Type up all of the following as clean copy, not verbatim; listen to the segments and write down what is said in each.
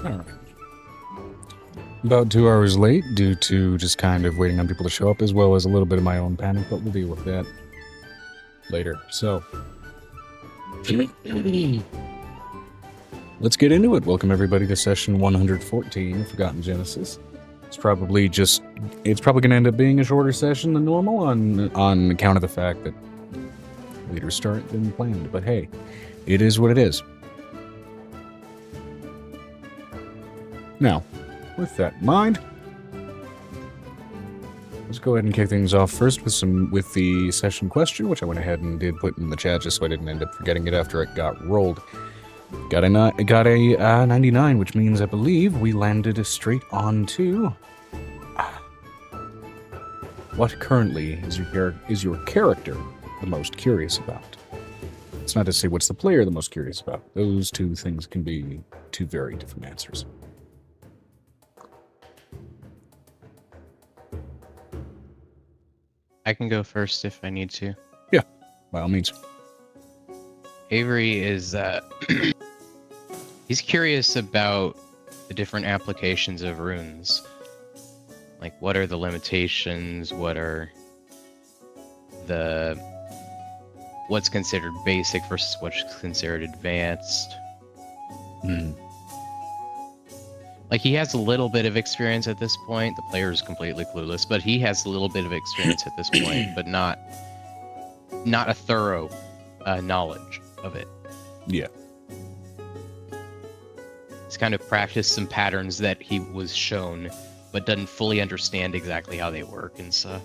All right. About 2 hours late due to just kind of waiting on people to show up, as well as a little bit of my own panic, but we'll deal with that later. So, let's get into it. Welcome everybody to session 114 of Forgotten Genesis. It's probably going to end up being a shorter session than normal on account of the fact that later start than planned. But hey, it is what it is. Now, with that in mind, let's go ahead and kick things off first with the session question, which I went ahead and did put in the chat just so I didn't end up forgetting it after it got rolled. Got a 99, which means I believe we landed straight on to what currently is your character the most curious about. It's not to say what's the player the most curious about. Those two things can be two very different answers. I can go first if I need to. Yeah, by all means. Avery is, he's curious about the different applications of runes. Like, what are the limitations? What's considered basic versus what's considered advanced? Like, he has a little bit of experience at this point. The player is completely clueless, but he has a little bit of experience at this point, but not a thorough knowledge of it. Yeah. He's kind of practiced some patterns that he was shown, but doesn't fully understand exactly how they work and stuff.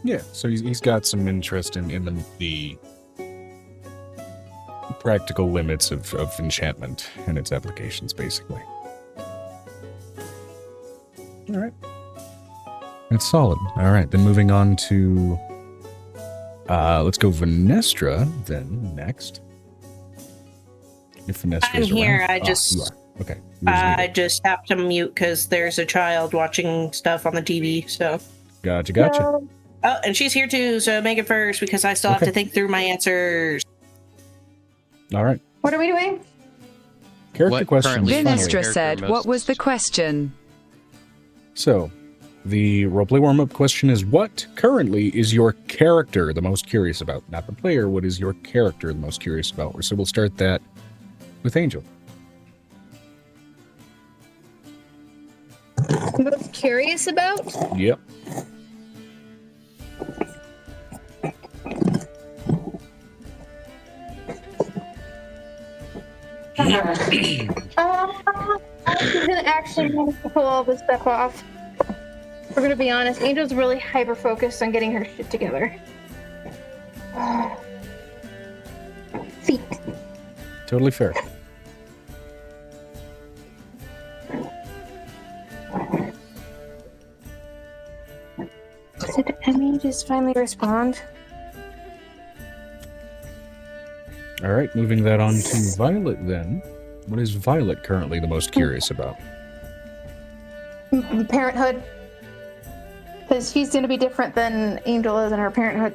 Yeah, so he's got some interest in the practical limits of enchantment and its applications, basically. All right. That's solid. All right, then moving on to... let's go Venestra, then, next. If Venestra I'm is here, around. I just... You are. Okay. I just have to mute because there's a child watching stuff on the TV, so... Gotcha. Oh, and she's here too, so make it first because I still have to think through my answers. All right. What are we doing? Character questions. Venestra said, what was the question? So, the roleplay warm-up question is, what currently is your character the most curious about? Not the player, what is your character the most curious about? So we'll start that with Angel. Most curious about? Yep. I'm gonna actually pull all this stuff off. We're gonna be honest, Angel's really hyper-focused on getting her shit together. Feet. Totally fair. Did Emmy just finally respond? All right, moving that on to Violet then. What is Violet currently the most curious about? Parenthood. Because she's going to be different than Angel is in her parenthood.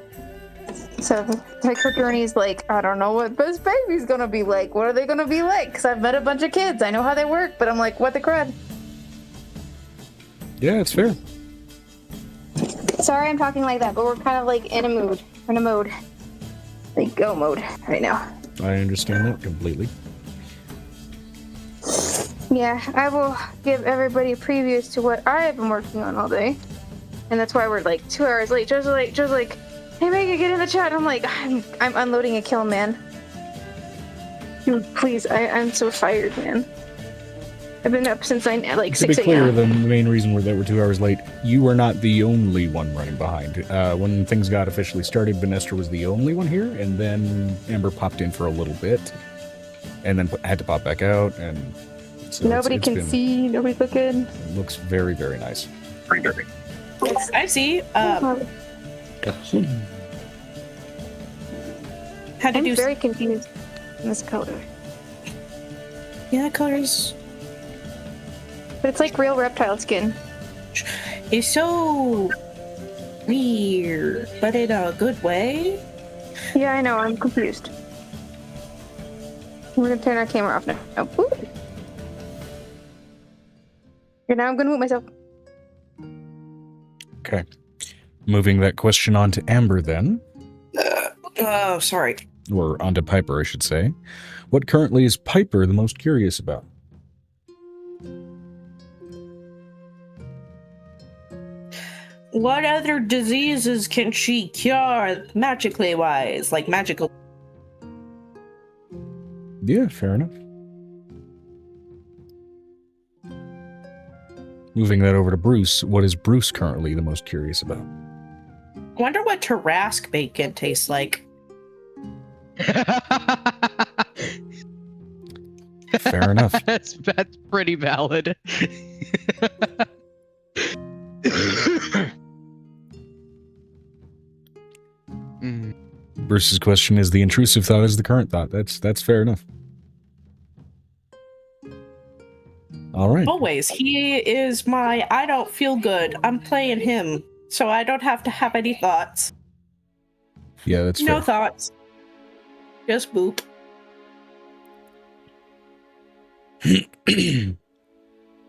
So, like, her journey's like, I don't know what this baby's going to be like. What are they going to be like? Because I've met a bunch of kids. I know how they work, but I'm like, what the crud? Yeah, it's fair. Sorry I'm talking like that, but we're kind of like in a mood. We're in a mode. Like, go mode right now. I understand that completely. Yeah, I will give everybody previews to what I have been working on all day. And that's why we're like 2 hours late. Just like, hey Megan, get in the chat. And I'm like, I'm unloading a kill, man. Dude, please, I'm so fired, man. I've been up since like 6 a.m. To be clear, the main reason that we're 2 hours late, you were not the only one running behind. When things got officially started, Venestra was the only one here, and then Amber popped in for a little bit, and then had to pop back out, and so nobody can see, nobody's looking. It looks very, very nice. I see. How to I'm do... very confused in this color. Yeah, that color is... But it's like real reptile skin. It's so weird, but in a good way. Yeah, I know. I'm confused. We're gonna turn our camera off now. Oh, And now I'm gonna mute myself. Okay. Moving that question on to Amber then. Oh, sorry. Or onto Piper, I should say. What currently is Piper the most curious about? What other diseases can she cure magically wise? Like magical. Yeah, fair enough. Moving that over to Bruce, what is Bruce currently the most curious about? I wonder what 𝕲𝖊𝖓𝖓𝖊𝖓 tastes like. Fair enough. That's pretty valid. Bruce's question is the intrusive thought is the current thought. That's fair enough. All right. Always. He is my I don't feel good. I'm playing him. So I don't have to have any thoughts. Yeah, that's No fair. thoughts. Just boop.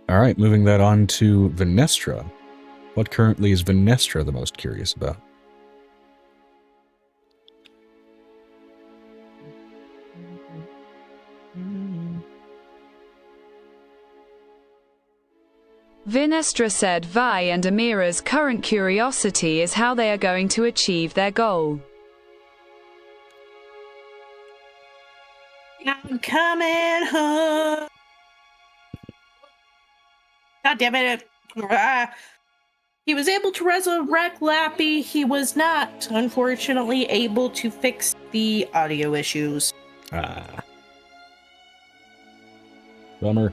All right, moving that on to Venestra. What currently is Venestra the most curious about? Venestra said Vi and Amira's current curiosity is how they are going to achieve their goal. I'm coming home. God damn it. He was able to resurrect Lappy. He was not, unfortunately, able to fix the audio issues. Bummer.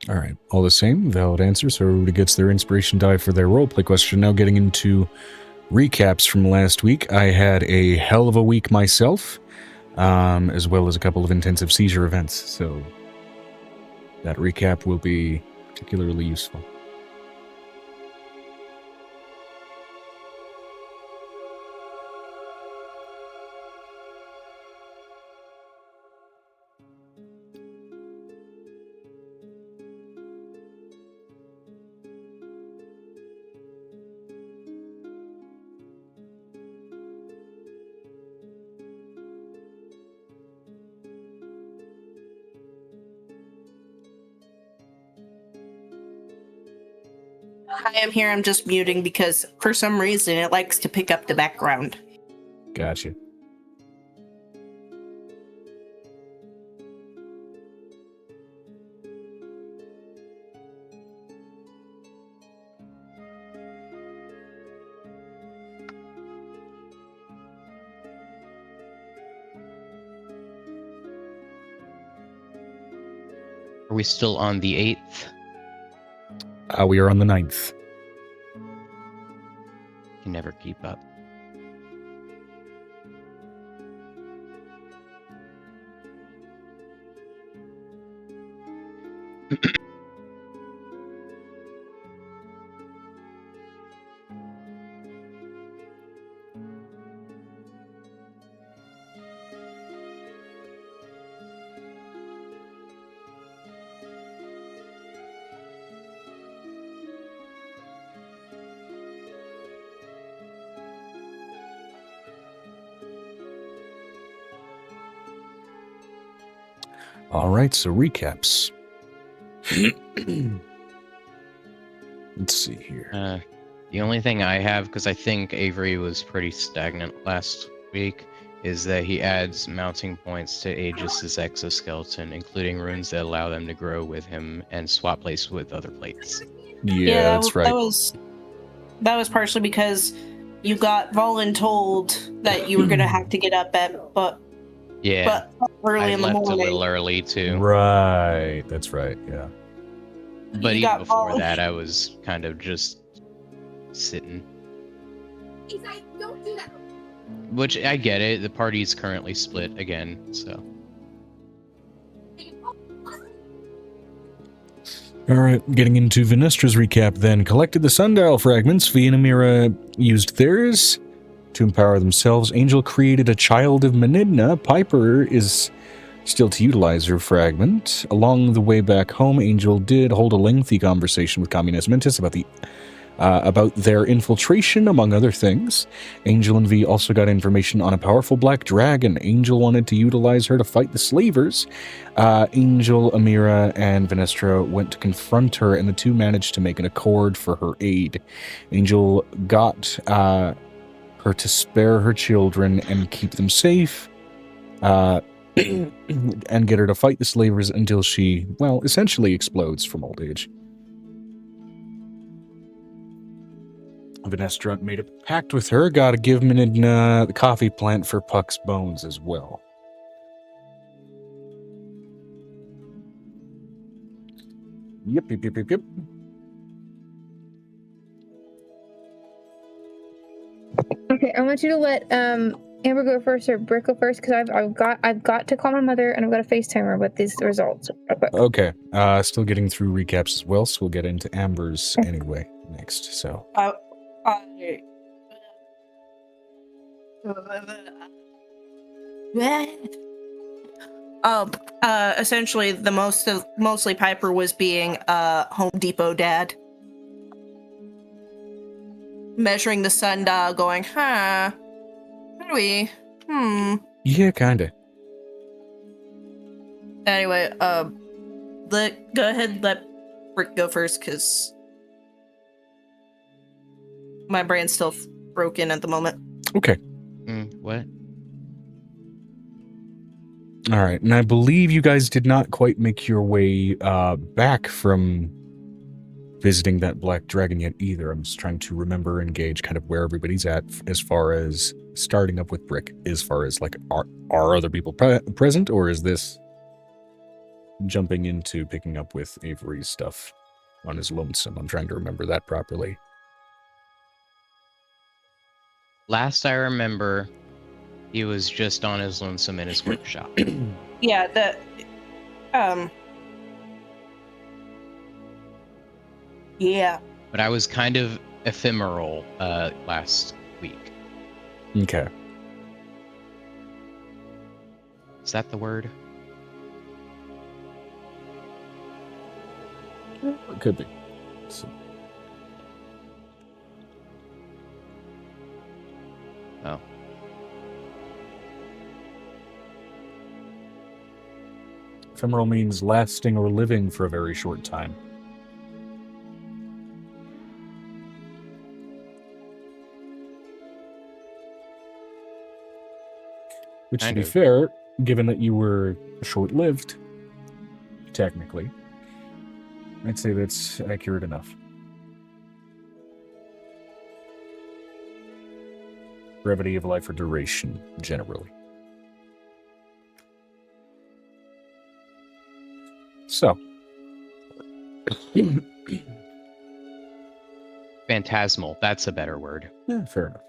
All right, all the same, valid answer. So everybody gets their inspiration die for their roleplay question. Now getting into recaps from last week. I had a hell of a week myself, as well as a couple of intensive seizure events. So that recap will be particularly useful. I am here. I'm just muting because for some reason it likes to pick up the background. Gotcha. Are we still on the 8th? We are on the 9th. Can never keep up. All right, so recaps. Let's see here. The only thing I have, because I think Avery was pretty stagnant last week, is that he adds mounting points to Aegis's exoskeleton, including runes that allow them to grow with him and swap places with other plates. Yeah, that's right. That was partially because you got voluntold that you were going to have to get up at, but early I in the left morning. a little early too. Right, that's right, yeah. But You even got before both. that, I was kind of just sitting. Which, I get it, the party's currently split again, so. Alright, getting into Venestra's recap then. Collected the sundial fragments. Vi and Amira used theirs to empower themselves. Angel created a child of Menidna. Piper is Still to utilize her fragment. Along the way back home, Angel did hold a lengthy conversation with Communist Mentis about their infiltration, among other things. Angel and V also got information on a powerful black dragon. Angel wanted to utilize her to fight the slavers. Angel, Amira, and Venestra went to confront her, and the two managed to make an accord for her aid. Angel got her to spare her children and keep them safe, and get her to fight the slavers until she, well, essentially explodes from old age. Venestra made a pact with her, gotta give Minid the coffee plant for Puck's bones as well. Yep. Okay, I want you to let Amber go first or Brick go first because I've got to call my mother and I've got to FaceTime her with these results. Okay, still getting through recaps as well, so we'll get into Amber's anyway next. So. Essentially, mostly Piper was being Home Depot dad, measuring the sundial, going, "Huh? How do we? Yeah, kinda. Anyway, go ahead, let Brick go first, because my brain's still broken at the moment. Okay. What? All right, and I believe you guys did not quite make your way back from visiting that black dragon yet either. I'm just trying to remember and gauge kind of where everybody's at as far as starting up with Brick, as far as like are other people present, or is this jumping into picking up with Avery's stuff on his lonesome? I'm trying to remember that properly. Last I remember, he was just on his lonesome in his workshop. Yeah, yeah. But I was kind of ephemeral last week. Okay. Is that the word? It could be. So. Oh. Ephemeral means lasting or living for a very short time. Which, to be fair, given that you were short-lived, technically, I'd say that's accurate enough. Brevity of life or duration, generally. So. Phantasmal, that's a better word. Yeah, fair enough.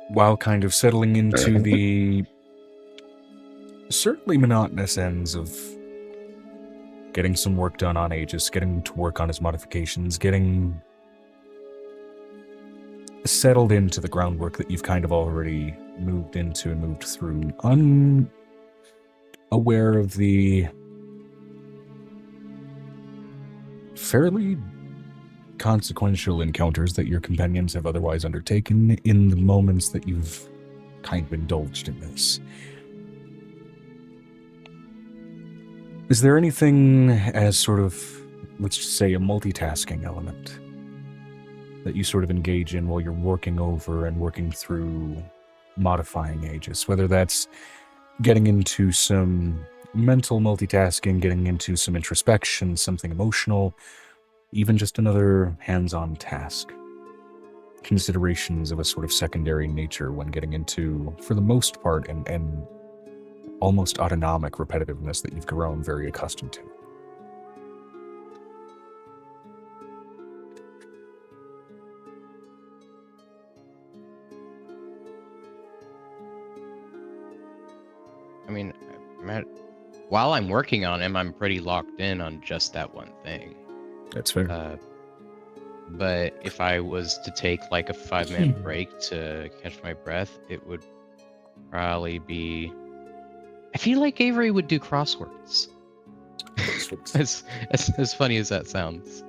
While kind of settling into the certainly monotonous ends of getting some work done on Aegis, getting to work on his modifications, getting settled into the groundwork that you've kind of already moved into and moved through, unaware of the fairly consequential encounters that your companions have otherwise undertaken in the moments that you've kind of indulged in this. Is there anything as sort of, let's just say, a multitasking element that you sort of engage in while you're working over and working through modifying Aegis? Whether that's getting into some mental multitasking, getting into some introspection, something emotional, even just another hands-on task. Considerations of a sort of secondary nature when getting into, for the most part, and almost autonomic repetitiveness that you've grown very accustomed to. I mean, while I'm working on him, I'm pretty locked in on just that one thing. That's fair. but if I was to take like a 5-minute break to catch my breath, it would probably be. I feel like Avery would do crosswords. as funny as that sounds.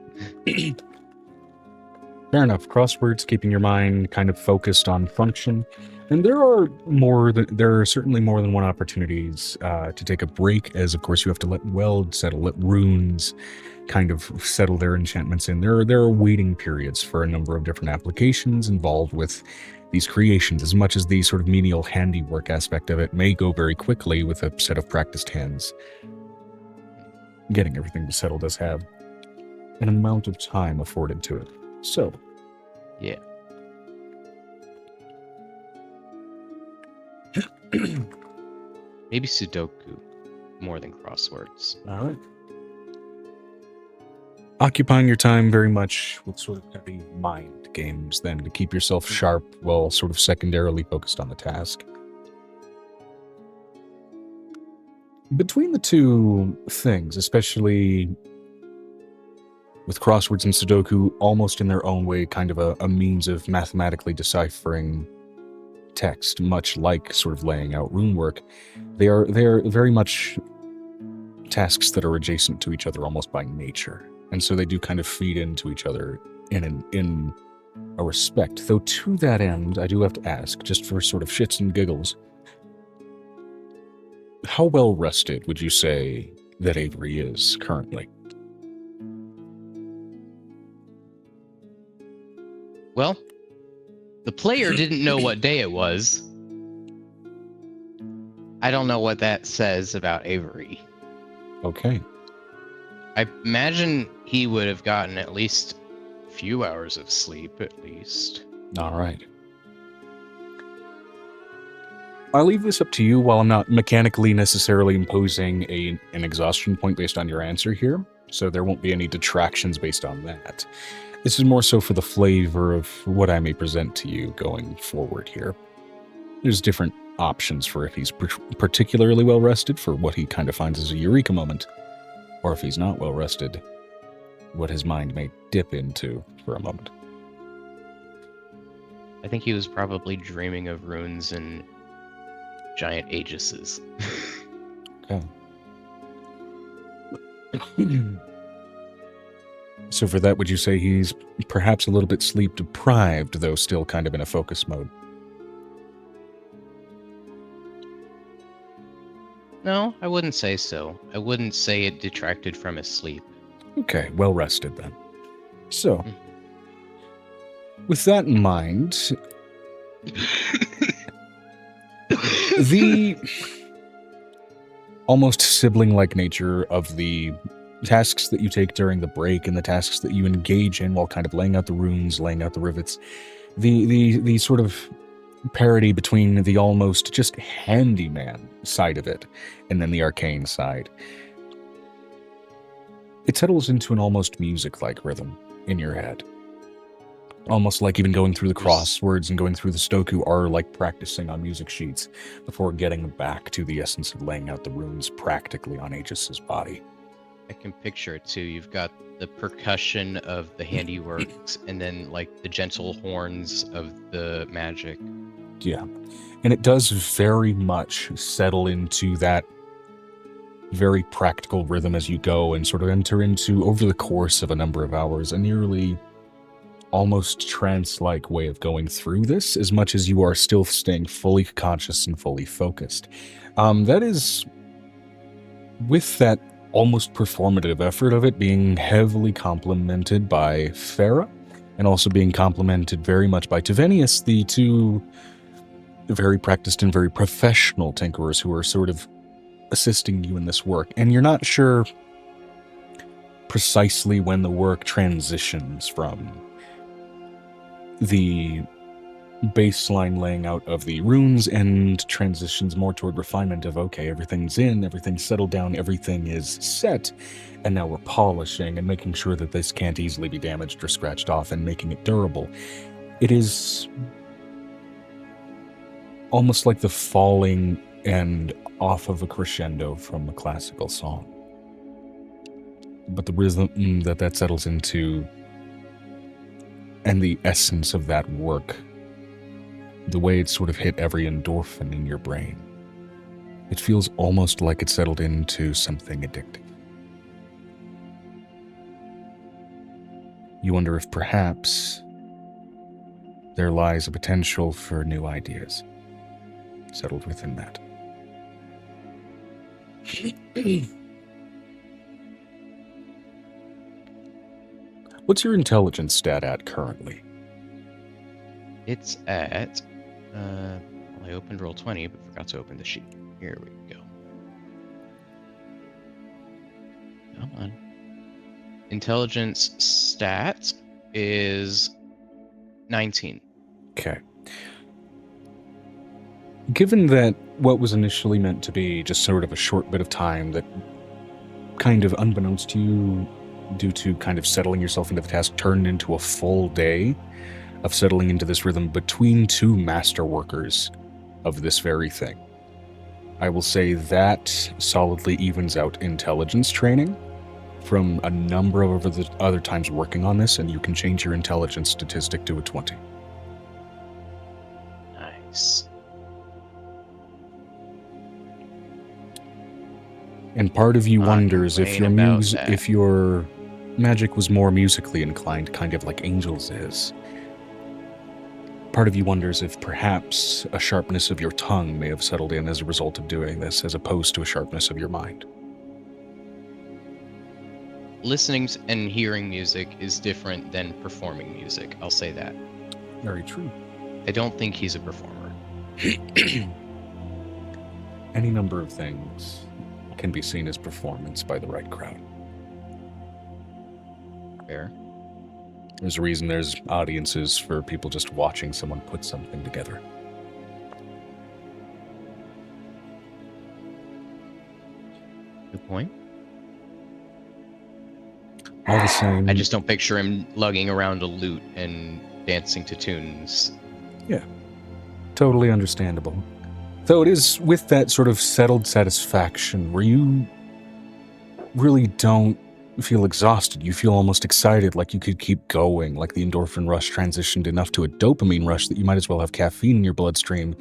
Fair enough. Crosswords, keeping your mind kind of focused on function. And there are certainly more than one opportunities to take a break, as of course you have to let weld settle, let runes kind of settle their enchantments in. There are waiting periods for a number of different applications involved with these creations. As much as the sort of menial handiwork aspect of it may go very quickly with a set of practiced hands, getting everything to settle does have an amount of time afforded to it. So, yeah. Maybe Sudoku more than crosswords. All right. Occupying your time very much with sort of heavy mind games then to keep yourself sharp while sort of secondarily focused on the task. Between the two things, especially with crosswords and Sudoku almost in their own way kind of a means of mathematically deciphering text, much like sort of laying out rune work, they are very much tasks that are adjacent to each other almost by nature. And so they do kind of feed into each other in a respect. Though to that end, I do have to ask, just for sort of shits and giggles, how well rested would you say that Avery is currently? Well, the player didn't know what day it was. I don't know what that says about Avery. Okay. I imagine he would have gotten at least a few hours of sleep, at least. All right. I'll leave this up to you while I'm not mechanically necessarily imposing an exhaustion point based on your answer here, so there won't be any detractions based on that. This is more so for the flavor of what I may present to you going forward here. There's different options for if he's particularly well rested, for what he kind of finds as a eureka moment, or if he's not well rested, what his mind may dip into for a moment. I think he was probably dreaming of runes and giant aegises. Okay. So for that, would you say he's perhaps a little bit sleep deprived, though still kind of in a focus mode? No, I wouldn't say so. I wouldn't say it detracted from his sleep. Okay, well rested then. So, with that in mind, the almost sibling-like nature of the tasks that you take during the break and the tasks that you engage in while kind of laying out the runes, laying out the rivets, the sort of parity between the almost just handyman side of it and then the arcane side. It settles into an almost music-like rhythm in your head. Almost like even going through the crosswords and going through the Sudoku are like practicing on music sheets before getting back to the essence of laying out the runes practically on Aegis's body. I can picture it too. You've got the percussion of the handiworks and then like the gentle horns of the magic. Yeah. And it does very much settle into that very practical rhythm as you go and sort of enter into, over the course of a number of hours, a nearly almost trance-like way of going through this, as much as you are still staying fully conscious and fully focused. That is, with that almost performative effort of it being heavily complemented by Farah, and also being complemented very much by Tivenius, the two very practiced and very professional tinkerers who are sort of assisting you in this work. And you're not sure precisely when the work transitions from the baseline laying out of the runes and transitions more toward refinement of, okay, everything's in, everything's settled down, everything is set, and now we're polishing and making sure that this can't easily be damaged or scratched off and making it durable. It is almost like the falling and off of a crescendo from a classical song. But the rhythm that settles into and the essence of that work, the way it sort of hit every endorphin in your brain, it feels almost like it settled into something addictive. You wonder if perhaps there lies a potential for new ideas settled within that. What's your intelligence stat at currently? It's at, well, I opened Roll20, but forgot to open the sheet. Here we go. Come on. Intelligence stat is 19. Okay. Given that what was initially meant to be just sort of a short bit of time that kind of unbeknownst to you, due to kind of settling yourself into the task, turned into a full day of settling into this rhythm between two master workers of this very thing, I will say that solidly evens out intelligence training from a number of other times working on this, and you can change your intelligence statistic to a 20. Nice. And part of you wonders if your about that. if your magic was more musically inclined, kind of like Angel's is. Part of you wonders if perhaps a sharpness of your tongue may have settled in as a result of doing this, as opposed to a sharpness of your mind. Listening and hearing music is different than performing music. I'll say that. Very true. I don't think he's a performer. Any number of things can be seen as performance by the right crowd. Fair. There's a reason there's audiences for people just watching someone put something together. Good point. All the same, I just don't picture him lugging around a lute and dancing to tunes. totally understandable. Though it is with that sort of settled satisfaction where you really don't feel exhausted. You feel almost excited, like you could keep going, like the endorphin rush transitioned enough to a dopamine rush that you might as well have caffeine in your bloodstream.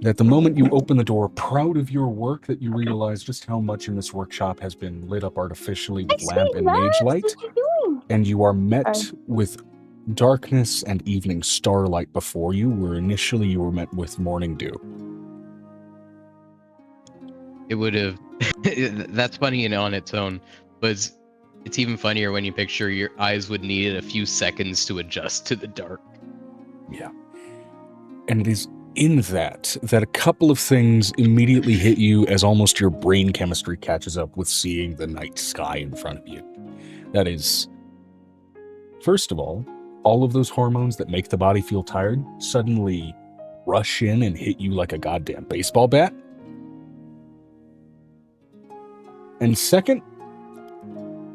That the moment you open the door, proud of your work, that you realize just how much in this workshop has been lit up artificially with lamp and mage light, What you doing? and you are met with darkness and evening starlight before you, where initially you were met with morning dew. It would have. That's funny on its own, but it's even funnier when you picture your eyes would need a few seconds to adjust to the dark. Yeah. And it is in that a couple of things immediately hit you as almost your brain chemistry catches up with seeing the night sky in front of you. That is, first of all of those hormones that make the body feel tired suddenly rush in and hit you like a goddamn baseball bat. And second,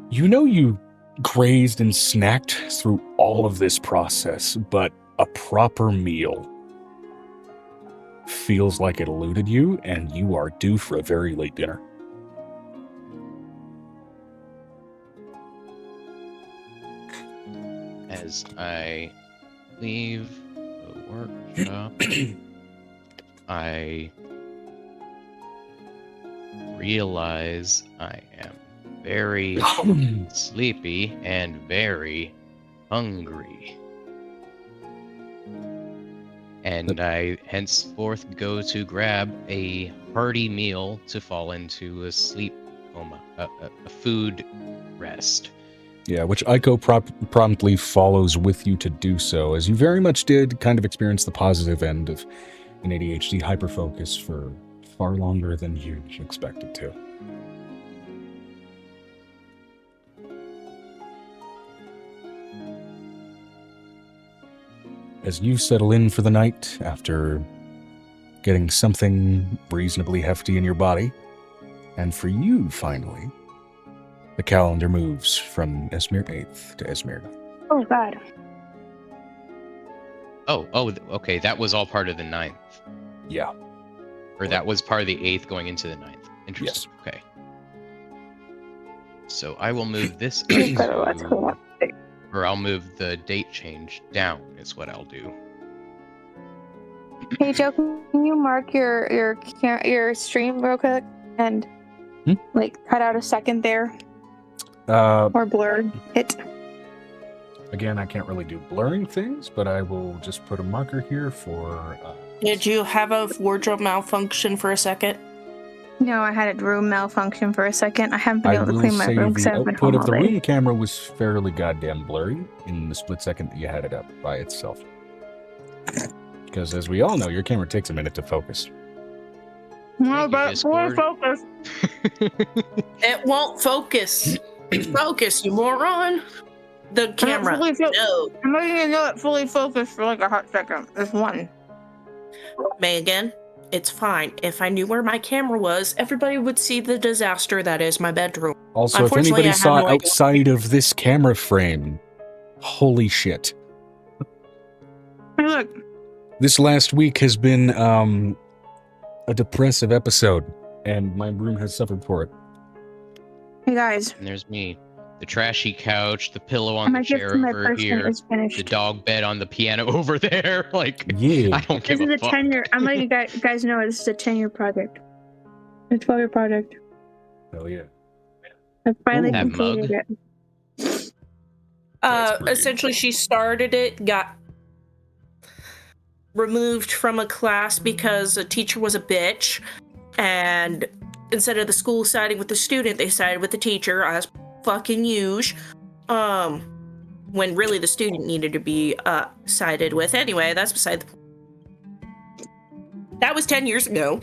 you grazed and snacked through all of this process, but a proper meal feels like it eluded you, and you are due for a very late dinner. As I leave the workshop, I realize I am very sleepy and very hungry. And I henceforth go to grab a hearty meal to fall into a sleep coma, a food rest. Yeah, which Aiko promptly follows with you to do so, as you very much did kind of experience the positive end of an ADHD hyperfocus for far longer than you expected to. As you settle in for the night after getting something reasonably hefty in your body, and for you, finally, the calendar moves from 𝕲𝖓 8th to 𝕲𝖓 9th. Oh God. Oh, okay, that was all part of the 9th. Yeah. Or that was part of the 8th going into the 9th. Interesting. Yes. Okay. So I will move this up That's to Or I'll move the date change down is what I'll do. Hey Joe, can you mark your stream real quick and like cut out a second there or blur it? Again, I can't really do blurring things, but I will just put a marker here for. Did you have a wardrobe malfunction for a second? No, I had a room malfunction for a second. I haven't been I able to will clean my say room because the I've been output home of the all day. room camera was fairly goddamn blurry in the split second that you had it up by itself. Because as we all know, your camera takes a minute to focus. No, Thank you, but fully Discord. focus. It won't focus. Focus, you moron. The camera. No. I'm letting you know it fully focused for like a hot second. It's one. Megan, it's fine. If I knew where my camera was, everybody would see the disaster that is my bedroom. Also, if Unfortunately, anybody I have saw no idea. outside of this camera frame, holy shit. Hey, look. This last week has been a depressive episode, and my room has suffered for it. Hey guys. And there's me. The trashy couch, the pillow on My the gift chair to my over person here, is finished. the dog bed on the piano over there. Like, Yeah. I don't This give is a a fuck. 10-year. I'm letting you guys know this is a 10-year project. A 12-year project. Hell yeah. I finally That completed mug. it. That's pretty Essentially, she started it, got removed from a class because a teacher was a bitch, and instead of the school siding with the student, they sided with the teacher, as fucking usual. When really the student needed to be sided with. Anyway, that's beside the point. That was 10 years ago.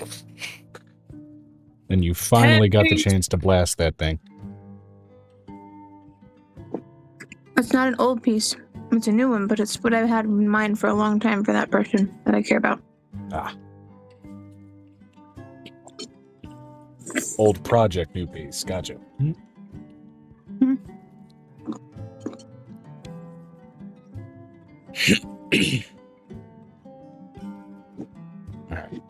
And you finally got the Hey. chance to blast that thing. It's not an old piece. It's a new one, but it's what I've had in mind for a long time for that person that I care about. Ah. Old project, new piece. Gotcha. Alright.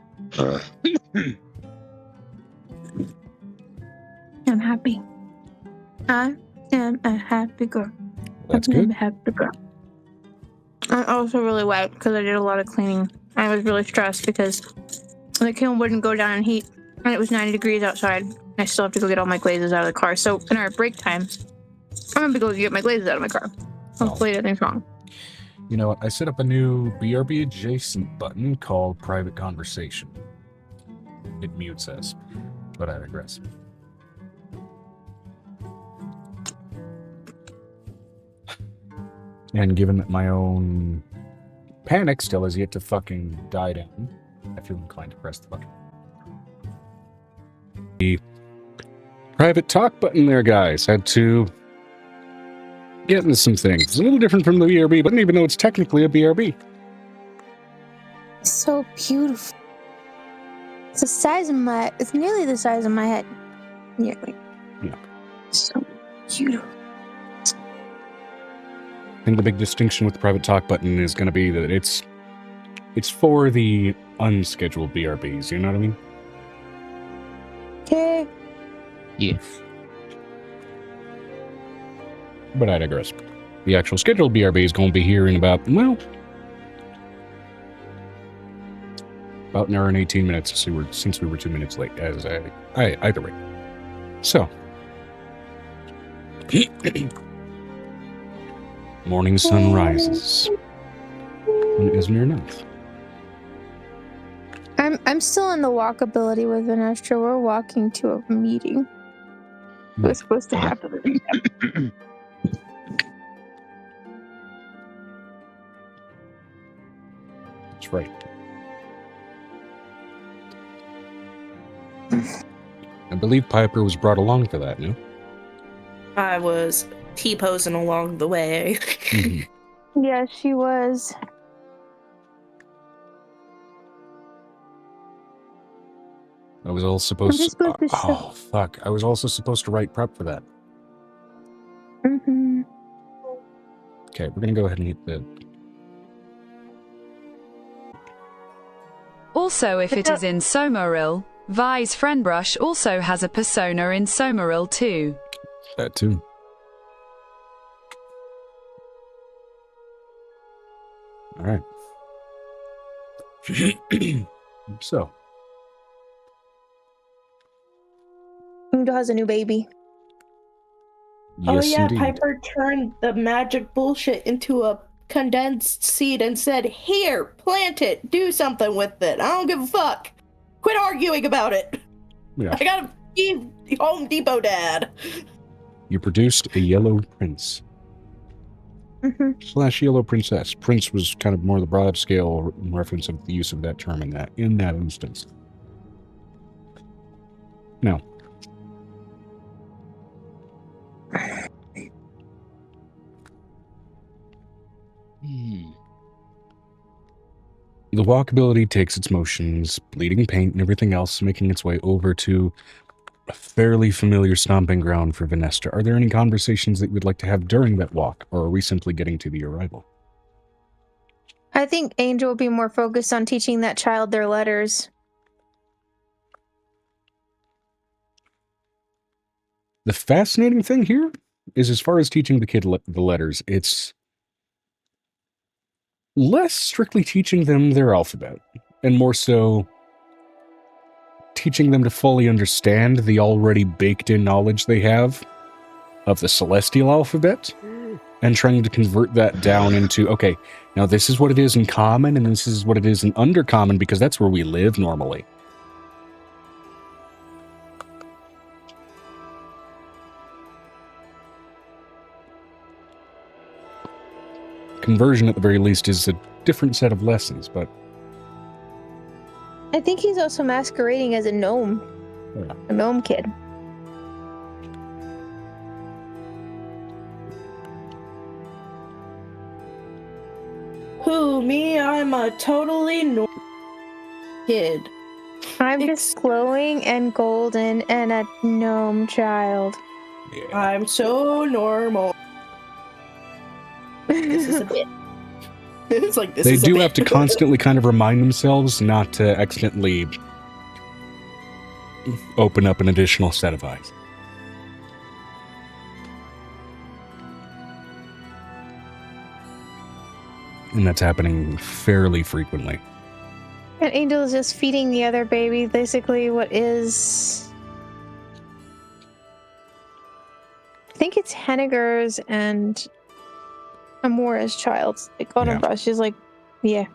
I'm happy. I am a happy girl. That's I'm good. a happy girl. I'm also really wet because I did a lot of cleaning. I was really stressed because the kiln wouldn't go down in heat, and it was 90 degrees outside. I still have to go get all my glazes out of the car. So in our break time, I'm gonna go get my glazes out of my car. Hopefully nothing's wrong. You know what? I set up a new BRB adjacent button called Private Conversation. It mutes us, but I digress. And given that my own panic still has yet to fucking die down, I feel inclined to press the button. The private talk button there, guys. Had to get into some things. It's a little different from the BRB button, even though it's technically a BRB. So beautiful. It's the size of my. It's nearly the size of my head. Nearly. Yeah. So beautiful. I think the big distinction with the private talk button is going to be that it's for the unscheduled BRBs, you know what I mean? Okay. Yeah. But I digress. The actual scheduled BRB is going to be here in about an hour and 18 minutes since we were 2 minutes late, as either way. So. Morning sun rises on Izmir North. I'm still in the walkability with Vanessa. We're walking to a meeting. It was supposed to happen. That's right. I believe Piper was brought along for that, no? I was T-posing along the way. Mhm. Yeah, she was. I was all supposed just supposed to show- oh, fuck. I was also supposed to write prep for that. Mm-hmm. Okay, we're going to go ahead and hit the... Also, if it is in Someril, Vi's friend brush also has a persona in Someril too. That too. All right. So, Angel has a new baby. Oh yes, yeah, indeed. Piper turned the magic bullshit into a condensed seed and said, "Here, plant it. Do something with it. I don't give a fuck. Quit arguing about it. Yeah. I gotta be Home Depot dad." You produced a yellow prince. / yellow princess. Prince was kind of more the broad scale reference of the use of that term in that instance. Now, the walkability takes its motions, bleeding paint and everything else, making its way over to a fairly familiar stomping ground for 𝕲𝖓. Are there any conversations that you would like to have during that walk, or are we simply getting to the arrival? I think Angel will be more focused on teaching that child their letters. The fascinating thing here is, as far as teaching the kid the letters, it's less strictly teaching them their alphabet, and more so teaching them to fully understand the already baked-in knowledge they have of the celestial alphabet, and trying to convert that down into, okay, now this is what it is in common, and this is what it is in undercommon, because that's where we live normally. Conversion, at the very least, is a different set of lessons, but I think he's also masquerading as a gnome. Yeah. A gnome kid. Who, me? I'm a totally normal kid. I'm just glowing and golden and a gnome child. yeah. I'm so normal. This is a bit. It's like this They is a do bit. have to constantly kind of remind themselves not to accidentally open up an additional set of eyes. And that's happening fairly frequently. And Angel is just feeding the other baby basically what is... I think it's Henniger's and Amora's child. Like on Yeah. her breast. She's like, yeah.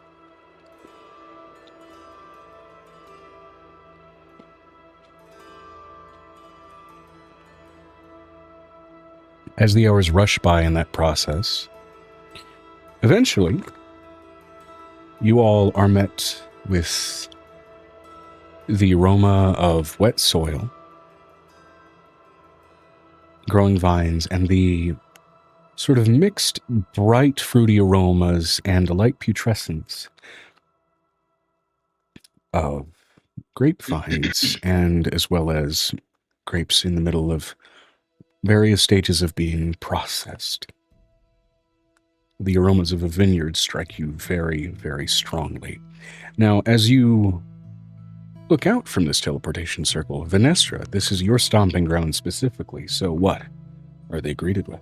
As the hours rush by in that process, eventually, you all are met with the aroma of wet soil, growing vines, and the sort of mixed, bright, fruity aromas and light putrescence of grapevines, and as well as grapes in the middle of various stages of being processed. The aromas of a vineyard strike you very, very strongly. Now, as you look out from this teleportation circle, 𝕲𝖓, this is your stomping ground specifically, so what are they greeted with?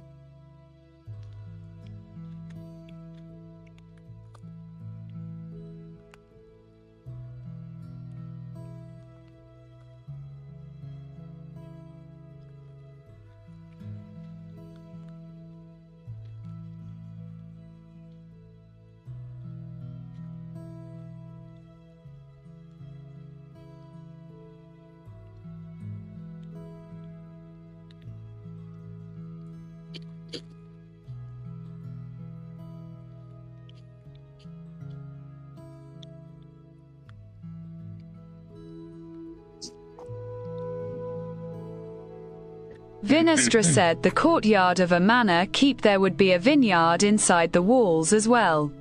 𝕲𝖓 said the courtyard of a manor keep there would be a vineyard inside the walls as well,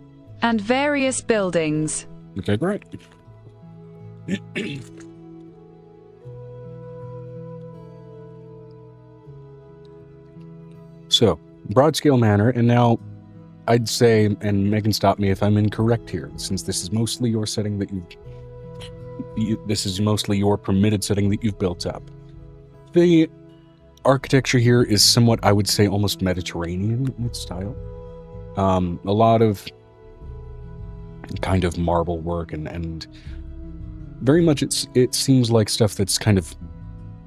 and various buildings. Okay, great. So, broad-scale manor, and now I'd say, and Megan, stop me if I'm incorrect here, since this is mostly your setting that this is mostly your permitted setting that you've built up. The architecture here is somewhat, I would say, almost Mediterranean in its style. A lot of kind of marble work, and very much it seems like stuff that's kind of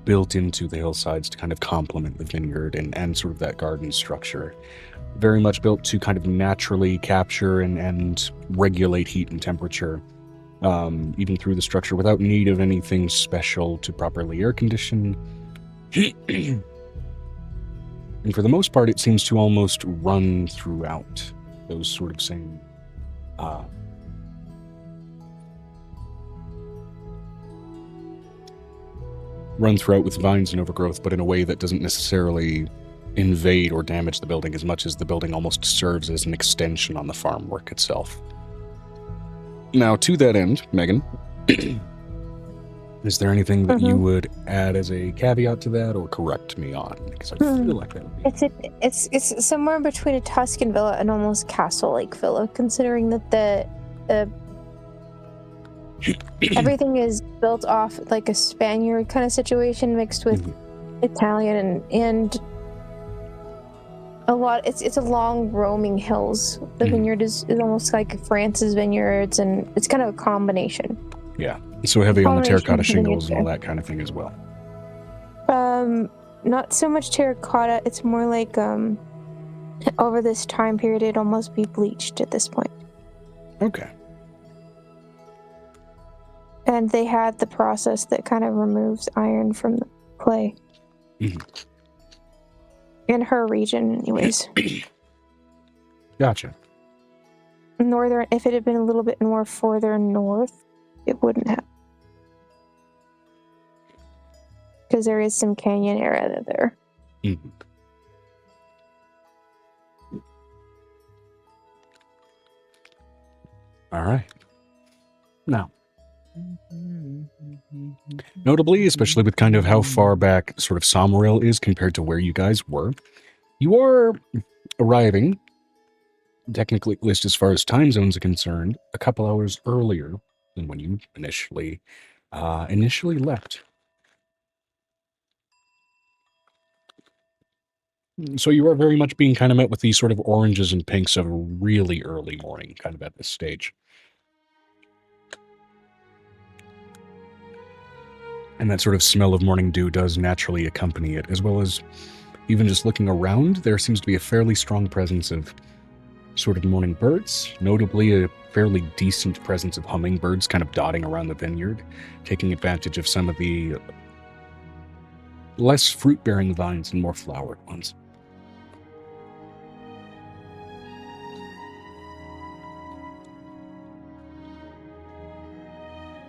built into the hillsides to kind of complement the vineyard and sort of that garden structure. Very much built to kind of naturally capture and regulate heat and temperature, even through the structure, without need of anything special to properly air condition. And for the most part, it seems to almost run throughout those sort of same run throughout with vines and overgrowth, but in a way that doesn't necessarily invade or damage the building as much as the building almost serves as an extension on the farm work itself. Now, to that end, Megan, is there anything that you would add as a caveat to that or correct me on? Because I feel like that would be... It's somewhere between a Tuscan villa and almost castle-like villa, considering that the everything is built off like a Spaniard kind of situation mixed with Italian and a lot. It's a long roaming hills. The vineyard is almost like France's vineyards, and it's kind of a combination. Yeah, so heavy on the terracotta shingles and all that kind of thing as well. Not so much terracotta. It's more like over this time period, it'd almost be bleached at this point. Okay. And they had the process that kind of removes iron from the clay. In her region, anyways. Gotcha. Northern, if it had been a little bit more further north, it wouldn't have. Because there is some canyon area there. All right. Now, notably, especially with kind of how far back sort of Sommerhill is compared to where you guys were, you are arriving, technically, at least as far as time zones are concerned, a couple hours earlier than when you initially left. So you are very much being kind of met with these sort of oranges and pinks of a really early morning, kind of at this stage. And that sort of smell of morning dew does naturally accompany it, as well as even just looking around, there seems to be a fairly strong presence of sort of morning birds, notably a fairly decent presence of hummingbirds kind of dotting around the vineyard, taking advantage of some of the less fruit-bearing vines and more flowered ones.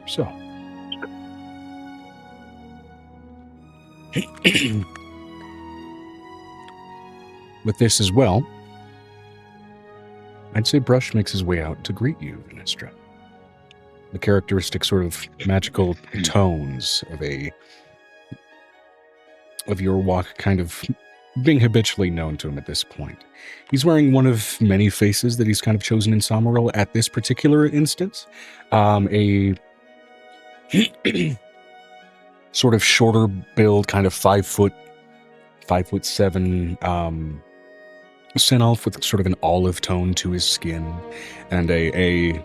So... with this as well, I'd say Brush makes his way out to greet you, Venestra. The characteristic sort of magical tones of your walk kind of being habitually known to him at this point. He's wearing one of many faces that he's kind of chosen in Sommerhill at this particular instance. A sort of shorter build, kind of 5'7" Senolf with sort of an olive tone to his skin, and a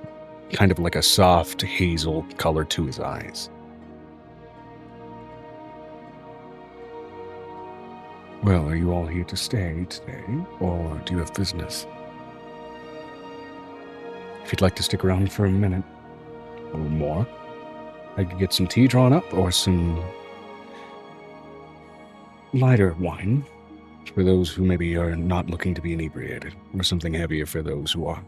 kind of like a soft hazel color to his eyes. Well, are you all here to stay today, or do you have business? If you'd like to stick around for a minute or more, I could get some tea drawn up or some lighter wine for those who maybe are not looking to be inebriated, or something heavier for those who are.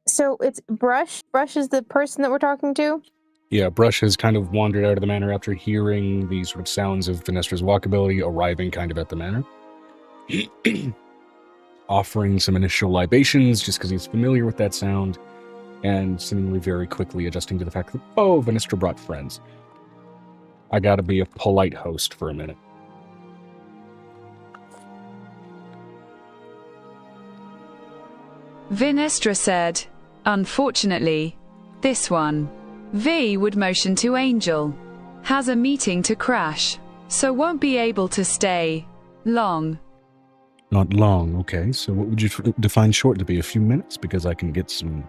So it's Brush? Brush is the person that we're talking to? Yeah, Brush has kind of wandered out of the manor after hearing the sort of sounds of Venestra's walkability, arriving kind of at the manor. Offering some initial libations, just because he's familiar with that sound, and seemingly very quickly adjusting to the fact that, oh, Venestra brought friends. I gotta be a polite host for a minute. 𝕲𝖓 said, unfortunately, this one. V would motion to Angel. Has a meeting to crash, so won't be able to stay long. Not long, okay. So what would you define short to be? A few minutes? Because I can get some...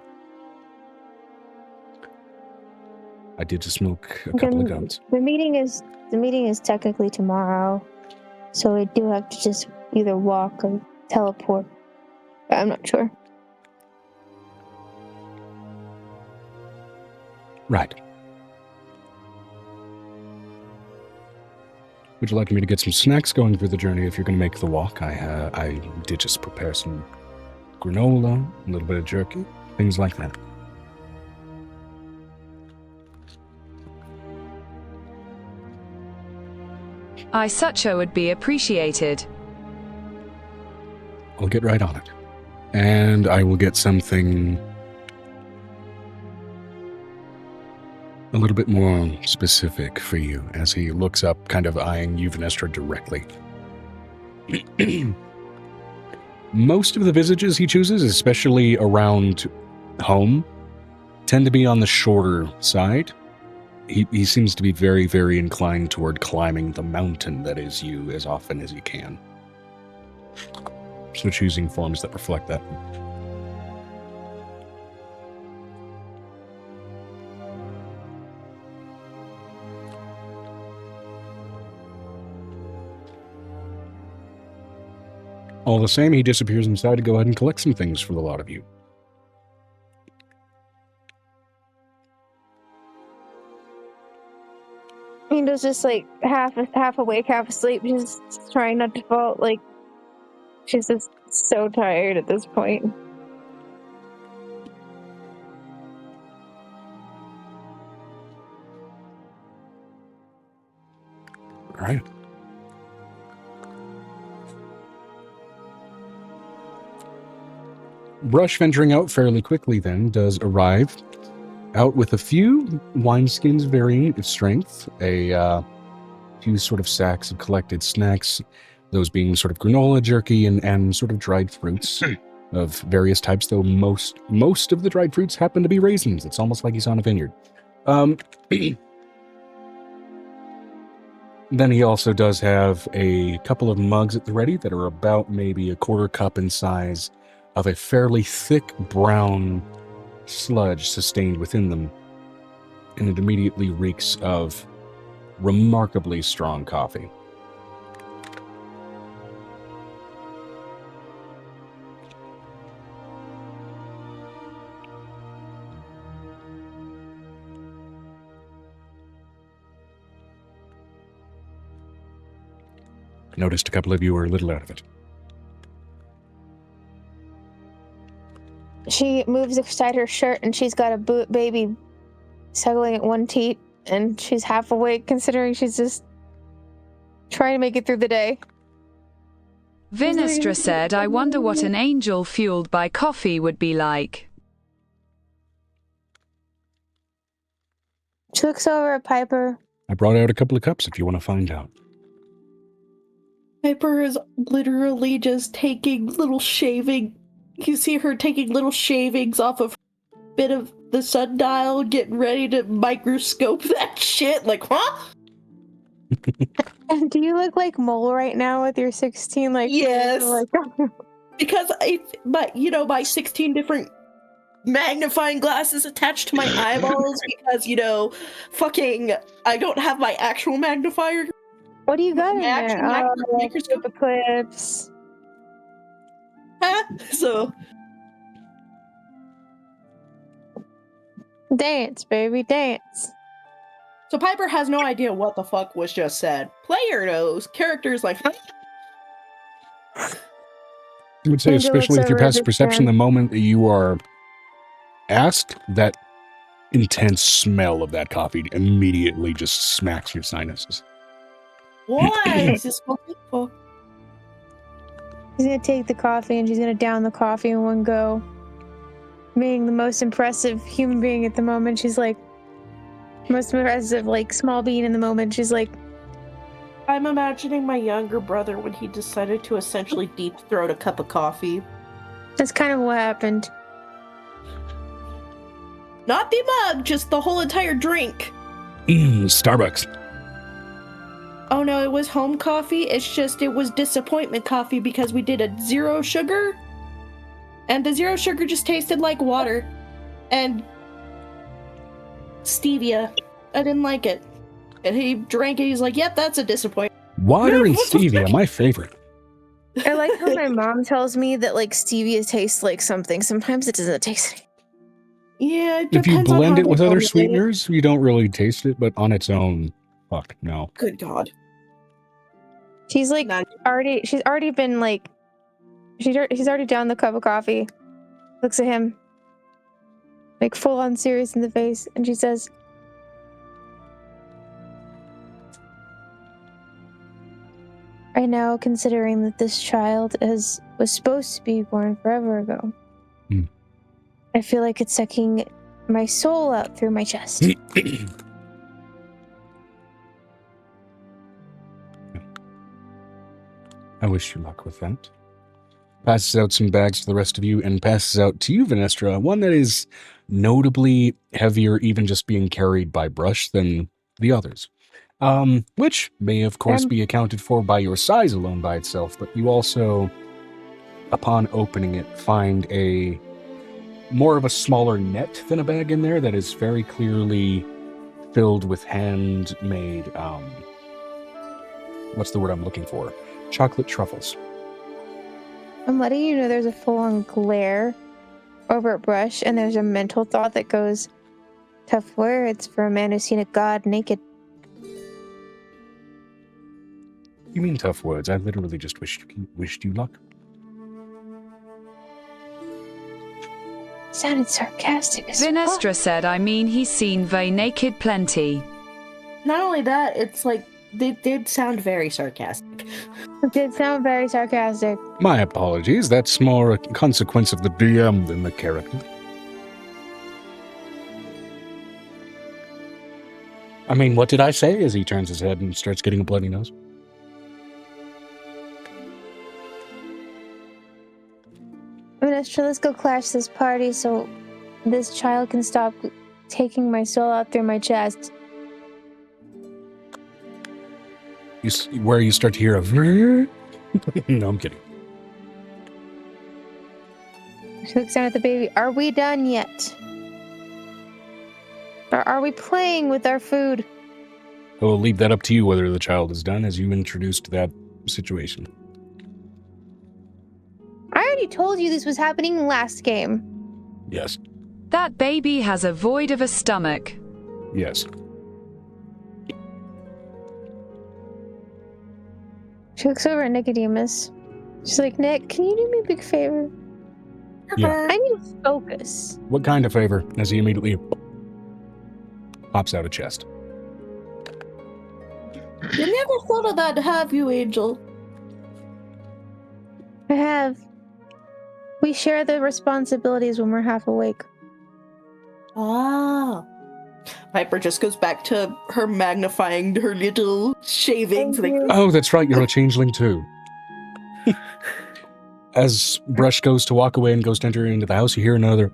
I did just smoke a couple of guns. The meeting is technically tomorrow, so we do have to just either walk or teleport. But I'm not sure. Right. Would you like me to get some snacks going through the journey if you're going to make the walk? I did just prepare some granola, a little bit of jerky, things like that. 𝕲𝖓 would be appreciated. I'll get right on it. And I will get something a little bit more specific for you as he looks up, kind of eyeing you, 𝕲𝖓, directly. Most of the visages he chooses, especially around home, tend to be on the shorter side. He seems to be very, very inclined toward climbing the mountain that is you as often as he can. So choosing forms that reflect that. All the same, he disappears inside to go ahead and collect some things for the lot of you. Angel's just like half awake, half asleep, just trying not to fall. Like, she's just so tired at this point. All right. Brush, venturing out fairly quickly then, does arrive out with a few wineskins varying its strength, a few sort of sacks of collected snacks, those being sort of granola, jerky, and sort of dried fruits of various types, though most of the dried fruits happen to be raisins. It's almost like he's on a vineyard. Then he also does have a couple of mugs at the ready that are about maybe a quarter cup in size of a fairly thick brown sludge sustained within them, and it immediately reeks of remarkably strong coffee. Noticed a couple of you are a little out of it. She moves aside her shirt and she's got a baby suckling at one teat, and she's half awake considering she's just trying to make it through the day. 𝕲𝖓 said, I wonder what an angel fueled by coffee would be like. She looks over at Piper. I brought out a couple of cups if you want to find out. Piper is literally just taking little shaving. You see her taking little shavings off of a bit of the sundial, getting ready to microscope that shit. Like, huh? And do you look like Mole right now with your 16? Like, yes. Like, Because my 16 different magnifying glasses attached to my eyeballs because, fucking, I don't have my actual magnifier. what do you got in Actual there? microscope. The clips. So, Dance, baby, dance. so Piper has no idea what the fuck was just said. Player knows. Character's like, huh? I would say, Angel especially looks with your over at passive this perception, guy. the moment that you are asked, that intense smell of that coffee immediately just smacks your sinuses. Why is this fucking fuck? She's gonna take the coffee and she's gonna down the coffee in one go. Being the most impressive human being at the moment, she's like, most impressive, like, small being in the moment, she's like, I'm imagining my younger brother when he decided to essentially deep throat a cup of coffee. That's kind of what happened. Not the mug, just the whole entire drink. Starbucks. Oh no, it was home coffee. It's just it was disappointment coffee because we did a 0 sugar. And the 0 sugar just tasted like water. And stevia. I didn't like it. And he drank it, he's like, yep, that's a disappointment. Water and stevia, my favorite. I like how my mom tells me that like stevia tastes like something. Sometimes it doesn't taste like. Yeah, it If you depends on blend how it with they other formulate it. sweeteners, you don't really taste it, but on its own, fuck no. Good God. She's like Nah. she's already been like, she's already down the cup of coffee. Looks at him, like full on serious in the face, and she says, "Right now, considering that this child was supposed to be born forever ago, I feel like it's sucking my soul out through my chest." I wish you luck with that. Passes out some bags to the rest of you and passes out to you, Venestra, one that is notably heavier, even just being carried by brush, than the others. Which may, of course, be accounted for by your size alone by itself, but you also, upon opening it, find a more of a smaller net than a bag in there that is very clearly filled with handmade, what's the word I'm looking for? Chocolate truffles. I'm letting you know there's a full-on glare over at Brush, and there's a mental thought that goes, "Tough words for a man who's seen a god naked." You mean tough words? I literally just wished you luck. Sounded sarcastic as fuck. Vinestra said, I mean, he's seen 𝕍𝖑𝖏𝑔𝖙𝖊𝖓 plenty. Not only that, it's like they did sound very sarcastic. It did sound very sarcastic. My apologies. That's more a consequence of the DM than the character. I mean, what did I say? As he turns his head and starts getting a bloody nose. Vanessa, let's go clash this party so this child can stop taking my soul out through my chest. Where you start to hear a no, I'm kidding. She looks down at the baby. Are we done yet? Or are we playing with our food? I will leave that up to you whether the child is done, as you introduced that situation. I already told you this was happening last game. Yes. That baby has a void of a stomach. Yes. She looks over at Nicodemus. She's like, Nick, can you do me a big favor? Yeah. I need to focus. What kind of favor? As he immediately pops out a chest. You never thought of that, have you, Angel? I have. We share the responsibilities when we're half awake. Ah. Piper just goes back to her magnifying her little shavings. Thank you. Oh, that's right. You're a changeling too. As Brush goes to walk away and goes to enter into the house, you hear another.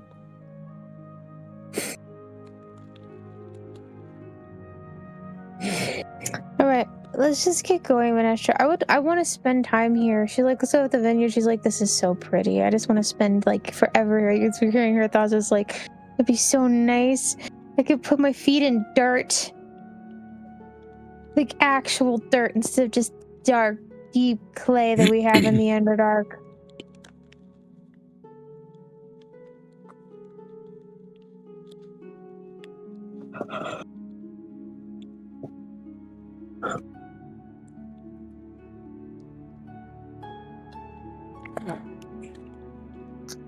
All right, let's just get going, Vanessa. I want to spend time here. She like looks over at the vineyard. She's like, this is so pretty. I just want to spend like forever here. It's hearing her thoughts. It's like, it'd be so nice. I could put my feet in dirt, like actual dirt, instead of just dark, deep clay that we have in the Underdark.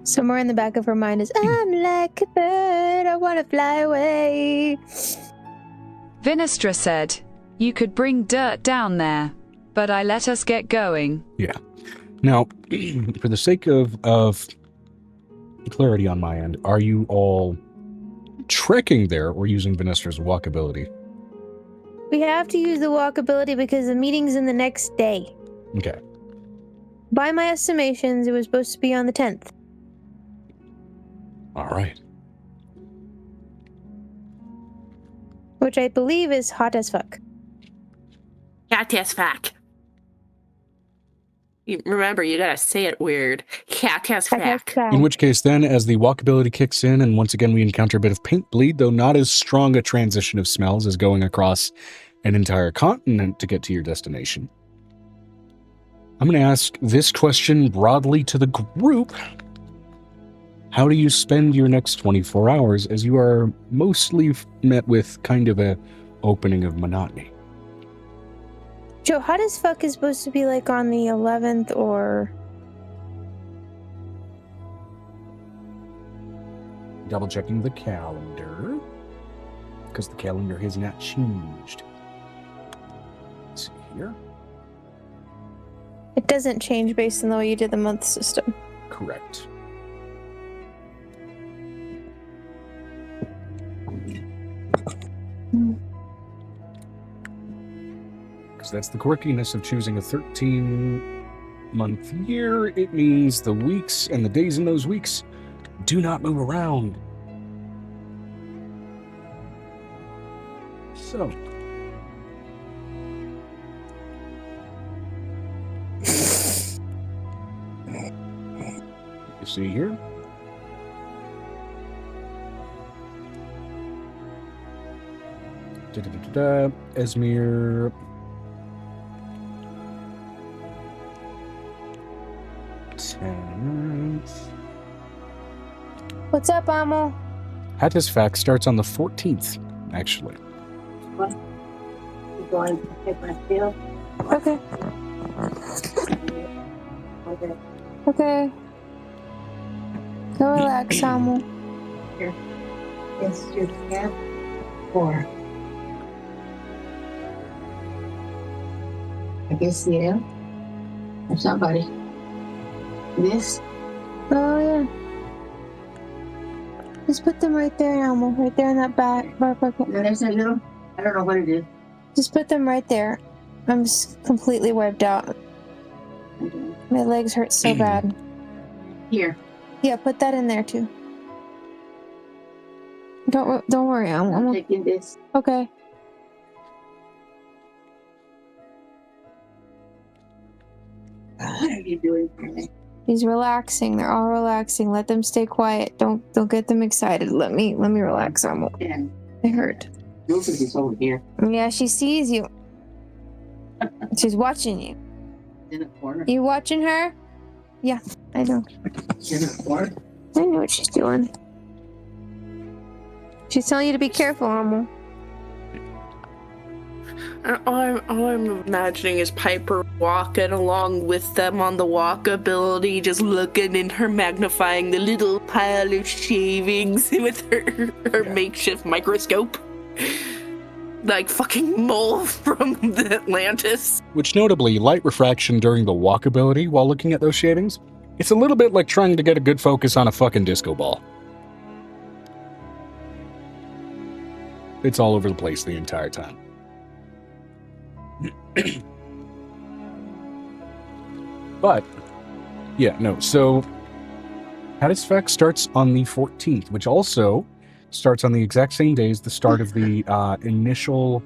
Somewhere in the back of her mind is, I'm like a bird, I want to fly away. Vinestra said, you could bring dirt down there, but I let us get going. Yeah. Now, for the sake of clarity on my end, are you all trekking there or using Venestra's walkability? We have to use the walkability because the meeting's in the next day. Okay. By my estimations, it was supposed to be on the 10th. All right. Which I believe is hot as fuck. Cat as fuck. Remember, you gotta say it weird. Cat as fuck. In which case, then, as the walkability kicks in, and once again we encounter a bit of paint bleed, though not as strong a transition of smells as going across an entire continent to get to your destination. I'm going to ask this question broadly to the group. How do you spend your next 24 hours as you are mostly met with kind of a opening of monotony? Joe, hot as fuck is supposed to be like on the 11th or... Double checking the calendar, because the calendar has not changed. Let's see here. It doesn't change based on the way you did the month system. Correct. Because that's the quirkiness of choosing a 13-month year. It means the weeks and the days in those weeks do not move around. So, you see here. 𝕲𝖊𝖓𝖓𝖊𝖘. What's up, Amo? Hattisfax starts on the 14th, actually. I'm going to take my field. Okay. Okay. Go relax, Amo. It's your tab 4. I guess yeah. Or somebody. This. Oh, yeah. Just put them right there, Amo. Right there in that back bucket. And there's a little. I don't know what it is. Just put them right there. I'm just completely wiped out. My legs hurt so bad. Here. Yeah, put that in there too. Don't worry, I'm I'm taking this. okay. What are you doing for me? He's relaxing. They're all relaxing. Let them stay quiet. Don't get them excited. Let me relax, Amo. And It hurt. Lucas is over here Yeah, she sees you. She's watching you. in the corner. You watching her? Yeah, I know. In the corner. I know what she's doing. She's telling you to be careful, Amo. And all I'm imagining is Piper walking along with them on the walkability, just looking in her magnifying the little pile of shavings with her makeshift microscope. Like fucking mole from the Atlantis. Which notably, light refraction during the walkability while looking at those shavings, it's a little bit like trying to get a good focus on a fucking disco ball. It's all over the place the entire time. But, yeah, no, so Hattisfax starts on the 14th, which also starts on the exact same day as the start of the initial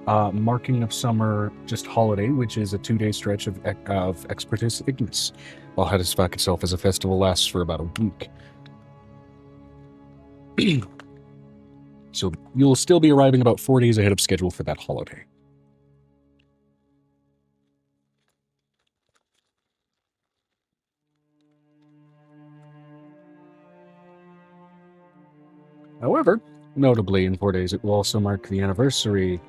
marking of summer just holiday, which is a 2-day stretch of Expertus Ignis, while Hattisfax itself as a festival lasts for about a week. So you'll still be arriving about 4 days ahead of schedule for that holiday. However, notably in 4 days, it will also mark the anniversary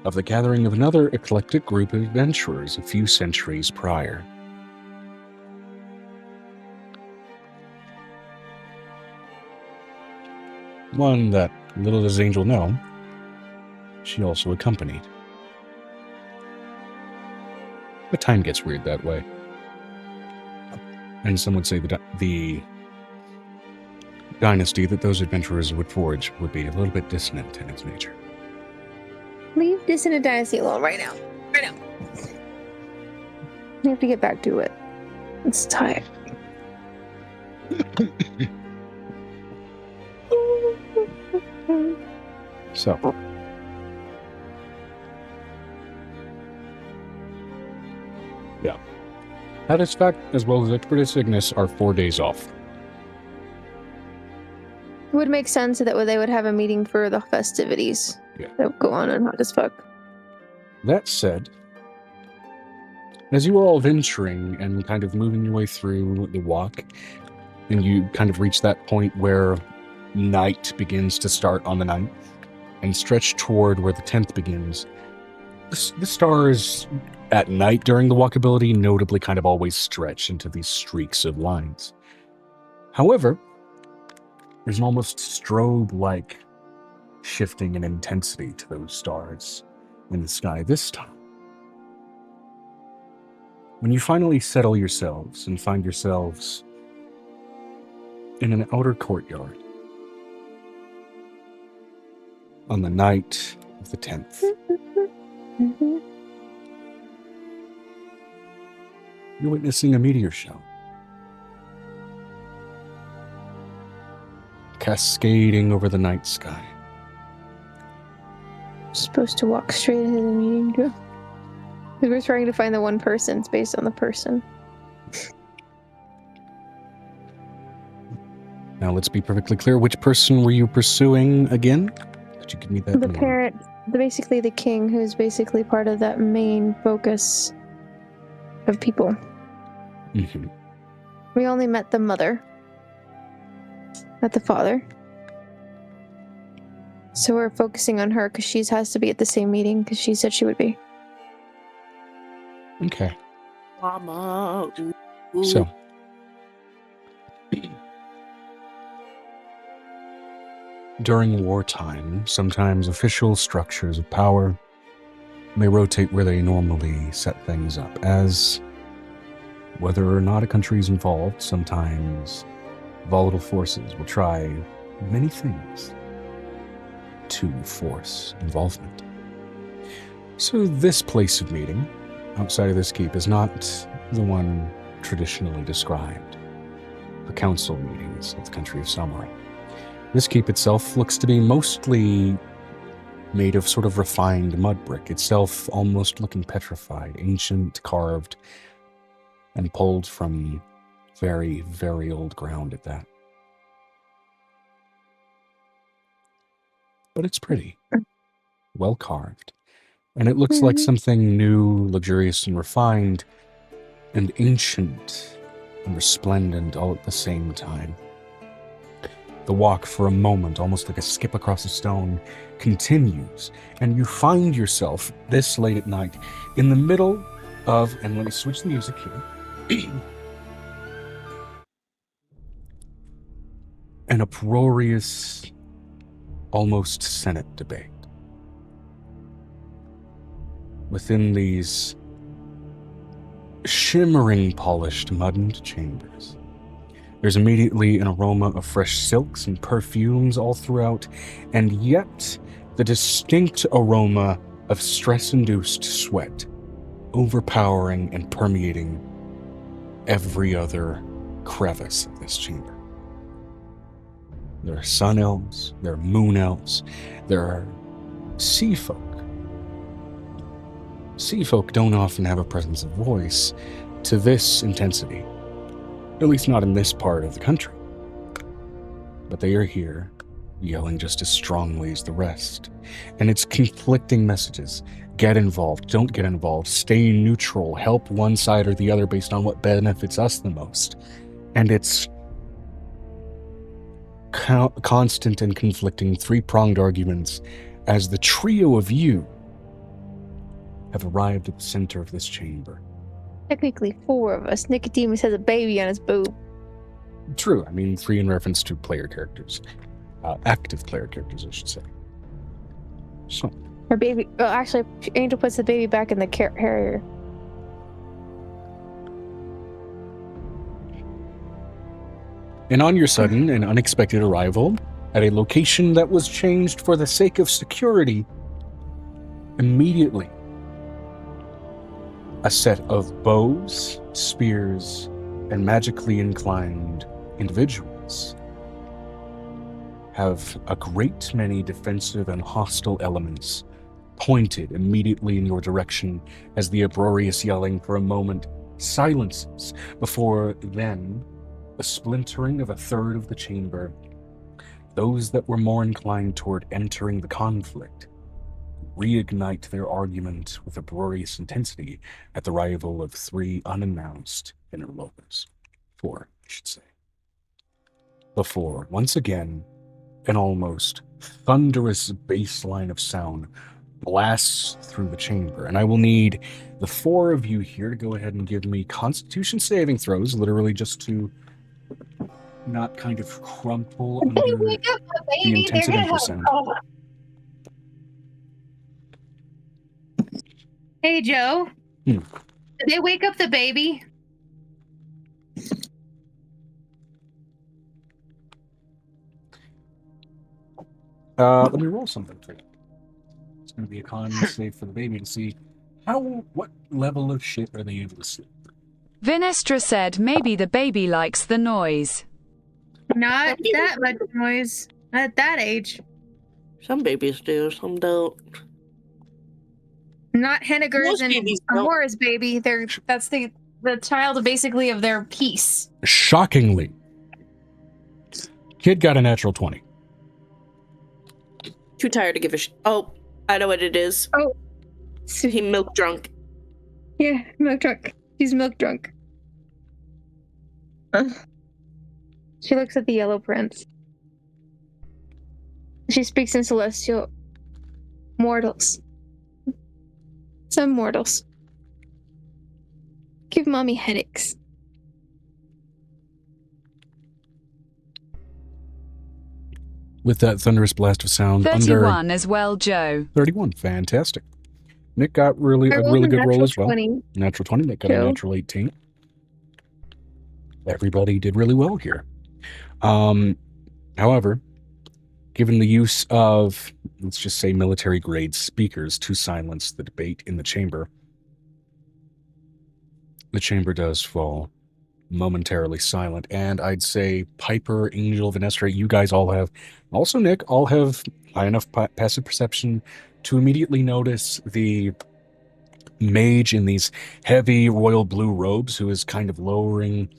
of the gathering of another eclectic group of adventurers a few centuries prior. One that, little does Angel know, she also accompanied. But time gets weird that way. And some would say that the dynasty that those adventurers would forge would be a little bit dissonant in its nature. Leave Dissonant Dynasty alone right now. Right now. We have to get back to it. It's tired. So. Yeah. Satisfact as well as Expert Cygnus are 4 days off. It would make sense that they would have a meeting for the festivities that would go on and hot as fuck. That said, as you are all venturing and kind of moving your way through the walk, and you kind of reach that point where night begins to start on the 9th and stretch toward where the 10th begins, the stars at night during the walkability notably kind of always stretch into these streaks of lines. However, there's an almost strobe-like shifting in intensity to those stars in the sky this time. When you finally settle yourselves and find yourselves in an outer courtyard on the night of the 10th, you're witnessing a meteor shower cascading over the night sky. Supposed to walk straight into the meeting, Joe. Because we're trying to find the one person. It's based on the person. Now let's be perfectly clear. Which person were you pursuing again? Could you give me that The name? parent, basically the king, who's basically part of that main focus of people. Mm-hmm. We only met the mother, not the father. So we're focusing on her because she has to be at the same meeting because she said she would be. Okay. Mama. Ooh. So, during wartime, sometimes official structures of power may rotate where they normally set things up, as whether or not a country is involved, sometimes volatile forces will try many things to force involvement. So this place of meeting, outside of this keep, is not the one traditionally described for council meetings of the country of samurai. This keep itself looks to be mostly made of sort of refined mud brick, itself almost looking petrified, ancient, carved, and pulled from very, very old ground at that. But it's pretty, well carved, and it looks like something new, luxurious, and refined, and ancient and resplendent all at the same time. The walk for a moment, almost like a skip across a stone, continues, and you find yourself this late at night in the middle of, and let me switch the music here, an uproarious, almost Senate debate. Within these shimmering, polished, muddened chambers, there's immediately an aroma of fresh silks and perfumes all throughout, and yet the distinct aroma of stress-induced sweat overpowering and permeating every other crevice of this chamber. There are sun elves, there are moon elves, there are sea folk. Sea folk don't often have a presence of voice to this intensity, at least not in this part of the country. But they are here, yelling just as strongly as the rest. And it's conflicting messages. Get involved, don't get involved, stay neutral, help one side or the other based on what benefits us the most. And it's constant and conflicting three-pronged arguments as the trio of you have arrived at the center of this chamber. Technically 4 of us. Nicodemus has a baby on his boob. True, I mean 3 in reference to player characters. Active player characters, I should say. So. Her baby. Oh, actually, Angel puts the baby back in the carrier. And on your sudden and unexpected arrival at a location that was changed for the sake of security, immediately a set of bows, spears, and magically inclined individuals have a great many defensive and hostile elements pointed immediately in your direction as the uproarious yelling for a moment silences before then the splintering of a third of the chamber. Those that were more inclined toward entering the conflict reignite their argument with uproarious intensity at the arrival of 3 unannounced interlopers. 4, I should say. Before, once again, an almost thunderous bass line of sound blasts through the chamber, and I will need the 4 of you here to go ahead and give me Constitution saving throws, literally just to not kind of crumple under the intensive input sound. Hey, Joe. Hmm. Did they wake up the baby? Let me roll something for you. It's going to be a con save for the baby to see what level of shit are they able to sleep. Vinestra said maybe the baby likes the noise. Not that much noise at that age. Some babies do, some don't. Not Henniger's Most and babies don't. Amora's baby. That's the child basically of their peace. Shockingly, kid got a natural 20. Too tired to give a Oh, I know what it is. Oh. He milk drunk. Yeah, milk drunk. She's milk drunk. She looks at the yellow prince. She speaks in celestial. Mortals. Some mortals. Give mommy headaches. With that thunderous blast of sound 31 as well, Joe. 31, fantastic. Nick got a really good roll as well. 20. Natural 20, Nick got a Joe. natural 18. Everybody did really well here. However, given the use of, let's just say, military-grade speakers to silence the debate in the chamber does fall momentarily silent. And I'd say Piper, Angel, Vinestra, you guys all have, also Nick, all have high enough passive perception to immediately notice the mage in these heavy royal blue robes who is kind of lowering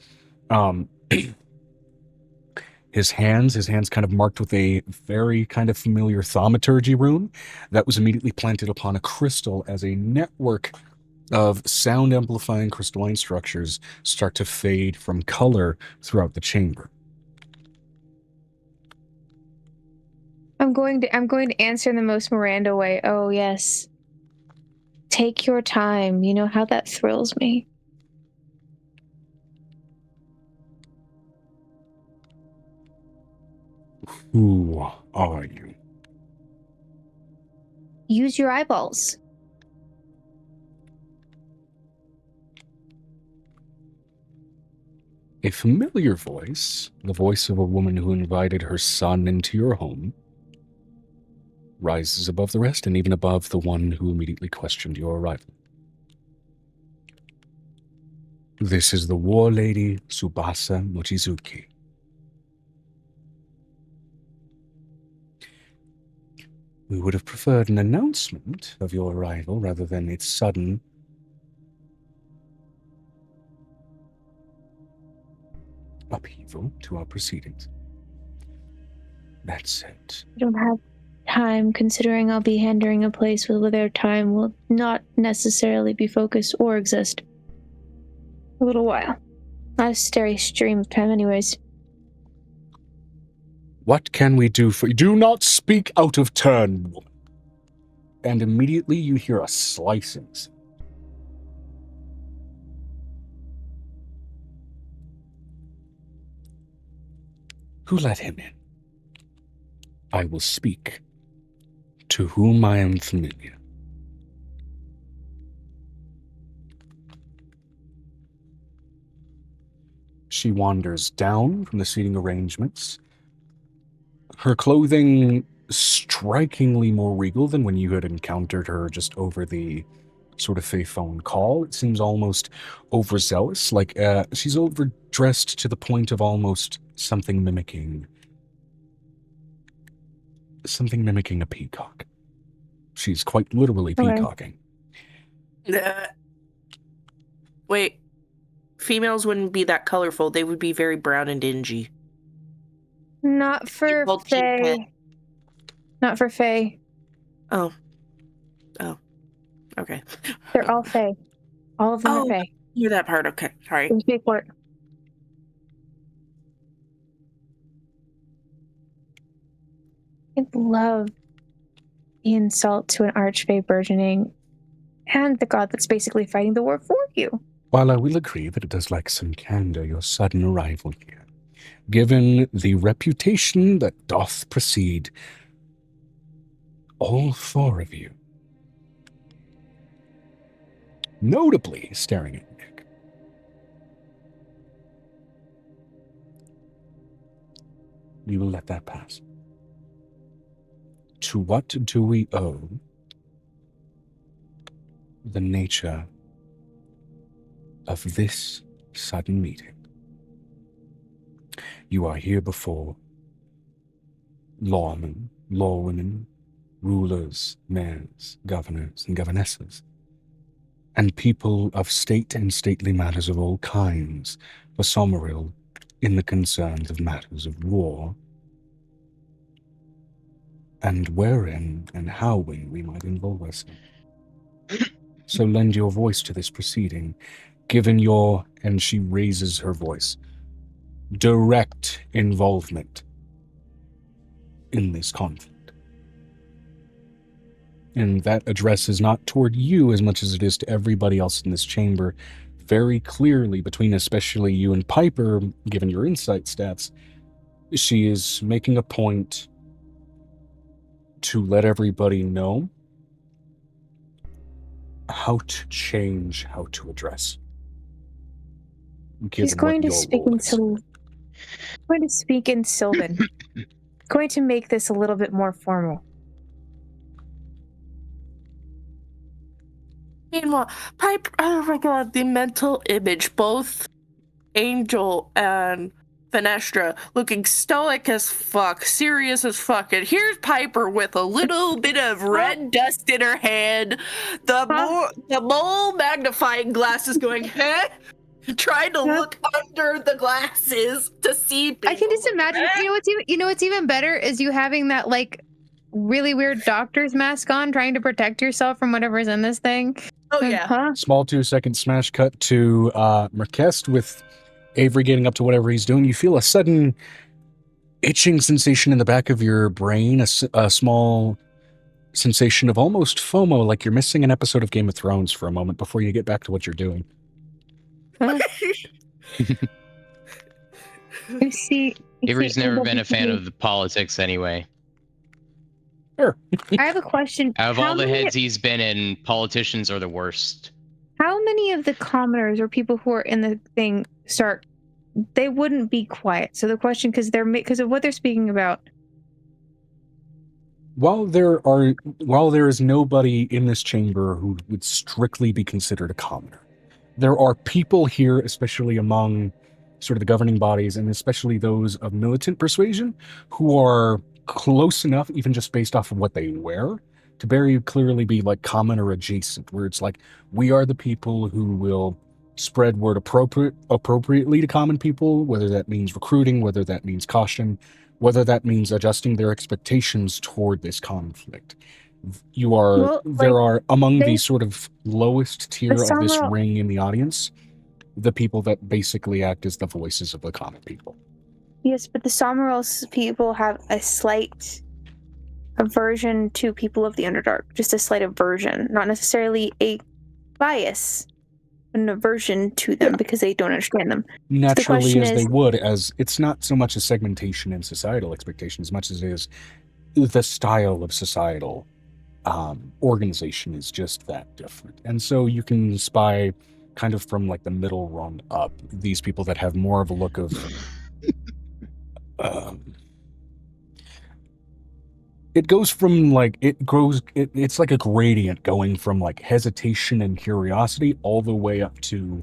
his hands kind of marked with a very kind of familiar thaumaturgy rune that was immediately planted upon a crystal as a network of sound amplifying crystalline structures start to fade from color throughout the chamber. I'm going to answer in the most Miranda way. Oh yes. Take your time. You know how that thrills me. Who are you? Use your eyeballs. A familiar voice, the voice of a woman who invited her son into your home, rises above the rest and even above the one who immediately questioned your arrival. This is the war lady Tsubasa Mochizuki. We would have preferred an announcement of your arrival rather than its sudden upheaval to our proceedings. That said, I don't have time, considering I'll be entering a place where their time will not necessarily be focused or exist. A little while. Not a steady stream of time anyways. what can we do for you? Do not speak out of turn, woman. And immediately you hear a slicing sound. Who let him in? I will speak to whom I am familiar. She wanders down from the seating arrangements, her clothing strikingly more regal than when you had encountered her just over the sort of fey phone call. It seems almost overzealous, like she's overdressed to the point of almost something mimicking something mimicking a peacock. She's quite literally Okay. peacocking. Wait, females wouldn't be that colorful. They would be very brown and dingy. Not for Well, pink Faye. cat. Not for Faye. Oh, okay. They're all Faye. All of them are Oh, Faye. Hear that part? Okay, sorry. There's big word. I love the insult to an archfey burgeoning and the god that's basically fighting the war for you. While I will agree that it does lack some candor, your sudden arrival here, given the reputation that doth precede all four of you, notably staring at Nick. We will let that pass. To what do we owe the nature of this sudden meeting? You are here before lawmen, lawwomen, rulers, mayors, governors, and governesses, and people of state and stately matters of all kinds, for Someril in the concerns of matters of war, and wherein and howin we might involve ourselves. So lend your voice to this proceeding, given your, and she raises her voice, direct involvement in this conflict. And that address is not toward you as much as it is to everybody else in this chamber. Very clearly, between especially you and Piper, given your insight stats, she is making a point to let everybody know how to change, how to address. He's going to speak in Sylvan. Going to make this a little bit more formal. Meanwhile, Piper, oh my god, the mental image, both Angel and Fenestra looking stoic as fuck, serious as fuck, and here's Piper with a little bit of red dust in her head, the mole magnifying glasses going, huh? Trying to look under the glasses to see people. I can just imagine. You know what's even better is you having that like really weird doctor's mask on, trying to protect yourself from whatever's in this thing. Oh yeah. Huh? Small 2-second smash cut to Merkest with Avery getting up to whatever he's doing. You feel a sudden itching sensation in the back of your brain, a small sensation of almost FOMO, like you're missing an episode of Game of Thrones for a moment before you get back to what you're doing. You see, Avery's never been a fan of the politics anyway. Sure. I have a question. Out of all the heads he's been in, politicians are the worst. How many of the commoners or people who are in the thing they wouldn't be quiet? So the question, because of what they're speaking about. While there is nobody in this chamber who would strictly be considered a commoner, there are people here, especially among sort of the governing bodies, and especially those of militant persuasion, who are close enough, even just based off of what they wear, to very clearly be like commoner adjacent, where it's like, we are the people who will spread word appropriately to common people, whether that means recruiting, whether that means caution, whether that means adjusting their expectations toward this conflict. There are among the sort of lowest tier of this ring in the audience, the people that basically act as the voices of the common people. Yes, but the Somerals people have a slight aversion to people of the Underdark. Just a slight aversion. Not necessarily a bias, but an aversion to them because they don't understand them. Naturally, So as they would, as it's not so much a segmentation in societal expectation as much as it is the style of societal organization is just that different. And so you can spy kind of from like the middle rung up, these people that have more of a look of it goes from like it's like a gradient going from like hesitation and curiosity all the way up to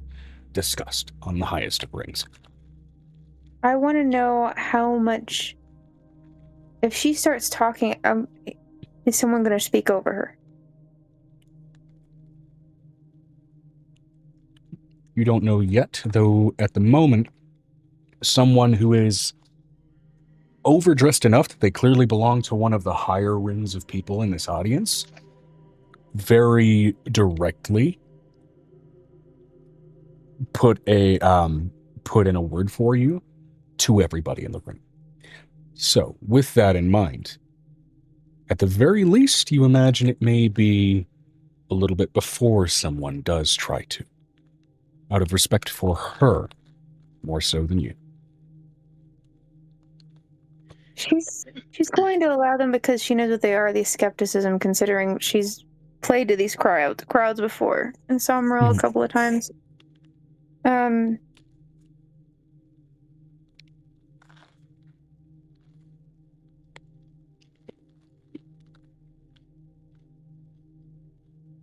disgust on the highest of rings. I want to know how much if she starts talking, is someone going to speak over her? You don't know yet, though at the moment, someone who is overdressed enough that they clearly belong to one of the higher rings of people in this audience, very directly put in a word for you to everybody in the room. So, with that in mind, at the very least, you imagine it may be a little bit before someone does try to, out of respect for her, more so than you. She's going to allow them because she knows what they are, these skepticism, considering she's played to these crowds before, and Summerall a couple of times. Do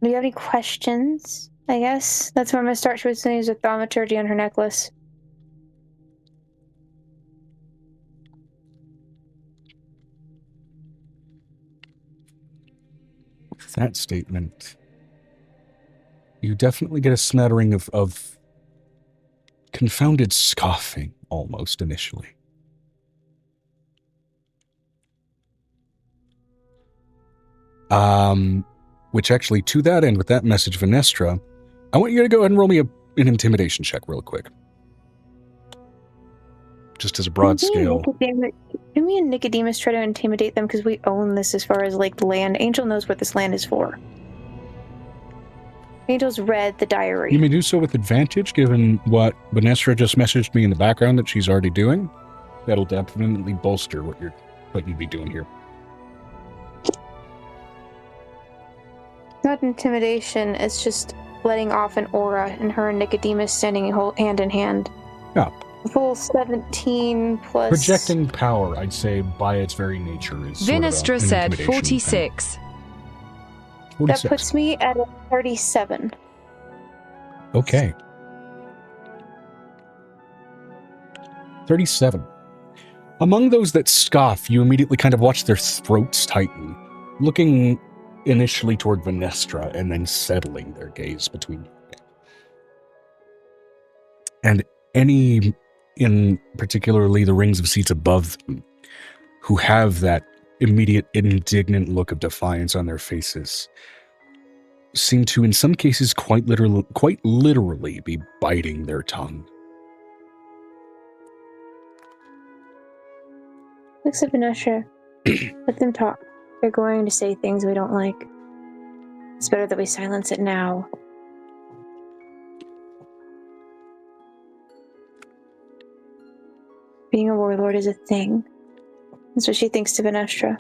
you have any questions? I guess that's where I'm going to start. She was saying there's a thaumaturgy on her necklace. With that statement, you definitely get a smattering of confounded scoffing, almost, initially. Which actually, to that end, with that message, Venestra, I want you to go ahead and roll me an intimidation check real quick. Just as a broad scale. Can me and Nicodemus try to intimidate them because we own this as far as, like, land? Angel knows what this land is for. Angel's read the diary. You may do so with advantage, given what Venestra just messaged me in the background that she's already doing. That'll definitely bolster what you'd be doing here. Not intimidation, it's just letting off an aura, and her and Nicodemus standing hand in hand. Yeah. Full 17 plus... Projecting power, I'd say, by its very nature, is Vinestra said 46. 46. That puts me at a 37. Okay. 37. Among those that scoff, you immediately kind of watch their throats tighten, looking initially toward Venestra and then settling their gaze between you. And any, in particularly the rings of seats above them, who have that immediate indignant look of defiance on their faces, seem to, in some cases, quite literally be biting their tongue. Looks at Venestra. Let them talk. They're going to say things we don't like. It's better that we silence it now. Being a warlord is a thing. That's what she thinks to Venestra.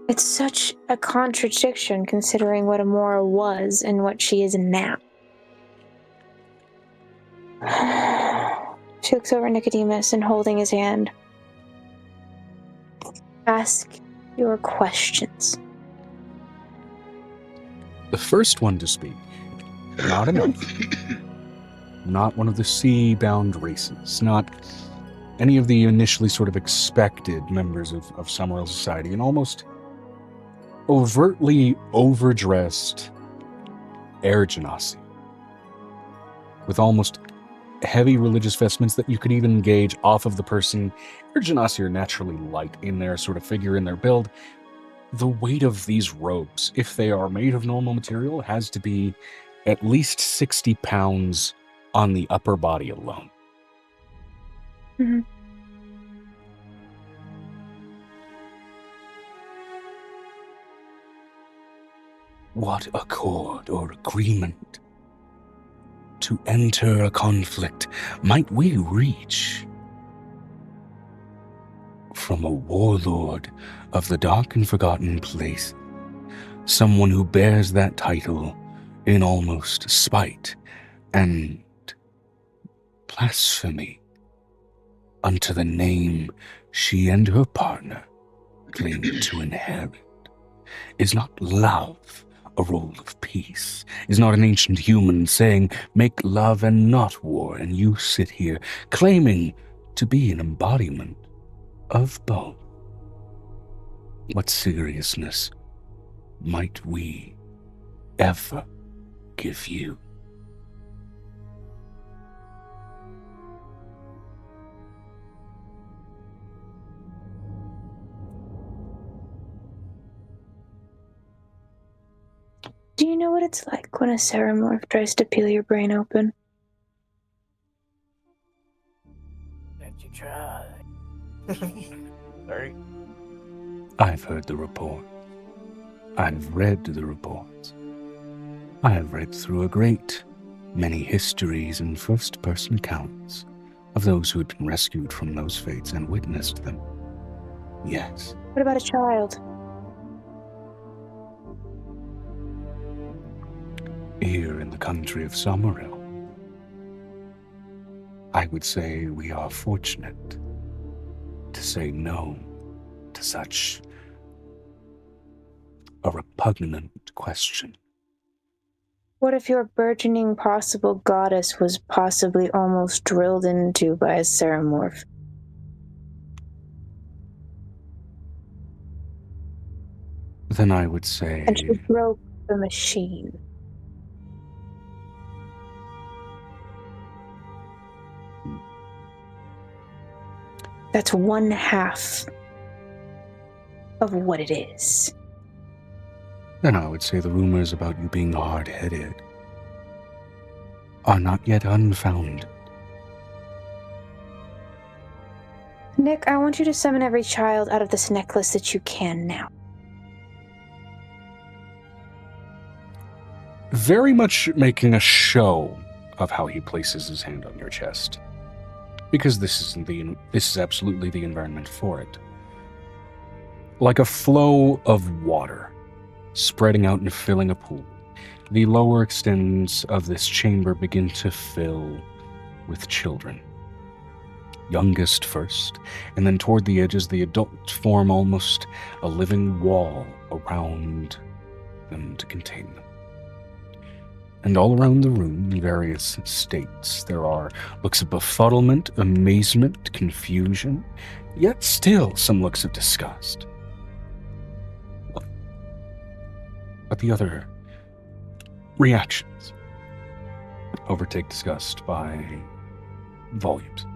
It's such a contradiction considering what Amora was and what she is now. She looks over at Nicodemus and holding his hand. Ask your questions. The first one to speak, not an elf, not one of the sea-bound races, not any of the initially sort of expected members of Summerall society, an almost overtly overdressed 𝕱𝖊𝖓𝖊𝖓, with almost heavy religious vestments that you could even gauge off of the person. 𝕱𝖊𝖓𝖊𝖓 are naturally light in their sort of figure, in their build. The weight of these robes, if they are made of normal material, has to be at least 60 pounds on the upper body alone. Mm-hmm. What accord or agreement to enter a conflict might we reach from a warlord of the dark and forgotten place, someone who bears that title in almost spite and blasphemy unto the name she and her partner claim to inherit? Is not love a role of peace? Is not an ancient human saying, make love and not war, and you sit here claiming to be an embodiment of both. What seriousness might we ever give you? Do you know what it's like when a Ceramorph tries to peel your brain open? That you try. Sorry. I've heard the report. I've read the reports. I have read through a great many histories and first-person accounts of those who had been rescued from those fates and witnessed them. Yes. What about a child? Here in the country of Summerhill, I would say we are fortunate to say no to such a repugnant question. What if your burgeoning possible goddess was possibly almost drilled into by a Ceramorph? Then I would say... And she broke the machine. That's 1/2 of what it is. Then I would say the rumors about you being hard-headed are not yet unfounded. Nick, I want you to summon every child out of this necklace that you can now. Very much making a show of how he places his hand on your chest. Because this is absolutely the environment for it. Like a flow of water, spreading out and filling a pool, the lower extents of this chamber begin to fill with children. Youngest first, and then toward the edges, the adults form almost a living wall around them to contain them. And all around the room, in various states, there are looks of befuddlement, amazement, confusion, yet still some looks of disgust. But the other reactions overtake disgust by volumes.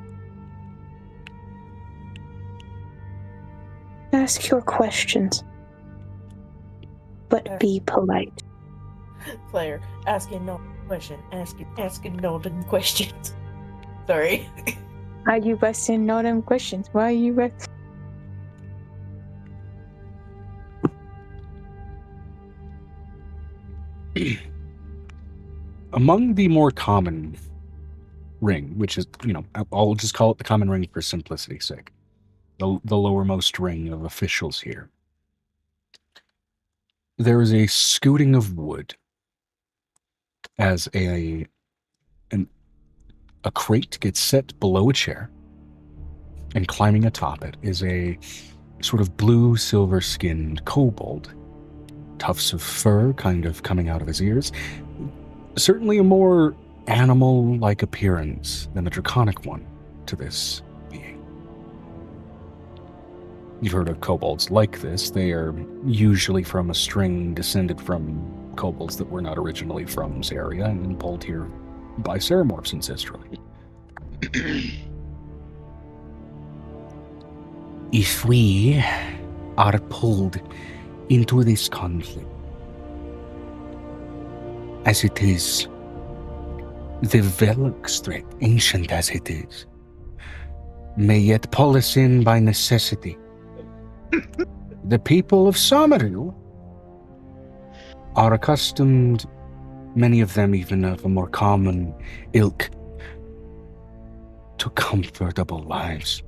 Ask your questions, but be polite. Player, asking no question. Asking no them questions. Sorry. Are you asking no them questions? Why are you asking? Among the more common ring, which is, I'll just call it the common ring for simplicity's sake, the lowermost ring of officials here, there is a scooting of wood as a crate gets set below a chair, and climbing atop it is a sort of blue silver-skinned kobold, tufts of fur kind of coming out of his ears, certainly a more animal-like appearance than the draconic one to this being. You've heard of kobolds like this. They are usually from a string descended from kobolds that were not originally from this area and pulled here by Ceramorphs ancestrally. If we are pulled into this conflict, as it is, the 𝕱𝖓𝖓, ancient as it is, may yet pull us in by necessity. The people of Summerhill are accustomed, many of them even of a more common ilk, to comfortable lives,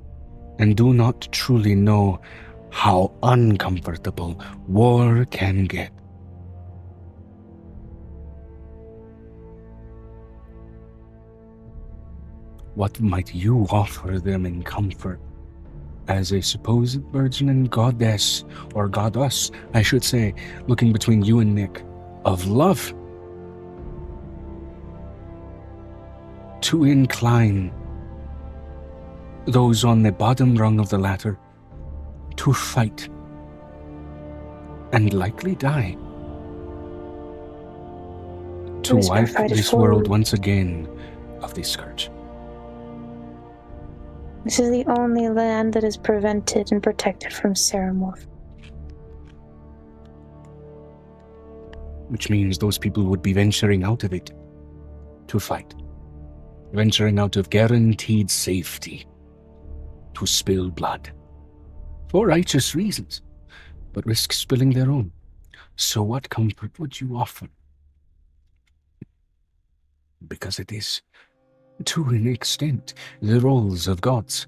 and do not truly know how uncomfortable war can get. What might you offer them in comfort as a supposed burgeoning goddess, or goddess, I should say, looking between you and Nick, of love, to incline those on the bottom rung of the ladder to fight and likely die. To Who's wipe fighted this forward? world once again of the scourge. This is the only land that is prevented and protected from Ceramorph. Which means those people would be venturing out of it to fight. Venturing out of guaranteed safety to spill blood. For righteous reasons, but risk spilling their own. So what comfort would you offer? Because it is, to an extent, the roles of gods.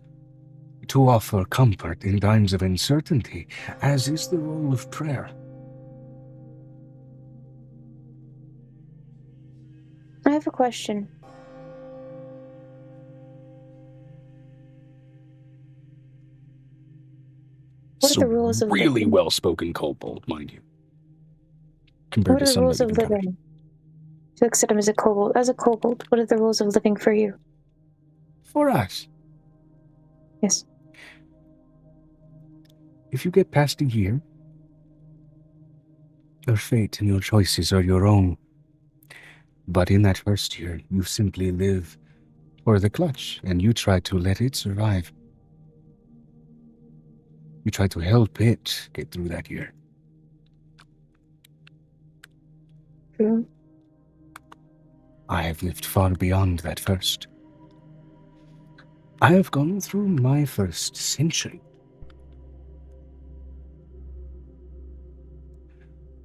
To offer comfort in times of uncertainty, as is the role of prayer. I have a question. What are the rules of really living? well-spoken kobold, mind you. Compared What to are the some rules that of you've encountered. living? You look at him as a kobold. As a kobold, what are the rules of living for you? For us, Yes. if you get past a year, your fate and your choices are your own. But in that first year, you simply live for the clutch, and you try to let it survive. You try to help it get through that year. True. I have lived far beyond that first. I have gone through my first century.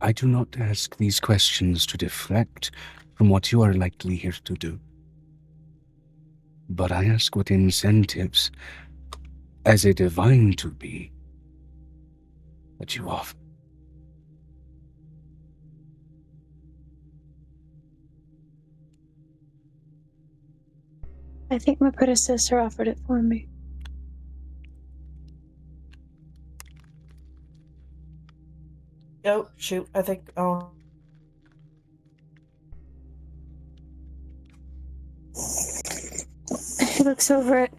I do not ask these questions to deflect from what you are likely here to do. But I ask what incentives, as a divine to be, that you offer. I think my predecessor offered it for me. Oh, shoot. I think. Oh. He looks over at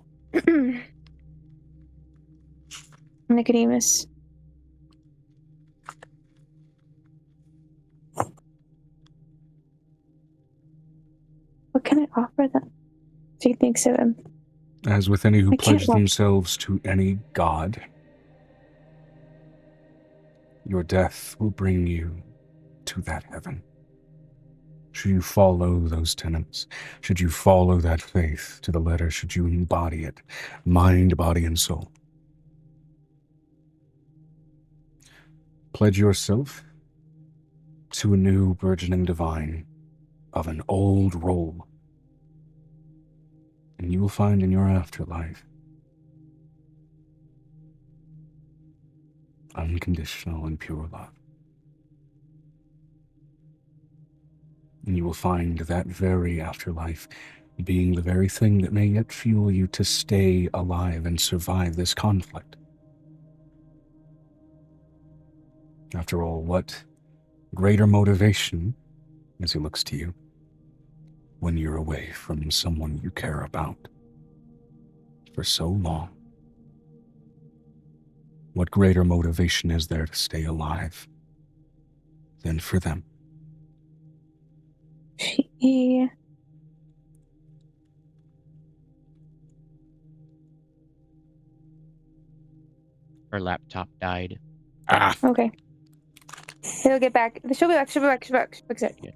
Nicodemus. What can I offer them? She thinks of him. As with any who I can't pledge walk. themselves to any god, your death will bring you to that heaven. Should you follow those tenets, should you follow that faith to the letter, should you embody it, mind, body, and soul. Pledge yourself to a new burgeoning divine of an old role, and you will find in your afterlife unconditional and pure love. And you will find that very afterlife being the very thing that may yet fuel you to stay alive and survive this conflict. After all, what greater motivation, as he looks to you, when you're away from someone you care about for so long? What greater motivation is there to stay alive than for them? She... Her laptop died. Ah! Okay. He'll get back. She'll be back. She'll be back. She'll be back. Fix it. Yeah.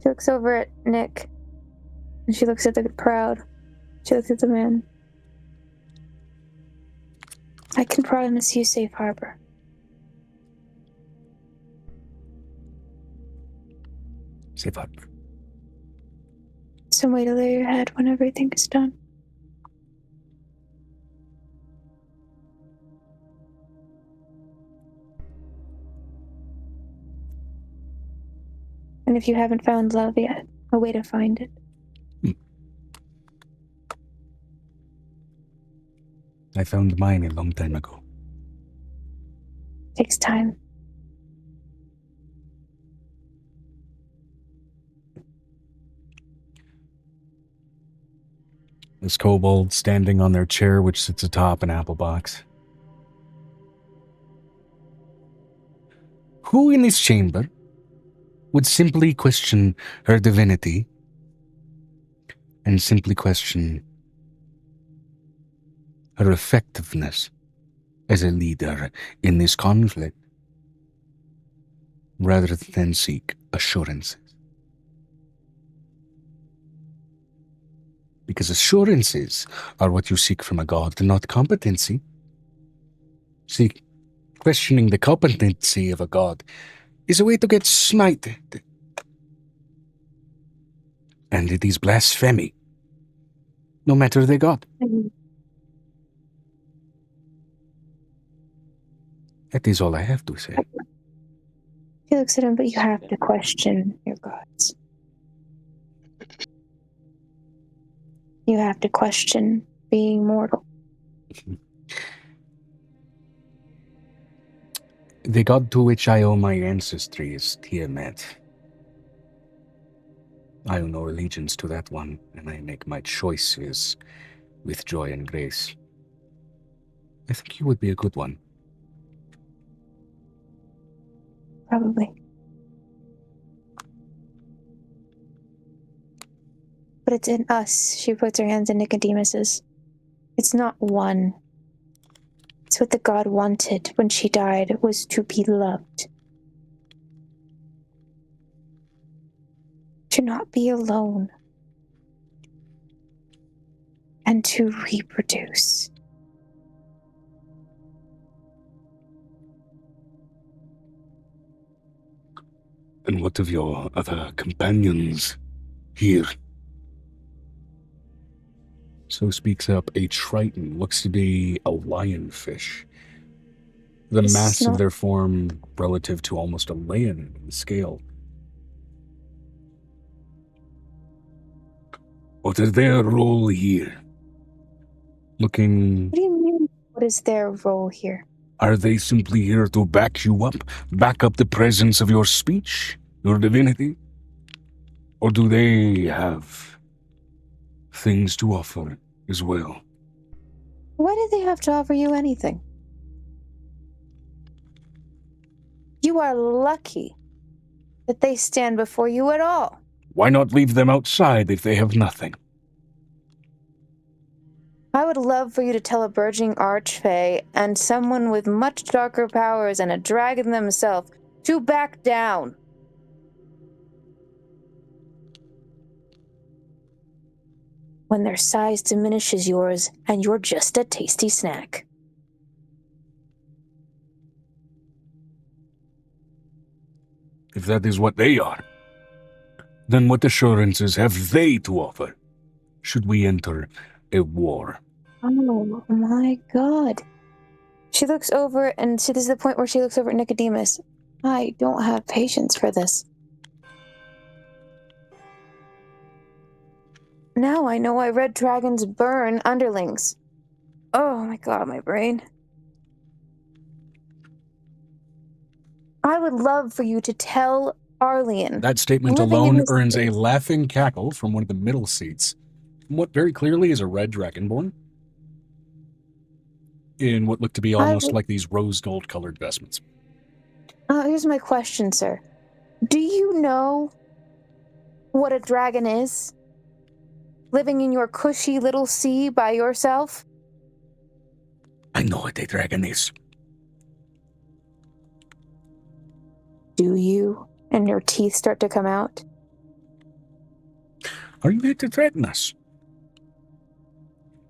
She looks over at Nick. And she looks at the crowd. She looks at the man. I can promise you safe harbor. Safe harbor. Some way to lay your head when everything is done. And if you haven't found love yet, a way to find it. I found mine a long time ago. Takes time. This kobold standing on their chair, which sits atop an apple box. Who in this chamber would simply question her divinity and simply question her effectiveness as a leader in this conflict, rather than seek assurances? Because assurances are what you seek from a god, not competency. See, questioning the competency of a god is a way to get smited. And it is blasphemy, no matter the god. That is all I have to say. He looks at him, but you have to question your gods. You have to question being mortal. The god to which I owe my ancestry is Tiamat. I owe no allegiance to that one, and I make my choices with joy and grace. I think you would be a good one. Probably. But it's in us. She puts her hands in Nicodemus's. It's not one. It's what the god wanted when she died, was to be loved. To not be alone. And to reproduce. And what of your other companions here? So speaks up a triton, looks to be a lionfish. The mass of their form relative to almost a lion in scale. What is their role here? Looking... What do you mean, what is their role here? Are they simply here to back you up? Back up the presence of your speech? Your divinity? Or do they have things to offer as well? Why do they have to offer you anything? You are lucky that they stand before you at all. Why not leave them outside if they have nothing? I would love for you to tell a burgeoning archfey and someone with much darker powers and a dragon themselves to back down. When their size diminishes yours and you're just a tasty snack. If that is what they are, then what assurances have they to offer? Should we enter a war? Oh my god. She looks over and see, this is the point where she looks over at Nicodemus. I don't have patience for this. Now I know why red dragons burn underlings. Oh my god, my brain. I would love for you to tell Arlian. That statement living in alone this earns a space. laughing cackle from one of the middle seats. What very clearly is a red dragonborn. In what looked to be almost like these rose gold colored vestments. Here's my question, sir. Do you know what a dragon is? Living in your cushy little sea by yourself? I know what a dragon is. Do you? And your teeth start to come out? Are you here to threaten us?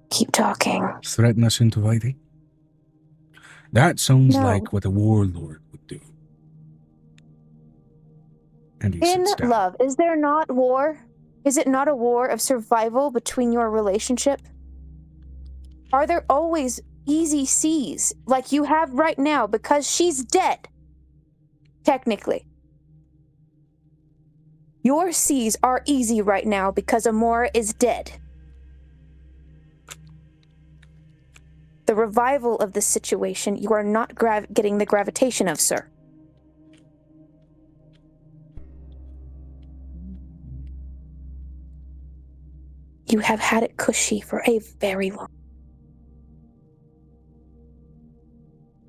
Keep talking. Threaten us into fighting? That sounds No. like what a warlord would do. And he In sits down. love, is there not war? Is it not a war of survival between your relationship? Are there always easy seas like you have right now because she's dead? Technically. Your seas are easy right now because Amora is dead. The revival of this situation you are not getting the gravitation of, sir. You have had it cushy for a very long.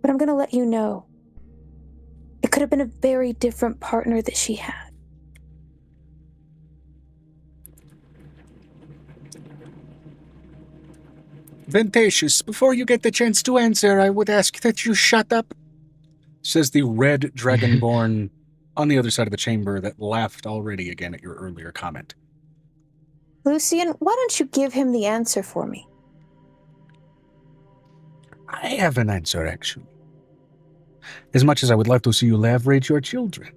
But I'm going to let you know. It could have been a very different partner that she had. Ventatious, before you get the chance to answer, I would ask that you shut up, says the red dragonborn on the other side of the chamber that laughed already again at your earlier comment. Lucian, why don't you give him the answer for me? I have an answer, actually. As much as I would love to see you leverage your children.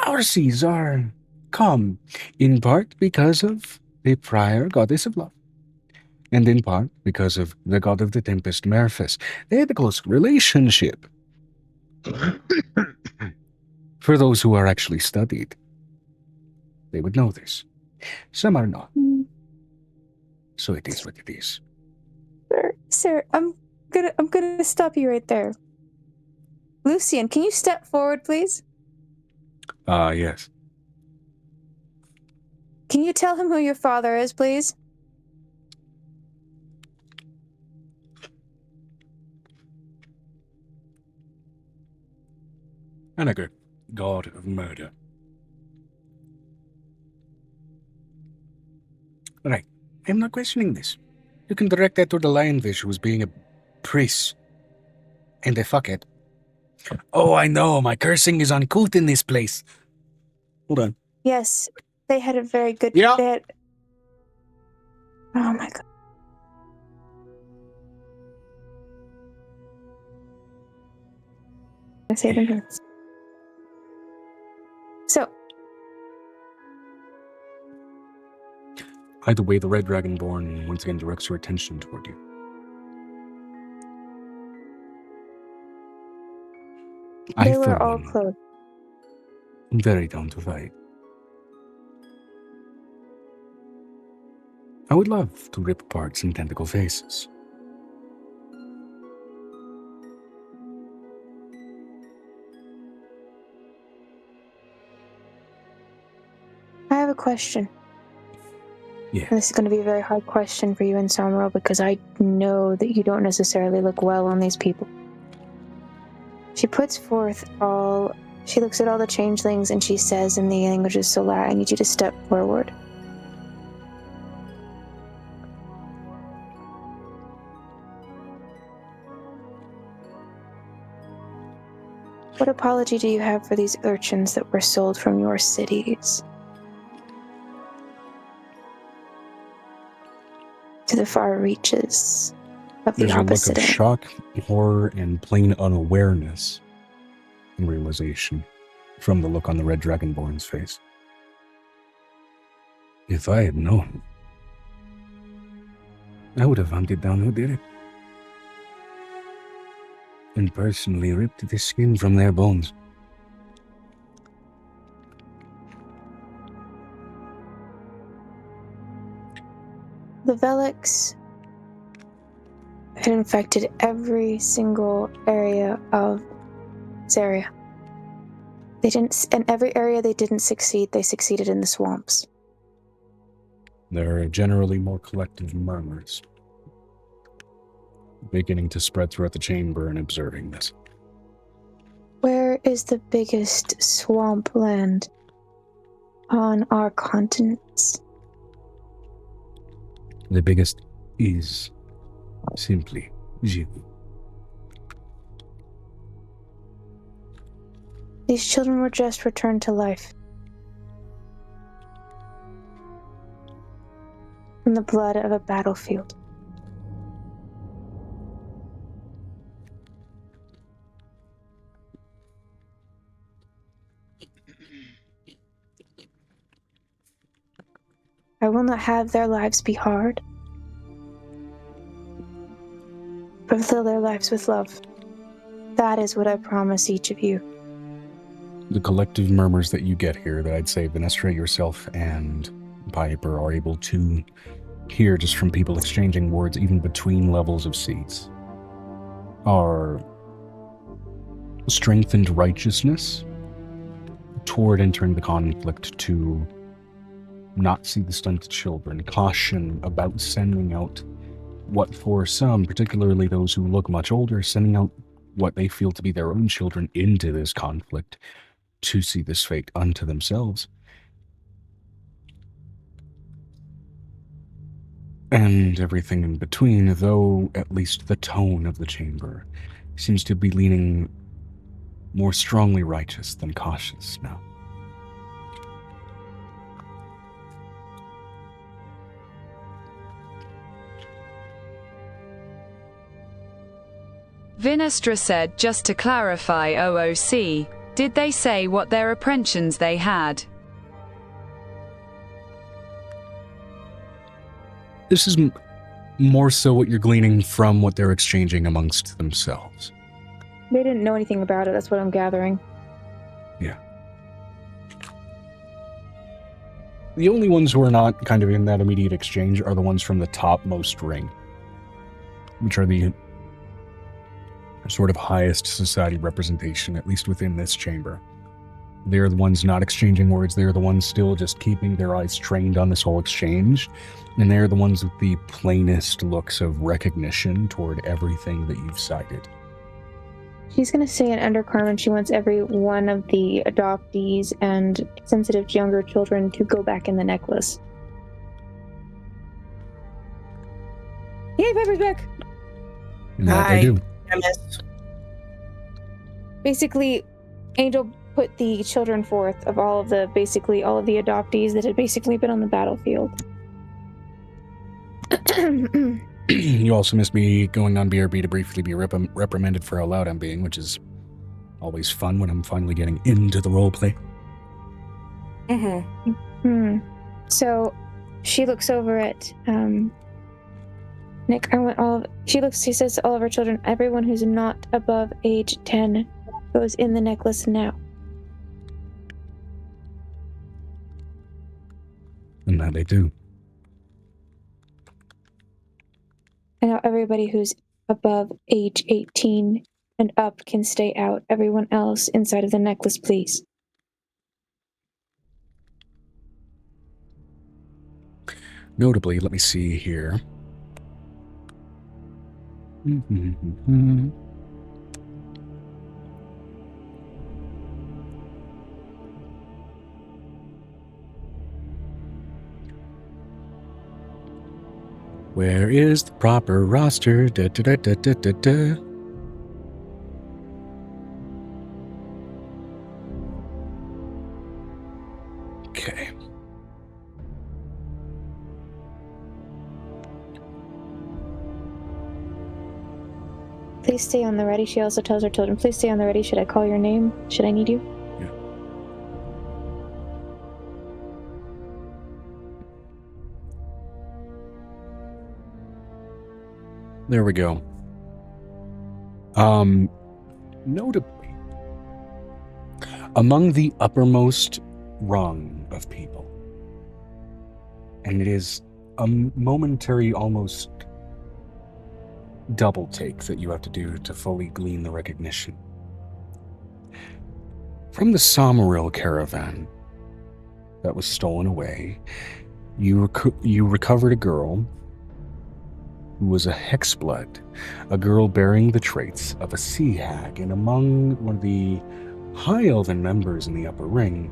Our seas are calm, in part because of the prior goddess of love, and in part because of the god of the tempest, 𝕲𝖊𝖓. They had a close relationship. For those who are actually studied, they would know this. Some are not. So it is what it is. Sir, I'm gonna stop you right there. Lucian, can you step forward, please? Yes. Can you tell him who your father is, please? Anagar, god of murder. Right. I'm not questioning this. You can direct that to the lionfish who was being a priest. And a fuckhead. Oh, I know. My cursing is uncouth in this place. Hold on. Yes, they had a very good... Yeah. They had... Oh my god. I say them here. So, Either way, the red dragonborn once again directs her attention toward you. they were all clothed. I'm very down to fight. I would love to rip apart some tentacle faces. I have a question. Yeah. And this is going to be a very hard question for you in Samuro because I know that you don't necessarily look well on these people. She puts forth she looks at all the changelings and she says in the language of Solar, I need you to step forward. What apology do you have for these urchins that were sold from your cities to the far reaches of the There's a look opposite of end? shock, horror, and plain unawareness and realization from the look on the red dragonborn's face. If I had known, I would have hunted down who did it and personally ripped the skin from their bones. The 𝕊𝖓𝖓 had infected every single area of Zaria. They didn't, in every area they didn't succeed, they succeeded in the swamps. There are generally more collective murmurs beginning to spread throughout the chamber and observing this. Where is the biggest swampland on our continents? The biggest is simply 𝕲𝖊𝖓. These children were just returned to life from the blood of a battlefield. I will not have their lives be hard, but fill their lives with love. That is what I promise each of you. The collective murmurs that you get here, that I'd say Venestra, yourself, and Piper are able to hear just from people exchanging words even between levels of seats, are strengthened righteousness, toward entering the conflict to not see the stunted children, caution about sending out what for some, particularly those who look much older, sending out what they feel to be their own children into this conflict to see this fate unto themselves. And everything in between, though at least the tone of the chamber seems to be leaning more strongly righteous than cautious now. 𝕲𝖓 said, just to clarify, OOC, did they say what their apprehensions they had? This is more so what you're gleaning from what they're exchanging amongst themselves. They didn't know anything about it, that's what I'm gathering. Yeah. The only ones who are not kind of in that immediate exchange are the ones from the topmost ring, which are the sort of highest society representation, at least within this chamber. They're the ones not exchanging words. They're the ones still just keeping their eyes trained on this whole exchange. And they're the ones with the plainest looks of recognition toward everything that you've cited. She's going to say in undercurrent she wants every one of the adoptees and sensitive younger children to go back in the necklace. Yay, Pepper's back! And that they do. I missed. Basically, Angel put the children forth of all of the adoptees that had basically been on the battlefield. You also missed me going on BRB to briefly be reprimanded for how loud I'm being, which is always fun when I'm finally getting into the roleplay. So she looks over at Nick. She says to all of her children, everyone who's not above age 10 goes in the necklace now. And that they do. And now everybody who's above age 18 and up can stay out. Everyone else inside of the necklace, please. Notably, let me see here. Where is the proper roster? Da, da, da, da, da, da. Okay. Please stay on the ready. She also tells her children, please stay on the ready. Should I call your name? Should I need you? Yeah. There we go. Notably, among the uppermost rung of people, and it is a momentary, almost double take that you have to do to fully glean the recognition. From the 𝕲𝖊𝖓𝖓 caravan that was stolen away, you recovered a girl who was a hexblood, a girl bearing the traits of a sea hag, and among one of the high elven members in the upper ring,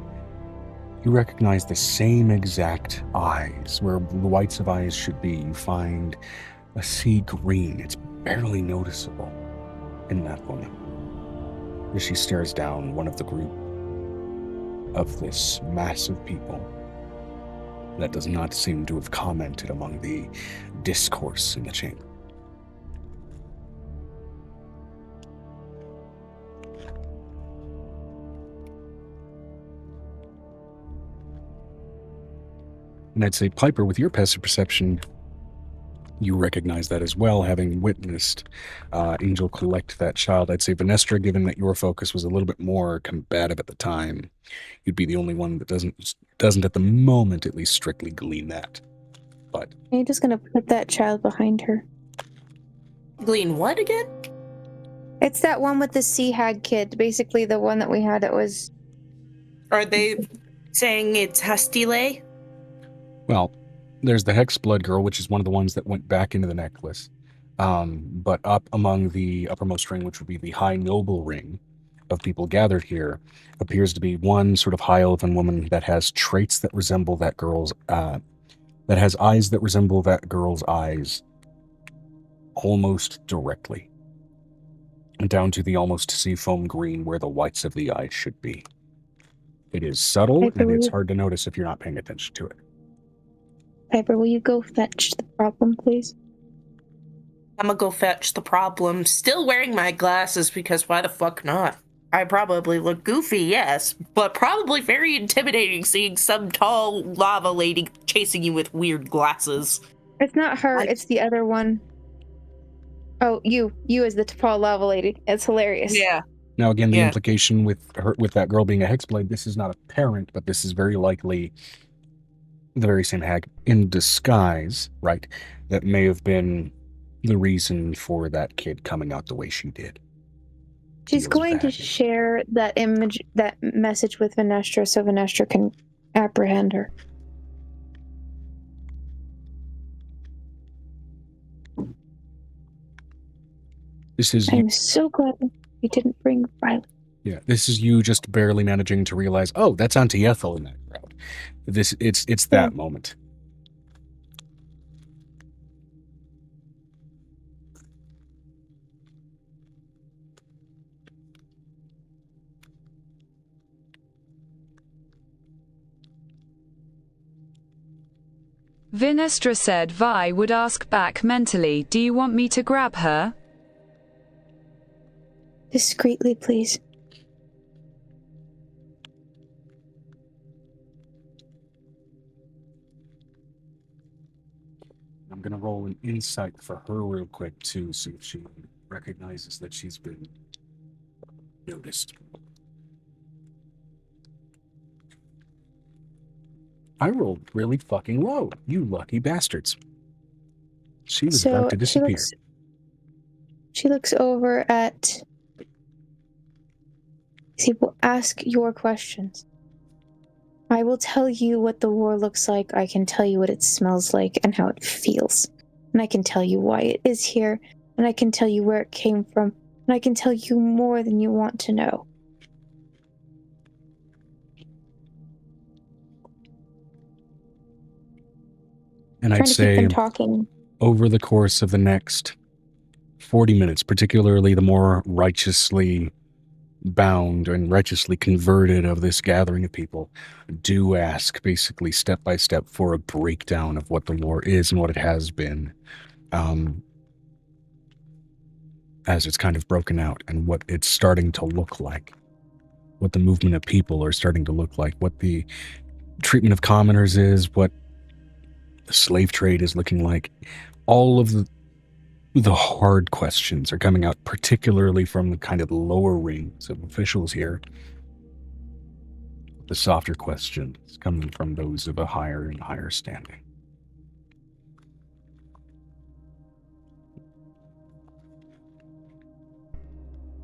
you recognize the same exact eyes, where the whites of eyes should be. You find a sea green. It's barely noticeable in that woman, as she stares down one of the group of this mass of people that does not seem to have commented among the discourse in the chamber. And I'd say, Piper, with your passive perception, you recognize that as well, having witnessed Angel collect that child. I'd say, 𝕲𝖓, given that your focus was a little bit more combative at the time, you'd be the only one that doesn't at the moment at least strictly glean that. But I'm just gonna put that child behind her. Glean what again? It's that one with the sea hag kid, basically the one that we had that was Are they saying it's Hastile? Well, there's the Hex Blood Girl, which is one of the ones that went back into the necklace. But up among the uppermost ring, which would be the high noble ring of people gathered here, appears to be one sort of high elven woman that has traits that resemble that girl's, that has eyes that resemble that girl's eyes almost directly. And down to the almost seafoam green where the whites of the eyes should be. It is subtle, and it's hard to notice if you're not paying attention to it. Piper, will you go fetch the problem, please? I'm gonna go fetch the problem. Still wearing my glasses because why the fuck not? I probably look goofy, yes, but probably very intimidating seeing some tall lava lady chasing you with weird glasses. It's not her, it's the other one. Oh, you as the tall lava lady. It's hilarious. Yeah. Now, again, the implication with her, with that girl being a Hexblade, this is not a parent, but this is very likely the very same hag in disguise, right? That may have been the reason for that kid coming out the way she did. She's going to share that image, that message with Venestra so Venestra can apprehend her. I'm so glad you didn't bring Riley. Yeah, this is you just barely managing to realize, oh, that's Auntie Ethel in that crowd. It's that moment. Venestra said Vi would ask back mentally, do you want me to grab her? Discreetly, please. I'm going to roll an insight for her real quick, too, see if she recognizes that she's been noticed. I rolled really fucking low, you lucky bastards. She was about to disappear. She looks over at... She will ask your questions. I will tell you what the war looks like. I can tell you what it smells like and how it feels. And I can tell you why it is here. And I can tell you where it came from. And I can tell you more than you want to know. And I'd say over the course of the next 40 minutes, particularly the more righteously bound and righteously converted of this gathering of people, do ask basically step by step for a breakdown of what the war is and what it has been, as it's kind of broken out, and what it's starting to look like, what the movement of people are starting to look like, what the treatment of commoners is, what the slave trade is looking like. All of the hard questions are coming out, particularly from the kind of lower rings of officials here. The softer questions coming from those of a higher and higher standing.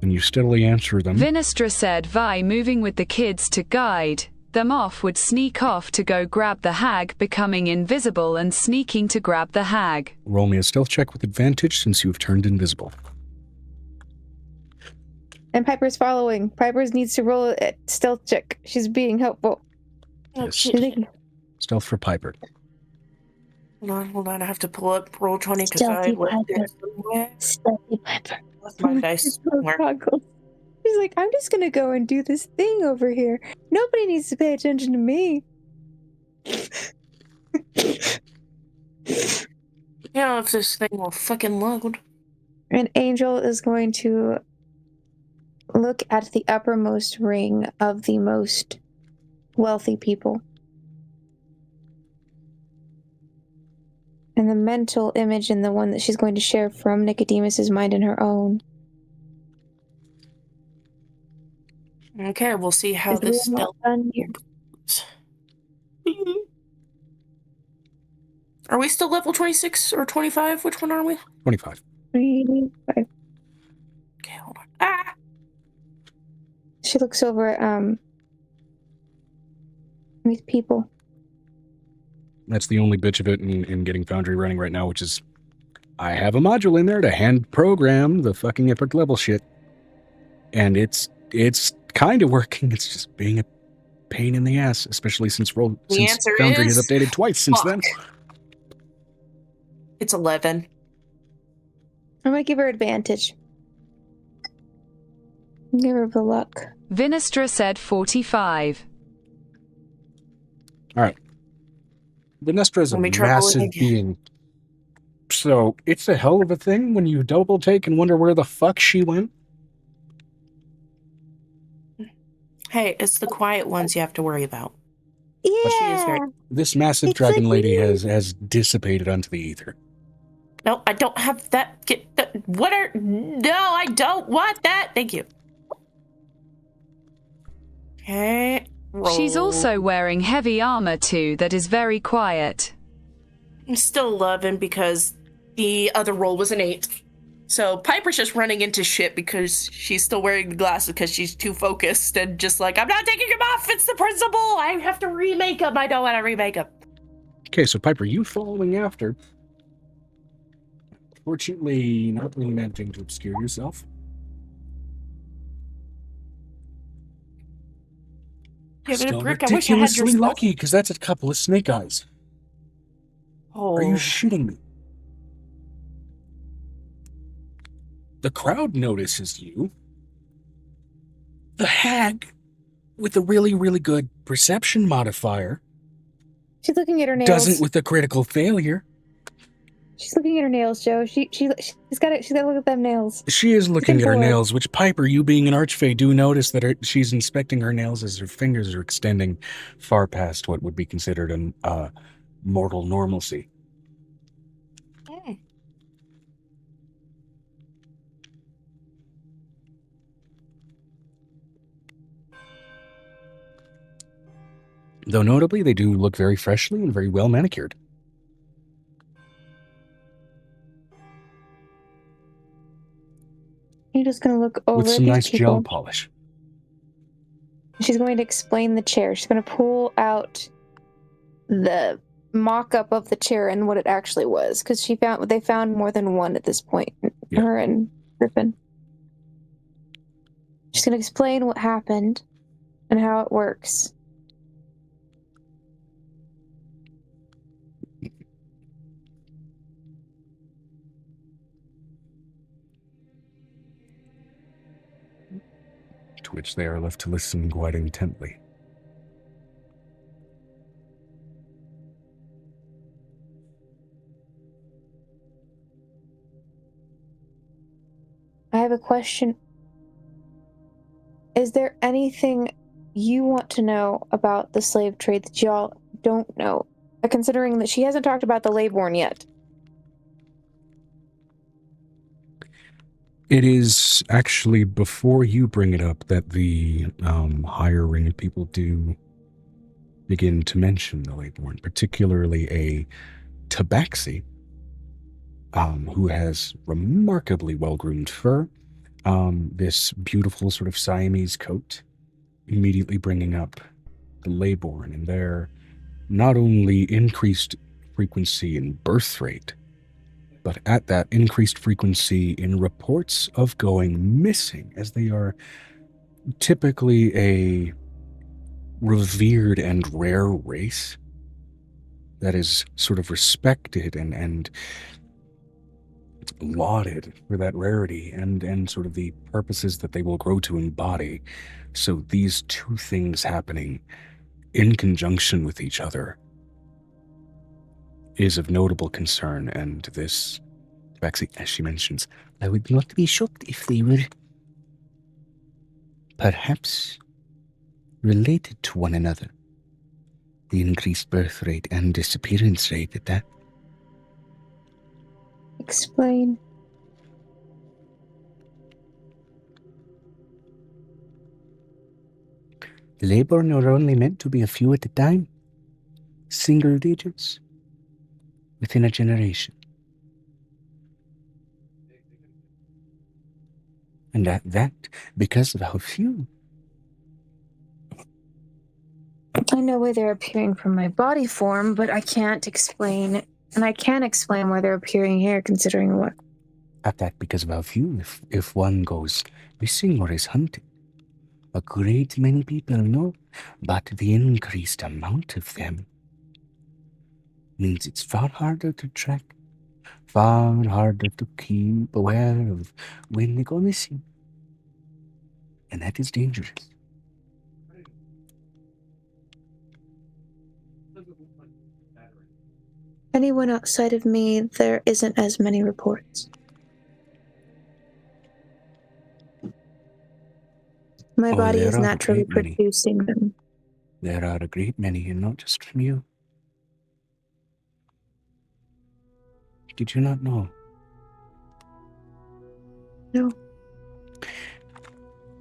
And you steadily answer them. Venestra said Vi moving with the kids to guide them off would sneak off to go grab the hag, becoming invisible and sneaking to grab the hag. Roll me a stealth check with advantage since you've turned invisible. And Piper's following. Piper's needs to roll a stealth check. She's being helpful. Yes. Stealth for Piper. Hold on. I have to pull up Roll20 because I left it somewhere. Stealthy Piper. Left my dice somewhere. She's like, I'm just gonna go and do this thing over here. Nobody needs to pay attention to me. Yeah, if this thing will fucking load. And Angel is going to look at the uppermost ring of the most wealthy people. And the mental image in the one that she's going to share from Nicodemus's mind and her own. Okay, we'll see how this stealth goes. Are we still level 26 or 25? Which one are we? 25. 25. Okay, hold on. Ah! She looks over at These people. That's the only bitch of it in getting Foundry running right now, which is I have a module in there to hand program the fucking epic level shit. And it's kind of working. It's just being a pain in the ass, especially since answer Foundry is has updated twice since then. It's 11. I'm gonna give her advantage. Give her the luck. Vinestra said 45. All right. Vinestra is a Let me try rolling massive again. being. So it's a hell of a thing when you double take and wonder where the fuck she went. Hey, it's the quiet ones you have to worry about. She is Yeah. very. This massive It's dragon like lady me. has dissipated onto the ether. No, I don't have that. Get that. What are? No, I don't want that. Thank you. Okay. Roll. She's also wearing heavy armor too that is very quiet. I'm still 11 because the other roll was an 8. So Piper's just running into shit because she's still wearing the glasses because she's too focused and just like, I'm not taking them off. It's the principal. I have to remake them. I don't want to remake them. Okay, so Piper, you following after. Fortunately, not really managing to obscure yourself. Yeah, but Still Brick, I wish I had your ridiculously stuff. lucky, because that's a couple of snake eyes. Oh. Are you shitting me? The crowd notices you. The hag, with a really, really good perception modifier, She's looking at her nails. doesn't with a critical failure. She's looking at her nails, Joe. She's got to look at them nails. She is looking at her forward. nails, which Piper, you being an archfey, do notice that she's inspecting her nails as her fingers are extending far past what would be considered an mortal normalcy. Mm. Though notably, they do look very freshly and very well manicured. You're just going to look over With at some these nice people. gel polish. She's going to explain the chair. She's going to pull out the mock-up of the chair and what it actually was, because they found more than one at this point. Yeah. Her and Griffin. She's going to explain what happened and how it works. To which they are left to listen quite intently. I have a question. Is there anything you want to know about the slave trade that y'all don't know? Considering that she hasn't talked about the Layborn yet. It is actually before you bring it up that the higher ring of people do begin to mention the Layborn, particularly a tabaxi, who has remarkably well-groomed fur, this beautiful sort of Siamese coat, immediately bringing up the Layborn and their not only increased frequency in birth rate, but at that increased frequency in reports of going missing, as they are typically a revered and rare race that is sort of respected and lauded for that rarity and sort of the purposes that they will grow to embody. So these two things happening in conjunction with each other is of notable concern, and this, actually, as she mentions, I would not be shocked if they were perhaps related to one another. The increased birth rate and disappearance rate at that. Explain. The Layborn are only meant to be a few at a time. Single digits. Within a generation. And at that, because of how few. I know why they're appearing from my body form, but I can't explain, and I can't explain why they're appearing here, considering what. That because of you, if one goes missing or is hunted. A great many people know, but the increased amount of them means it's far harder to track, far harder to keep aware of when they go missing. And that is dangerous. Anyone outside of me, there isn't as many reports. My body there is are a naturally great many. producing them. There are a great many, and not just from you. Did you not know? No.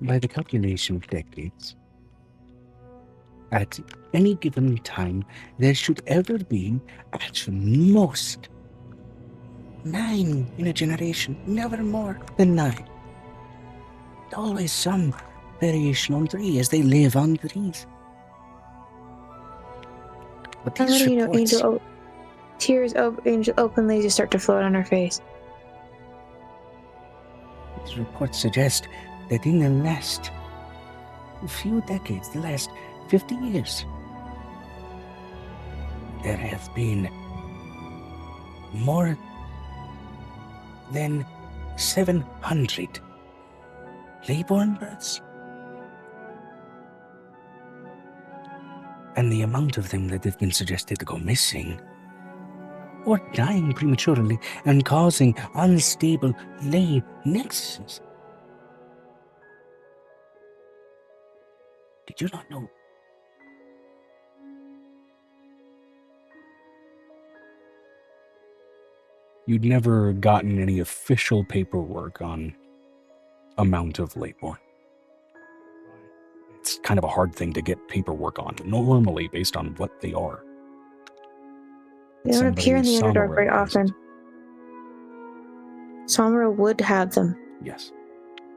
By the calculation of decades, at any given time, there should ever be, at most, 9 in a generation, never more than 9. Always some variation on 3 as they live on 3s. But How these do you know, reports, Angel? Tears Angel openly just start to float on her face. these reports suggest that in the last few decades, the last 50 years, there have been more than 700 lay-born births. And the amount of them that have been suggested to go missing or dying prematurely and causing unstable lay nexuses. Did you not know? You'd never gotten any official paperwork on amount of late-born. It's kind of a hard thing to get paperwork on, normally based on what they are. They don't appear in the Underdark very often. Somro would have them. Yes.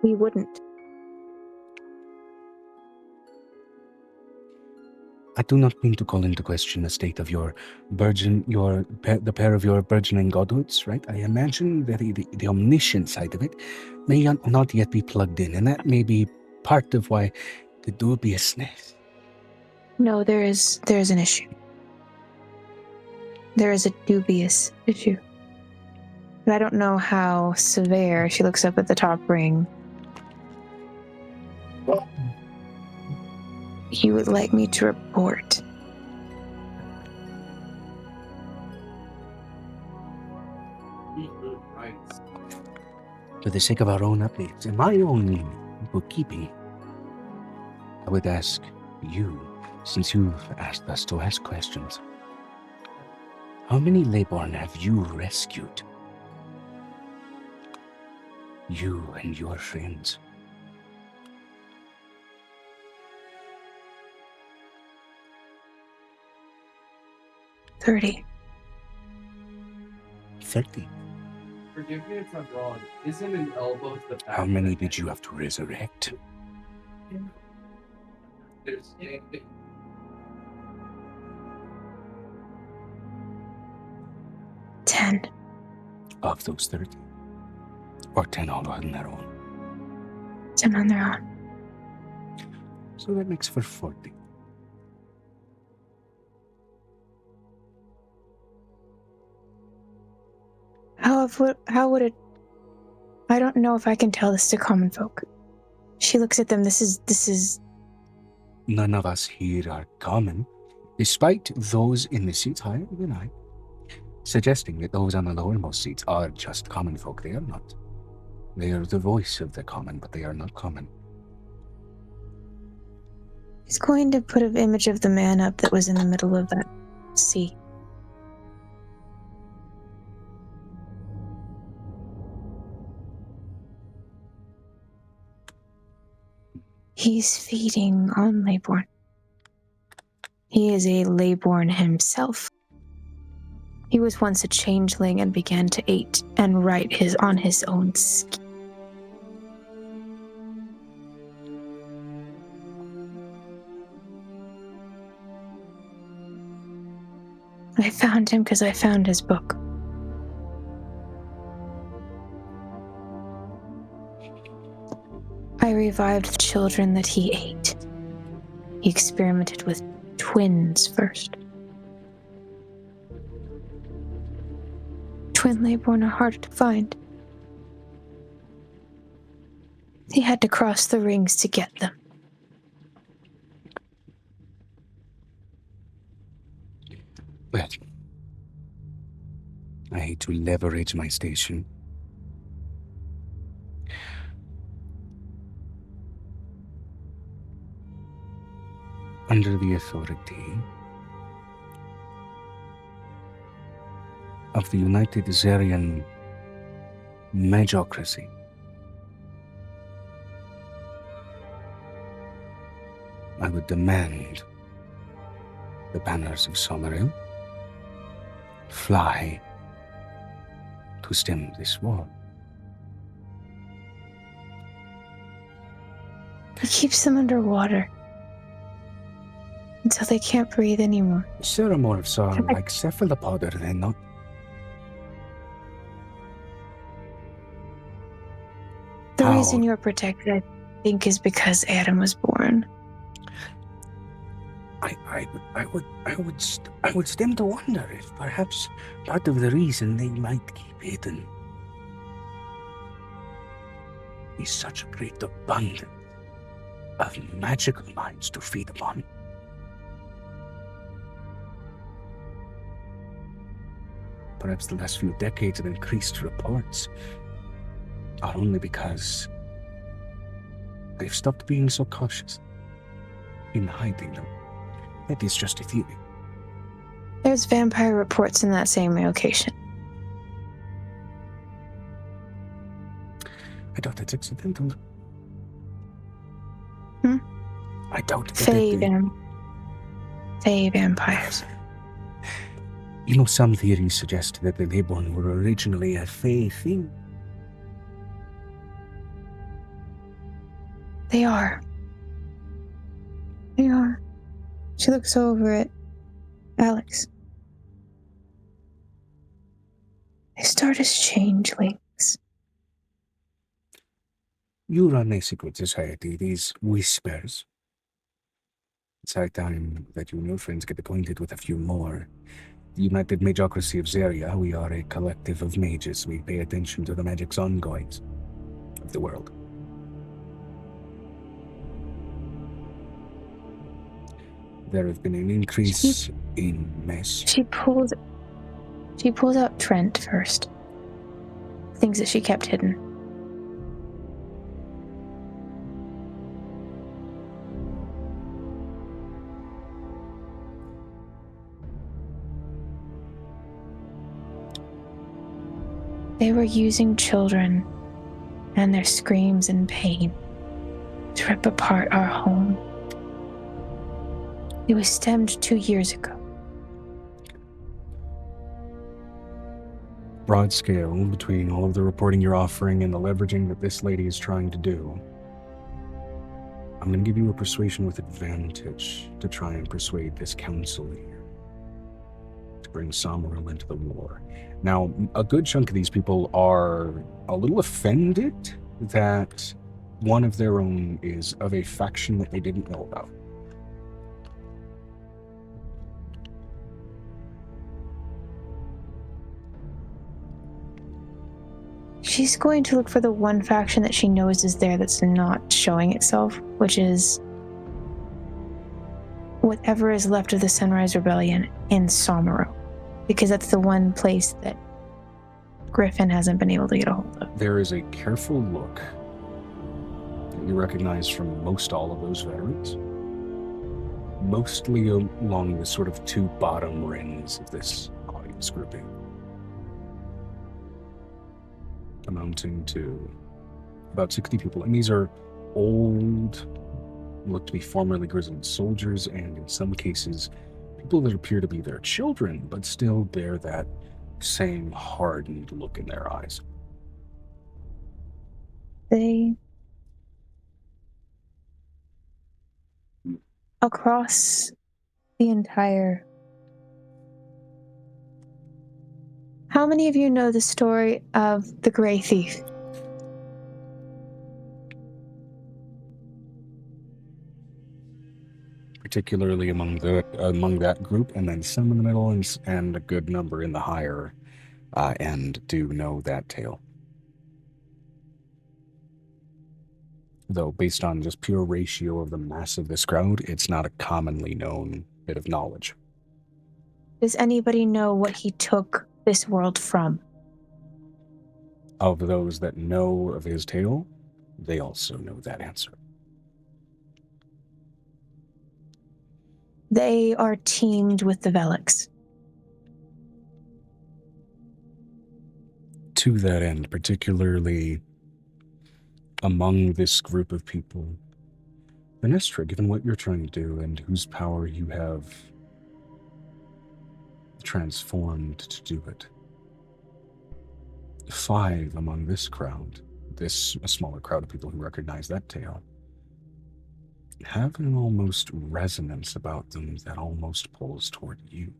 We wouldn't. I do not mean to call into question the state of the pair of your burgeoning godhoods, right? I imagine that the omniscient side of it may not yet be plugged in, and that may be part of why the dubiousness. No, there is an issue. There is a dubious issue. But I don't know how severe. She looks up at the top ring. You would like me to report. For the sake of our own updates and my own bookkeeping, I would ask you, since you've asked us to ask questions, how many lay-born have you rescued? You and your friends. $30. 30. Forgive me if I'm wrong. Isn't an elbow the back? How many did you have to resurrect? There's 10. Of those 30? Or 10 all on their own? 10 on their own. So that makes for 40. How would it... I don't know if I can tell this to common folk. She looks at them. This is... None of us here are common, despite those in the seats higher than I, suggesting that those on the lowermost seats are just common folk. They are not. They are the voice of the common, but they are not common. He's going to put an image of the man up that was in the middle of that sea. He's feeding on Leyborn. He is a Leyborn himself. He was once a changeling and began to eat and write on his own skin. I found him because I found his book. I revived the children that he ate. He experimented with twins first. Twin layborn are harder to find. He had to cross the rings to get them. Well, I hate to leverage my station. Under the authority of the United Zarian Magocracy, I would demand the banners of 𝕲𝖊𝖓𝖓 fly to stem this war. He keeps them underwater until they can't breathe anymore. Ceremorphs are like cephalopod, are they not? The How? reason you're protected, I think, is because Adam was born. I would stem to wonder if perhaps part of the reason they might keep hidden is such a great abundance of magical minds to feed upon. Perhaps the last few decades of increased reports are only because they've stopped being so cautious in hiding them. That is just a theory. There's vampire reports in that same location. I doubt it's accidental. Hmm? I doubt that Fae vampires. You know, some theories suggest that the Layborn were originally a Fae thing. They are. They are. She looks over at Alex. They start as changelings. You run a secret society, these whispers. It's high time that you and your friends get acquainted with a few more. The United Magocracy of Zaria, we are a collective of mages. We pay attention to the magic 𝕲𝖊𝖓𝖓𝖊𝖘 of the world. There have been an increase in mess. She pulls out Trent first. Things that she kept hidden. They were using children and their screams and pain to rip apart our home. It was stemmed 2 years ago. Broad scale between all of the reporting you're offering and the leveraging that this lady is trying to do. I'm going to give you a persuasion with advantage to try and persuade this council here to bring 𝕲𝖊𝖓𝖓 into the war. Now, a good chunk of these people are a little offended that one of their own is of a faction that they didn't know about. She's going to look for the one faction that she knows is there that's not showing itself, which is whatever is left of the Sunrise Rebellion in 𝕲𝖊𝖓𝖓, because that's the one place that Griffin hasn't been able to get a hold of. There is a careful look that you recognize from most all of those veterans, mostly along the sort of two bottom rings of this audience grouping, amounting to about 60 people. And these are old, look to be formerly grizzled soldiers, and in some cases, people that appear to be their children, but still bear that same hardened look in their eyes. They, across the entire How many of you know the story of the Gray Thief? Particularly among that group, and then some in the middle, and a good number in the higher end do know that tale. Though, based on just pure ratio of the mass of this crowd, it's not a commonly known bit of knowledge. Does anybody know what he took this world from? Of those that know of his tale, they also know that answer. They are teamed with the 𝕲𝖓𝖓𝖊𝖓. To that end, particularly among this group of people, 𝕲𝖓𝖓, given what you're trying to do and whose power you have transformed to do it, 5 among this crowd, a smaller crowd of people who recognize that tale, have an almost resonance about them that almost pulls toward you.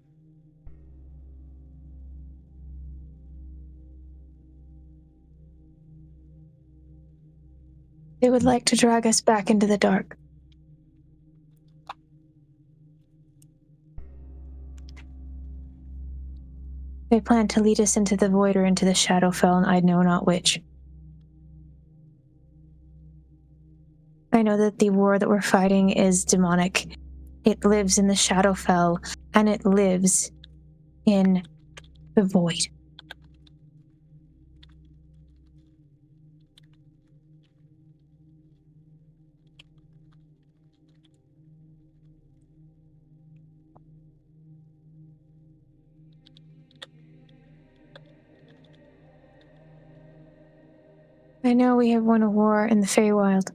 They would like to drag us back into the dark. They plan to lead us into the void or into the Shadowfell, and I know not which. I know that the war that we're fighting is demonic. It lives in the Shadowfell, and it lives in the void. I know we have won a war in the Feywild.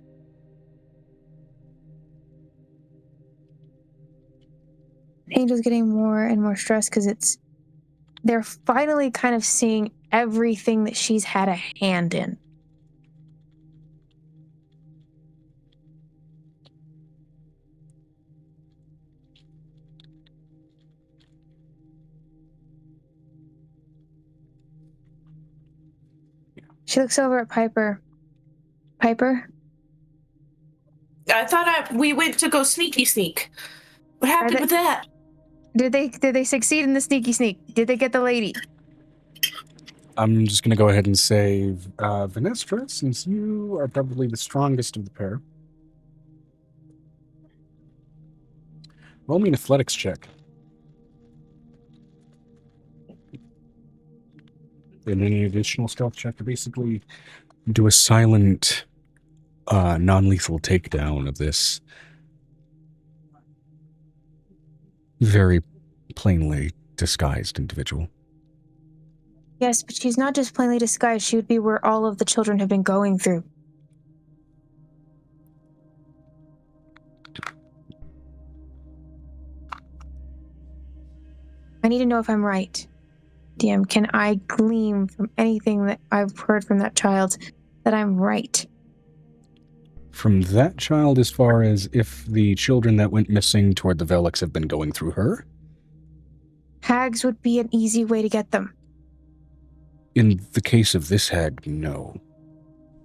Angel's getting more and more stressed because they're finally kind of seeing everything that she's had a hand in. She looks over at Piper. Piper? I thought we went to go sneaky sneak. What happened with that? Did they succeed in the sneaky sneak? Did they get the lady? I'm just going to go ahead and say, 𝕲𝖓𝖓, since you are probably the strongest of the pair, roll me an athletics check. And any additional stealth check to basically do a silent, non-lethal takedown of this very plainly disguised individual. Yes, but she's not just plainly disguised. She would be where all of the children have been going through. I need to know if I'm right. DM, can I glean from anything that I've heard from that child that I'm right? From that child, as far as if the children that went missing toward the 𝕲𝖓𝖓 have been going through her? Hags would be an easy way to get them. In the case of this hag, no.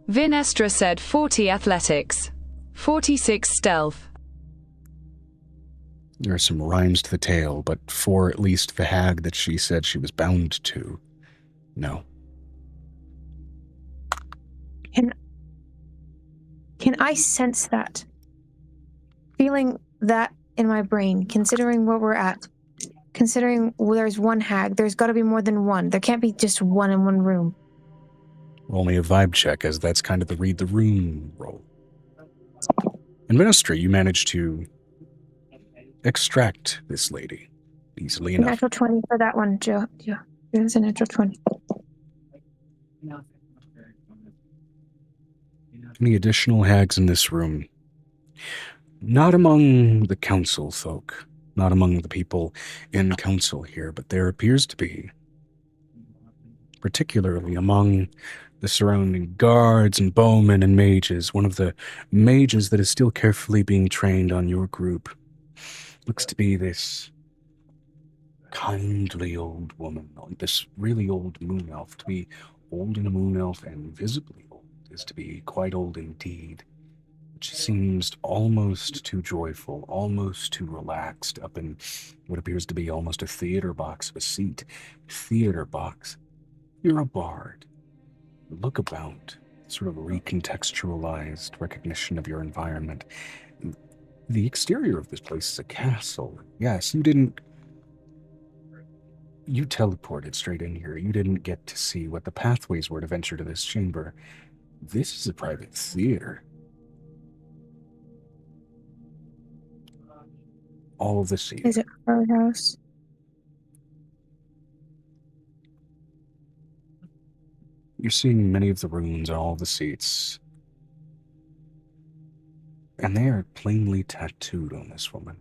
𝕲𝖓𝖓 said 40 athletics, 46 stealth. There are some rhymes to the tale, but for at least the hag that she said she was bound to, no. Can I sense that? Feeling that in my brain, considering where we're at, considering there's one hag, there's got to be more than one. There can't be just one in one room. Roll me a vibe check, as that's kind of the read the room roll. In Ministry, you managed to extract this lady easily enough. Natural 20 for that one, Joe. Yeah, it was a natural 20. Any additional hags in this room? Not among the council folk, not among the people in council here, but there appears to be, particularly among the surrounding guards and bowmen and mages, one of the mages that is still carefully being trained on your group looks to be this kindly old woman, like this really old moon elf. To be old in a moon elf and visibly old is to be quite old indeed. She seems almost too joyful, almost too relaxed, up in what appears to be almost a theater box of a seat. Theater box. You're a bard. Look about. Sort of recontextualized recognition of your environment. The exterior of this place is a castle. Yes, you teleported straight in here. You didn't get to see what the pathways were to venture to this chamber. This is a private theater. All of the seats. Is it our house? You're seeing many of the runes on all the seats. And they are plainly tattooed on this woman.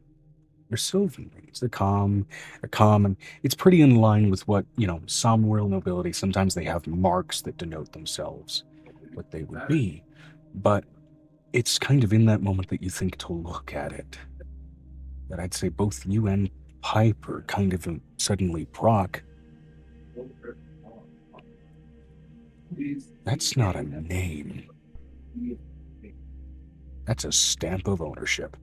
They're sylvan runes. They're calm, and it's pretty in line with what, some royal nobility, sometimes they have marks that denote themselves, what they would be. But it's kind of in that moment that you think to look at it, that I'd say both you and Piper kind of suddenly proc. That's not a name. That's a stamp of ownership.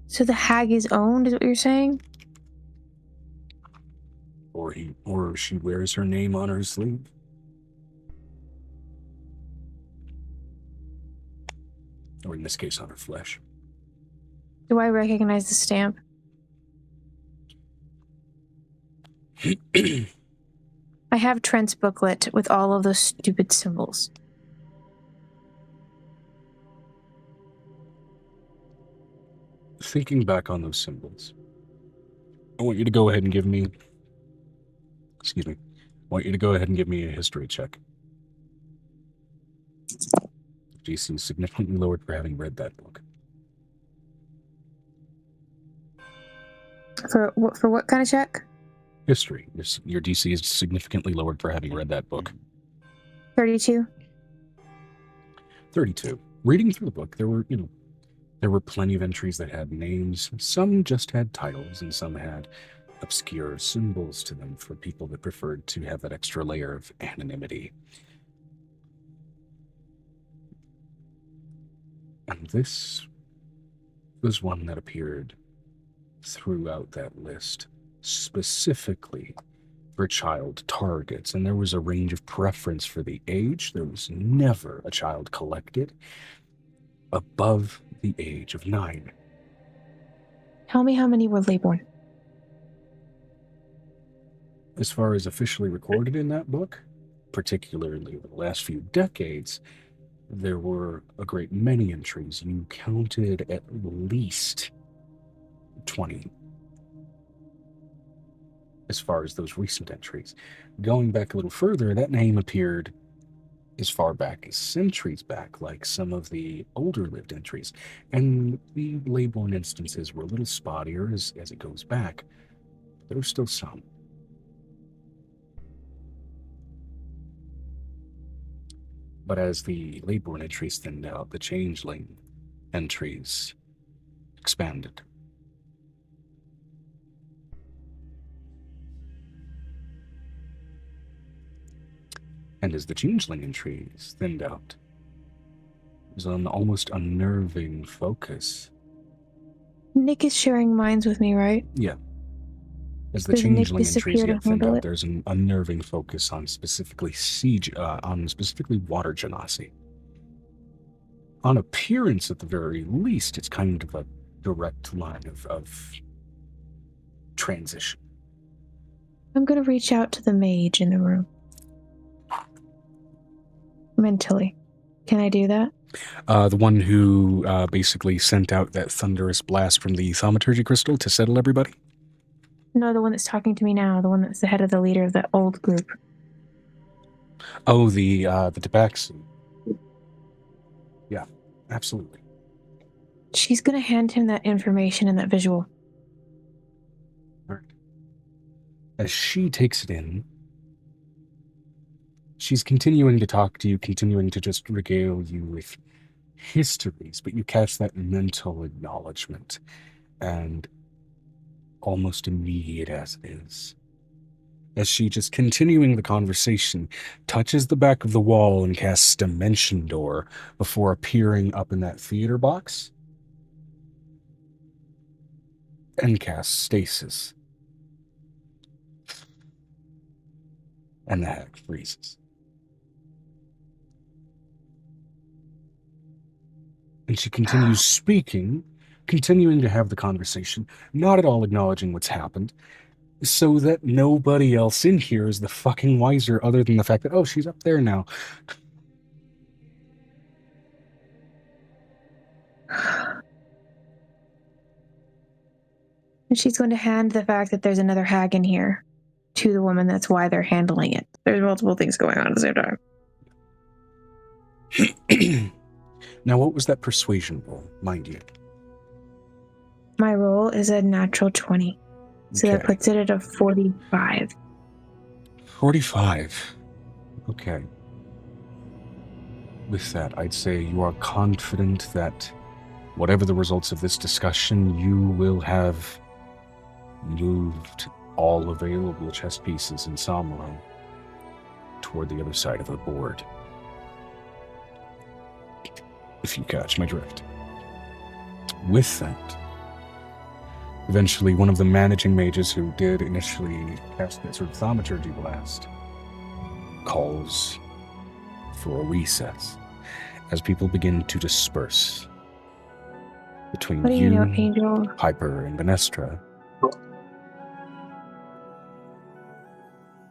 So the hag is owned, is what you're saying? Or she wears her name on her sleeve. Or in this case, on her flesh. Do I recognize the stamp? I have Trent's booklet with all of those stupid symbols. Thinking back on those symbols, I want you to go ahead and give me... Excuse me. I want you to go ahead and give me a history check. GC is significantly lowered for having read that book. For what kind of check? History. Your DC is significantly lowered for having read that book. 32. 32. Reading through the book, there were plenty of entries that had names. Some just had titles, and some had obscure symbols to them for people that preferred to have that extra layer of anonymity. And this was one that appeared throughout that list, specifically for child targets, and there was a range of preference for the age. There was never a child collected above the age of 9. Tell me how many were Leybourne. As far as officially recorded in that book, particularly over the last few decades, there were a great many entries. You counted at least 20 as far as those recent entries. Going back a little further, that name appeared as far back as centuries back, like some of the older lived entries. And the Leybourne instances were a little spottier as it goes back. There were still some. But as the Leybourne entries thinned out, the Changeling entries expanded. And as the Changeling entries thinned out, it was an almost unnerving focus. Nick is sharing minds with me, right? Yeah. As the Does Nick Changeling disappear entries to get thinned handle out, it? there's an unnerving focus on specifically water genasi. On appearance, at the very least, it's kind of a direct line of transition. I'm gonna reach out to the mage in the room. Mentally. Can I do that? The one who basically sent out that thunderous blast from the thaumaturgy crystal to settle everybody? No, the one that's talking to me now, the one that's the head of the leader of that old group. Oh, the tabaxi. Yeah, absolutely. She's gonna hand him that information and that visual. All right. As she takes it in, She's continuing to talk to you, continuing to just regale you with histories, but you catch that mental acknowledgement, and almost immediate as it is, as she, just continuing the conversation, touches the back of the wall and casts Dimension Door before appearing up in that theater box and casts Stasis. And the hag freezes. And she continues speaking, continuing to have the conversation, not at all acknowledging what's happened, so that nobody else in here is the fucking wiser, other than the fact that, oh, she's up there now. And she's going to hand the fact that there's another hag in here to the woman. That's why they're handling it. There's multiple things going on at the same time. Now, what was that persuasion roll, mind you? My roll is a natural 20. So that puts it at a 45. 45. Okay. With that, I'd say you are confident that whatever the results of this discussion, you will have moved all available chess pieces in Samuro toward the other side of the board. If you catch my drift. With that, eventually one of the managing mages who did initially cast that sort of thaumaturgy blast calls for a recess as people begin to disperse between What do you know, Angel? Piper, and Benestra.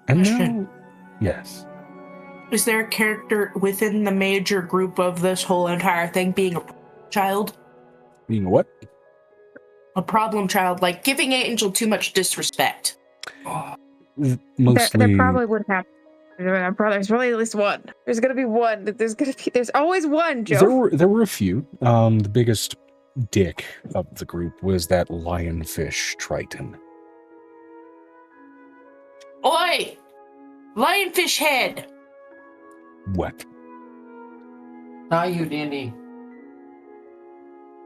And Question. now, yes. Is there a character within the major group of this whole entire thing being a child? Being what? A problem child, like giving Angel too much disrespect. Mostly. There probably would have. There's probably at least one. There's gonna be one. There's always one, Joe. There were a few. The biggest dick of the group was that lionfish Triton. Oi! Lionfish head! What? Not you, D&D.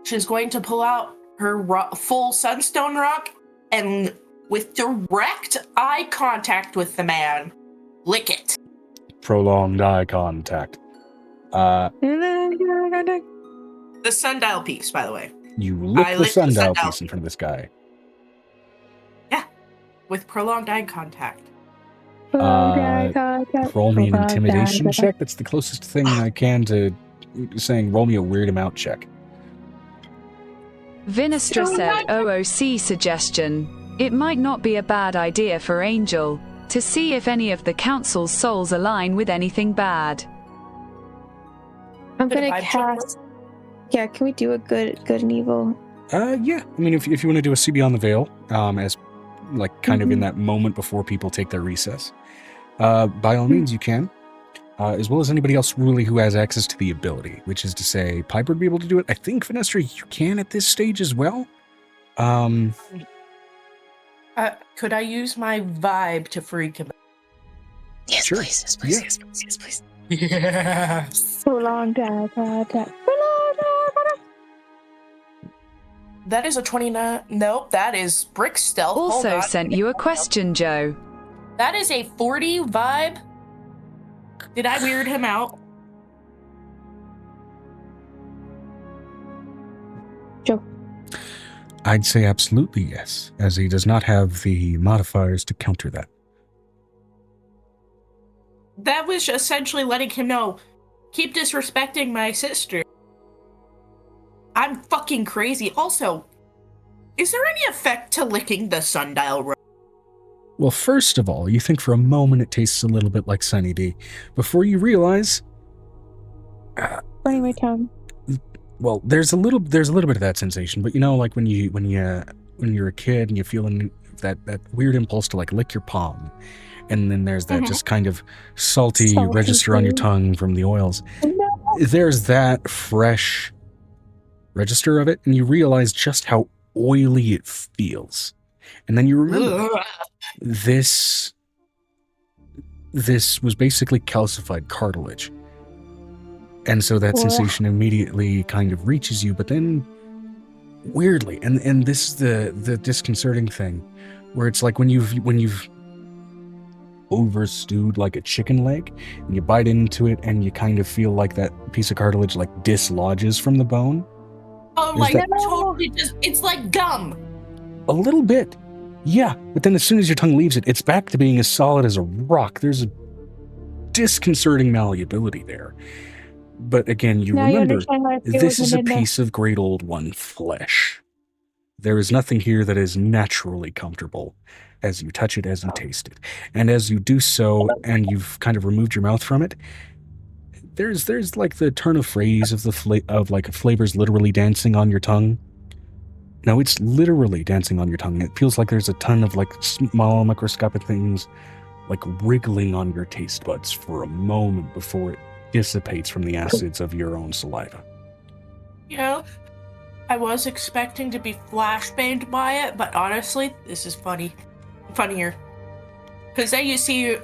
She's going to pull out her full sunstone rock and, with direct eye contact with the man, lick it. Prolonged eye contact. The sundial piece, by the way. You lick the licked the sundial sundial piece in front of this guy. Yeah, with prolonged eye contact. Roll me an intimidation check. That's the closest thing I can to saying roll me a weird him out check. Vinestra said OOC suggestion. It might not be a bad idea for Angel to see if any of the council's souls align with anything bad. I'm gonna cast. Yeah, can we do a good and evil? Yeah. I mean, if you want to do a See Beyond the Veil, as like kind of in that moment before people take their recess, by all means you can, as well as anybody else really who has access to the ability, which is to say, Piper would be able to do it. I think Vinestra, you can at this stage as well. Could I use my vibe to freak him? Yes, Sure. please. Yes, please. Yeah. Yes, please. Yes, please. Yeah. Prolonged eye contact. That is a 29. Nope, that is brick stealth. Hold Also on. sent you a question, Joe. That is a 40 vibe. Did I weird him out? Joe. I'd say absolutely yes, as he does not have the modifiers to counter that. That was essentially letting him know, keep disrespecting my sister. I'm fucking crazy. Also, is there any effect to licking the sundial rope? Well, first of all, you think for a moment it tastes a little bit like Sunny D, before you realize, Burning my tongue. well, there's a little bit of that sensation, but you know, like when you're a kid and you're feeling that weird impulse to like lick your palm, and then there's that just kind of salty register on your tongue from the oils. No. There's that fresh register of it, and you realize just how oily it feels. And then you remember this this was basically calcified cartilage. And so that sensation immediately kind of reaches you, but then weirdly, and this is the disconcerting thing, where it's like when you've overstewed like a chicken leg, and you bite into it and you kind of feel like that piece of cartilage like dislodges from the bone. Oh, like totally just, it's like gum. A little bit. Yeah, but then as soon as your tongue leaves it, it's back to being as solid as a rock. There's a disconcerting malleability there. But again, you remember, this is a piece of great old one flesh. There is nothing here that is naturally comfortable as you touch it, as you taste it. And as you do so, and you've kind of removed your mouth from it, there's like the turn of phrase of flavors literally dancing on your tongue. No, it's literally dancing on your tongue. It feels like there's a ton of like small microscopic things like wriggling on your taste buds for a moment before it dissipates from the acids of your own saliva. You know, I was expecting to be flashbanged by it, but honestly, this is funnier. Because then you see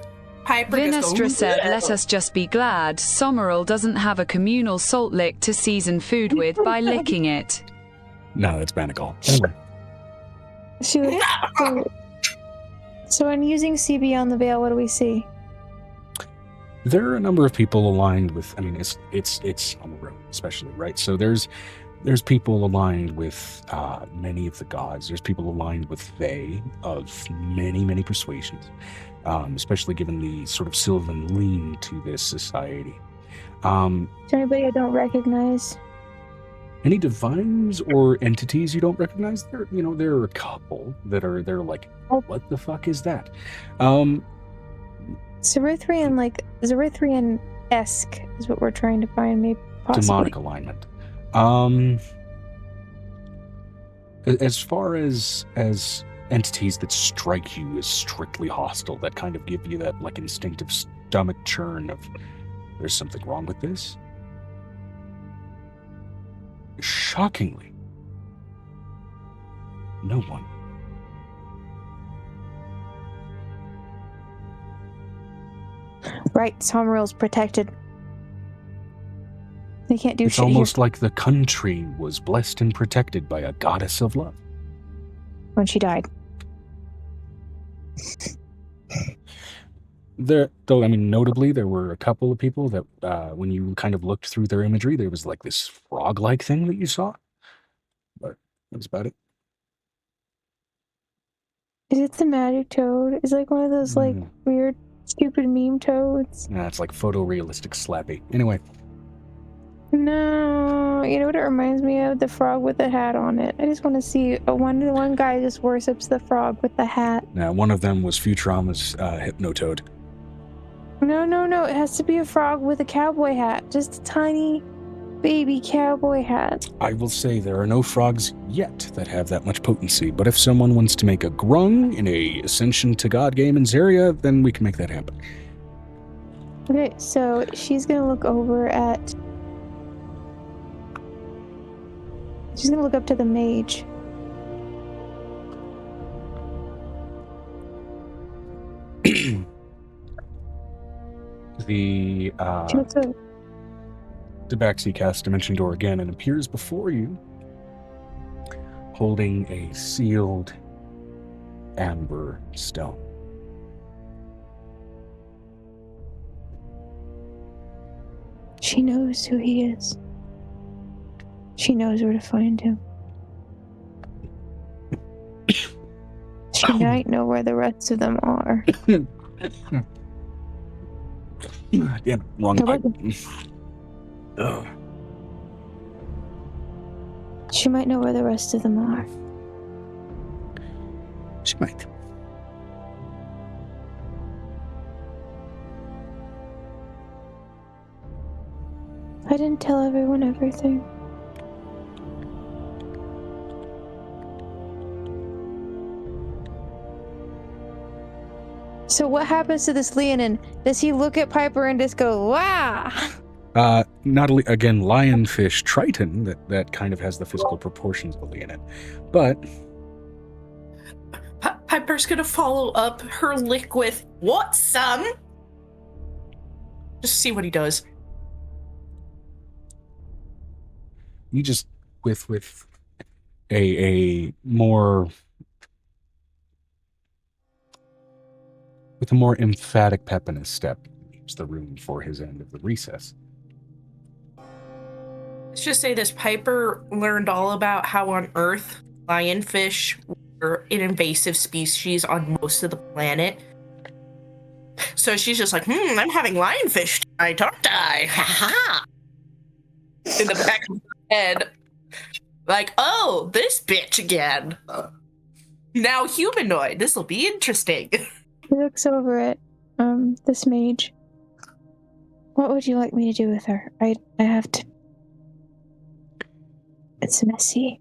Piper 𝕲𝖓𝖓 said, let us just be glad 𝕲𝖊𝖓𝖓 doesn't have a communal salt lick to season food with by licking it. No, that's 𝕲𝖓𝖓𝖓. Anyway. So when using CB on the veil, what do we see? There are a number of people aligned with, I mean, it's on the road, especially, right? So there's people aligned with many of the gods. There's people aligned with they of many, many persuasions, especially given the sort of Sylvan lean to this society. Is there anybody I don't recognize? Any divines or entities you don't recognize? There are a couple they're like, what the fuck is that? Erythrian-esque is what we're trying to find, maybe possibly. Demonic alignment. As far as entities that strike you as strictly hostile, that kind of give you that like instinctive stomach churn of there's something wrong with this. Shockingly, no one. Right, 𝕲𝖊𝖓𝖓's protected. They can't do shit. It's almost like the country was blessed and protected by a goddess of love. When she died. Notably, there were a couple of people that, when you kind of looked through their imagery, there was like this frog-like thing that you saw. But that's about it. Is it the magic toad? Is it like one of those like weird, stupid meme toads? Yeah, it's like photorealistic slappy. Anyway. No, you know what it reminds me of? The frog with the hat on it. I just want to see one guy just worships the frog with the hat. Now, one of them was Futurama's Hypnotoad. No. It has to be a frog with a cowboy hat. Just a tiny baby cowboy hat. I will say there are no frogs yet that have that much potency, but if someone wants to make a grung in a Ascension to God game in Zaria, then we can make that happen. Okay, so she's gonna look over at... She's gonna look up to the mage. The Tabaxi casts Dimension Door again and appears before you, holding a sealed amber stone. She knows who he is. She knows where to find him. She might know where the rest of them are. Damn, wrong pipe. She might know where the rest of them are. She might. I didn't tell everyone everything. So what happens to this Leonin? Does he look at Piper and just go, wow? Again, lionfish triton, that kind of has the physical proportions of a leonin. But Piper's gonna follow up her lick with, what, son? Just see what he does. You just with a more emphatic pep in his step, leaves the room for his end of the recess. Let's just say this Piper learned all about how on Earth lionfish were an invasive species on most of the planet. So she's just like, I'm having lionfish tonight, aren't I? Ha ha! In the back of her head. Like, oh, this bitch again. Now humanoid. This'll be interesting. He looks over at this mage. What would you like me to do with her? I have to. It's messy.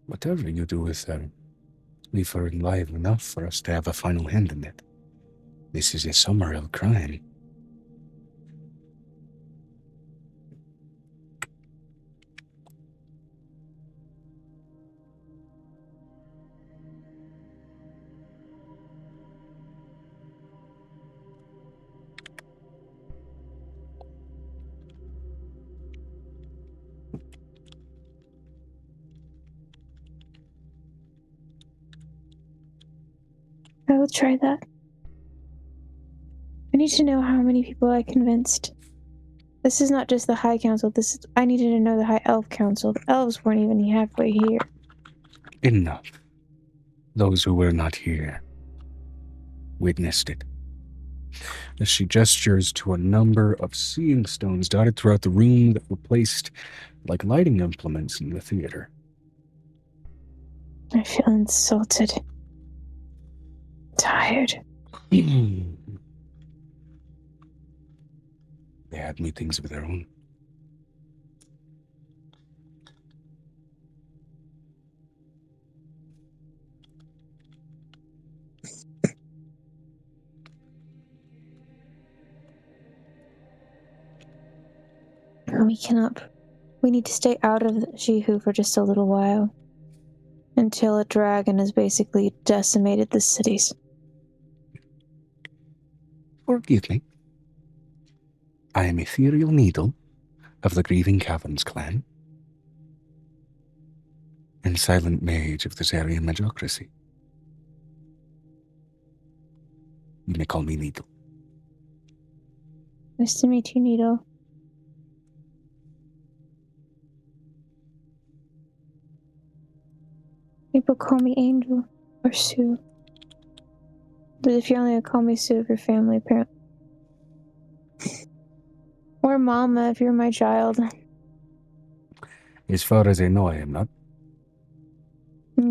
Whatever you do with her, leave her alive enough for us to have a final hand in it. This is a summary crime. I will try that. I need to know how many people I convinced. This is not just the High Council. I needed to know the High Elf Council. The elves weren't even halfway here. Enough. Those who were not here witnessed it. As she gestures to a number of seeing stones dotted throughout the room that were placed like lighting implements in the theater. I feel insulted. Tired. They had meetings of their own. We need to stay out of 𝕲𝖏 for just a little while. Until a dragon has basically decimated the cities. Forgive me. I am Ethereal Needle of the Grieving Caverns clan and Silent Mage of the Zarian Magocracy. You may call me Needle. Nice to meet you, Needle. People call me Angel or Sue. But if you're only gonna call me Sue if you're family, apparently. Or Mama if you're my child. As far as I know, I am not.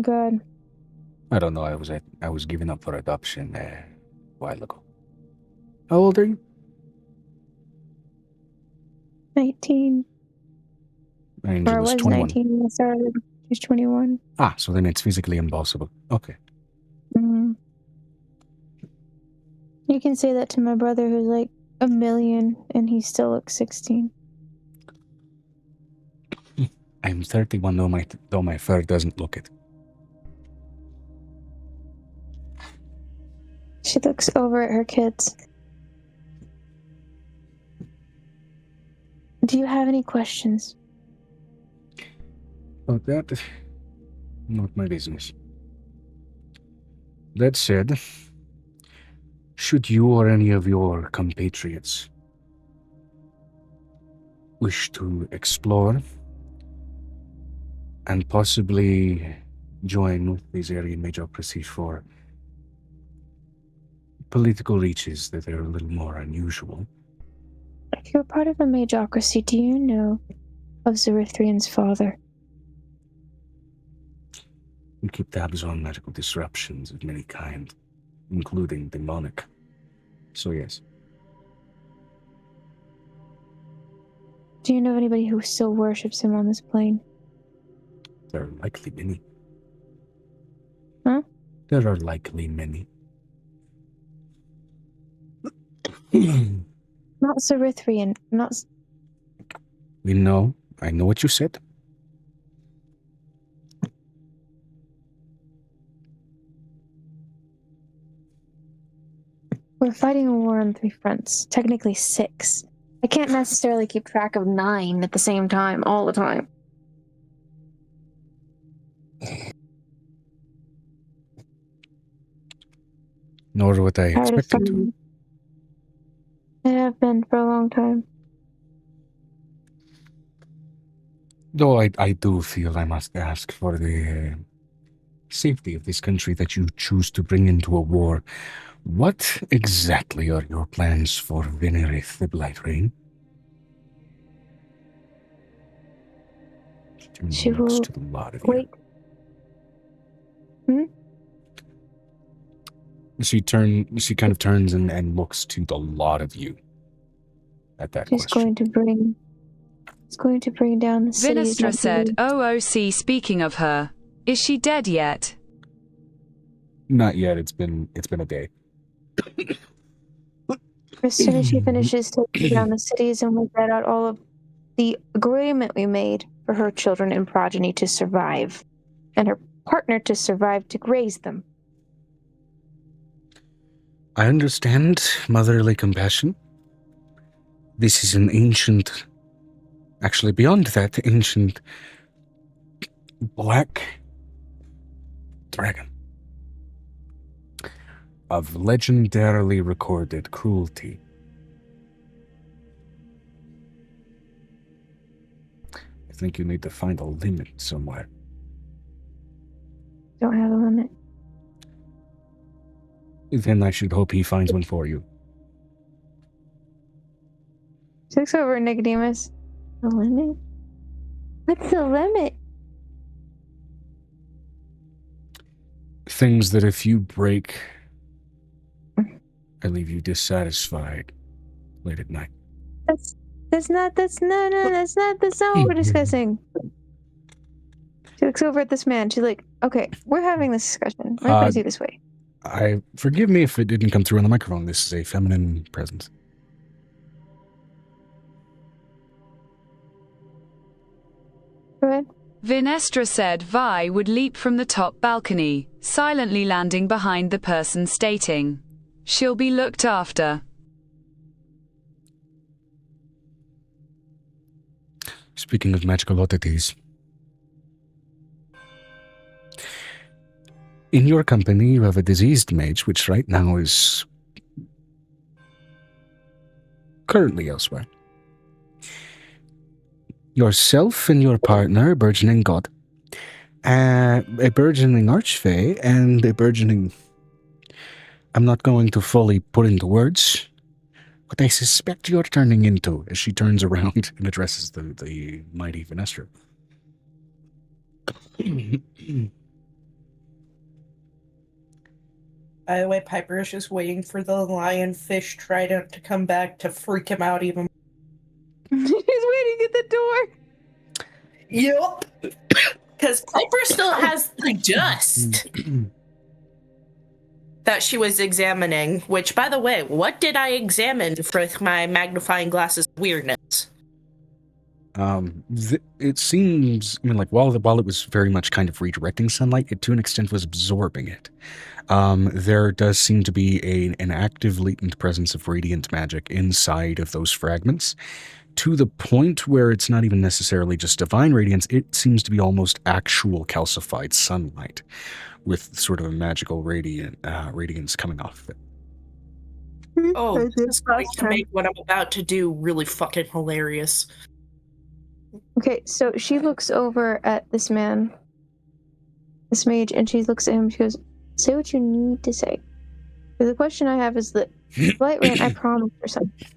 God. I don't know. I was given up for adoption a while ago. How old are you? 19. Angel Or I was was 21. 19 when I started. She's 21. Ah, so then it's physically impossible. Okay. Mm. You can say that to my brother who's like a million and he still looks 16. I'm 31 though my fur doesn't look it. She looks over at her kids. Do you have any questions? About that, not my business. That said, should you or any of your compatriots wish to explore and possibly join with the Zarian Magocracy for political reaches that are a little more unusual, If you're part of a Magocracy, do you know of 𝕲𝖏's father? we keep tabs on magical disruptions of many kind, including demonic. So yes. Do you know of anybody who still worships him on this plane? There are likely many. Huh? There are likely many. Not 𝕲𝖏, not... We know. I know what you said. We're fighting a war on 3 fronts. Technically 6. I can't necessarily keep track of 9 at the same time, all the time. Nor would I Tired of expect it to. fighting. I have been for a long time. Though I do feel I must ask for the safety of this country that you choose to bring into a war. What exactly are your plans for 𝕲𝖊𝖓𝖊𝖓? She will to the lot of wait. She kind of turns and looks to the lot of you at that She's question. going to bring down the city. 𝕲𝖊𝖓 said, OOC, speaking of her, is she dead yet? Not yet. It's been a day. As soon as she finishes taking down the cities and we get out all of the agreement we made for her children and progeny to survive, and her partner to survive to raise them. I understand motherly compassion. This is an ancient, actually beyond that, ancient black dragon of legendarily recorded cruelty. I think you need to find a limit somewhere. Don't have a limit. Then I should hope he finds one for you. She looks over at Nicodemus. The limit? What's the limit? Things that if you break, I leave you dissatisfied late at night. That's not what we're discussing. She looks over at this man. She's like, okay, we're having this discussion. We're going to do it this way. Forgive me if it didn't come through on the microphone. This is a feminine presence. Go ahead. 𝕲𝖊𝖓 said Vi would leap from the top balcony, silently landing behind the person, stating, she'll be looked after. Speaking of magical oddities, in your company you have a diseased mage, which right now is currently elsewhere. Yourself and your partner, a burgeoning god, a burgeoning archfey, and a burgeoning... I'm not going to fully put into words what I suspect you're turning into, as she turns around and addresses the mighty 𝕲𝖊𝖓. By the way, Piper is just waiting for the lionfish trident to come back to freak him out even more. She's waiting at the door. Yep. Because Piper still has the dust that she was examining, which, by the way, what did I examine with my magnifying glasses weirdness? It seems, I mean, like, while it was very much kind of redirecting sunlight, it to an extent was absorbing it. There does seem to be an active latent presence of radiant magic inside of those fragments, to the point where it's not even necessarily just divine radiance. It seems to be almost actual calcified sunlight with sort of a magical radiance coming off of it. Oh, this is going to make what I'm about to do really fucking hilarious. Okay, so she looks over at this man, this mage, and she looks at him. She goes, say what you need to say. The question I have is that, Light Rain, I promised her something.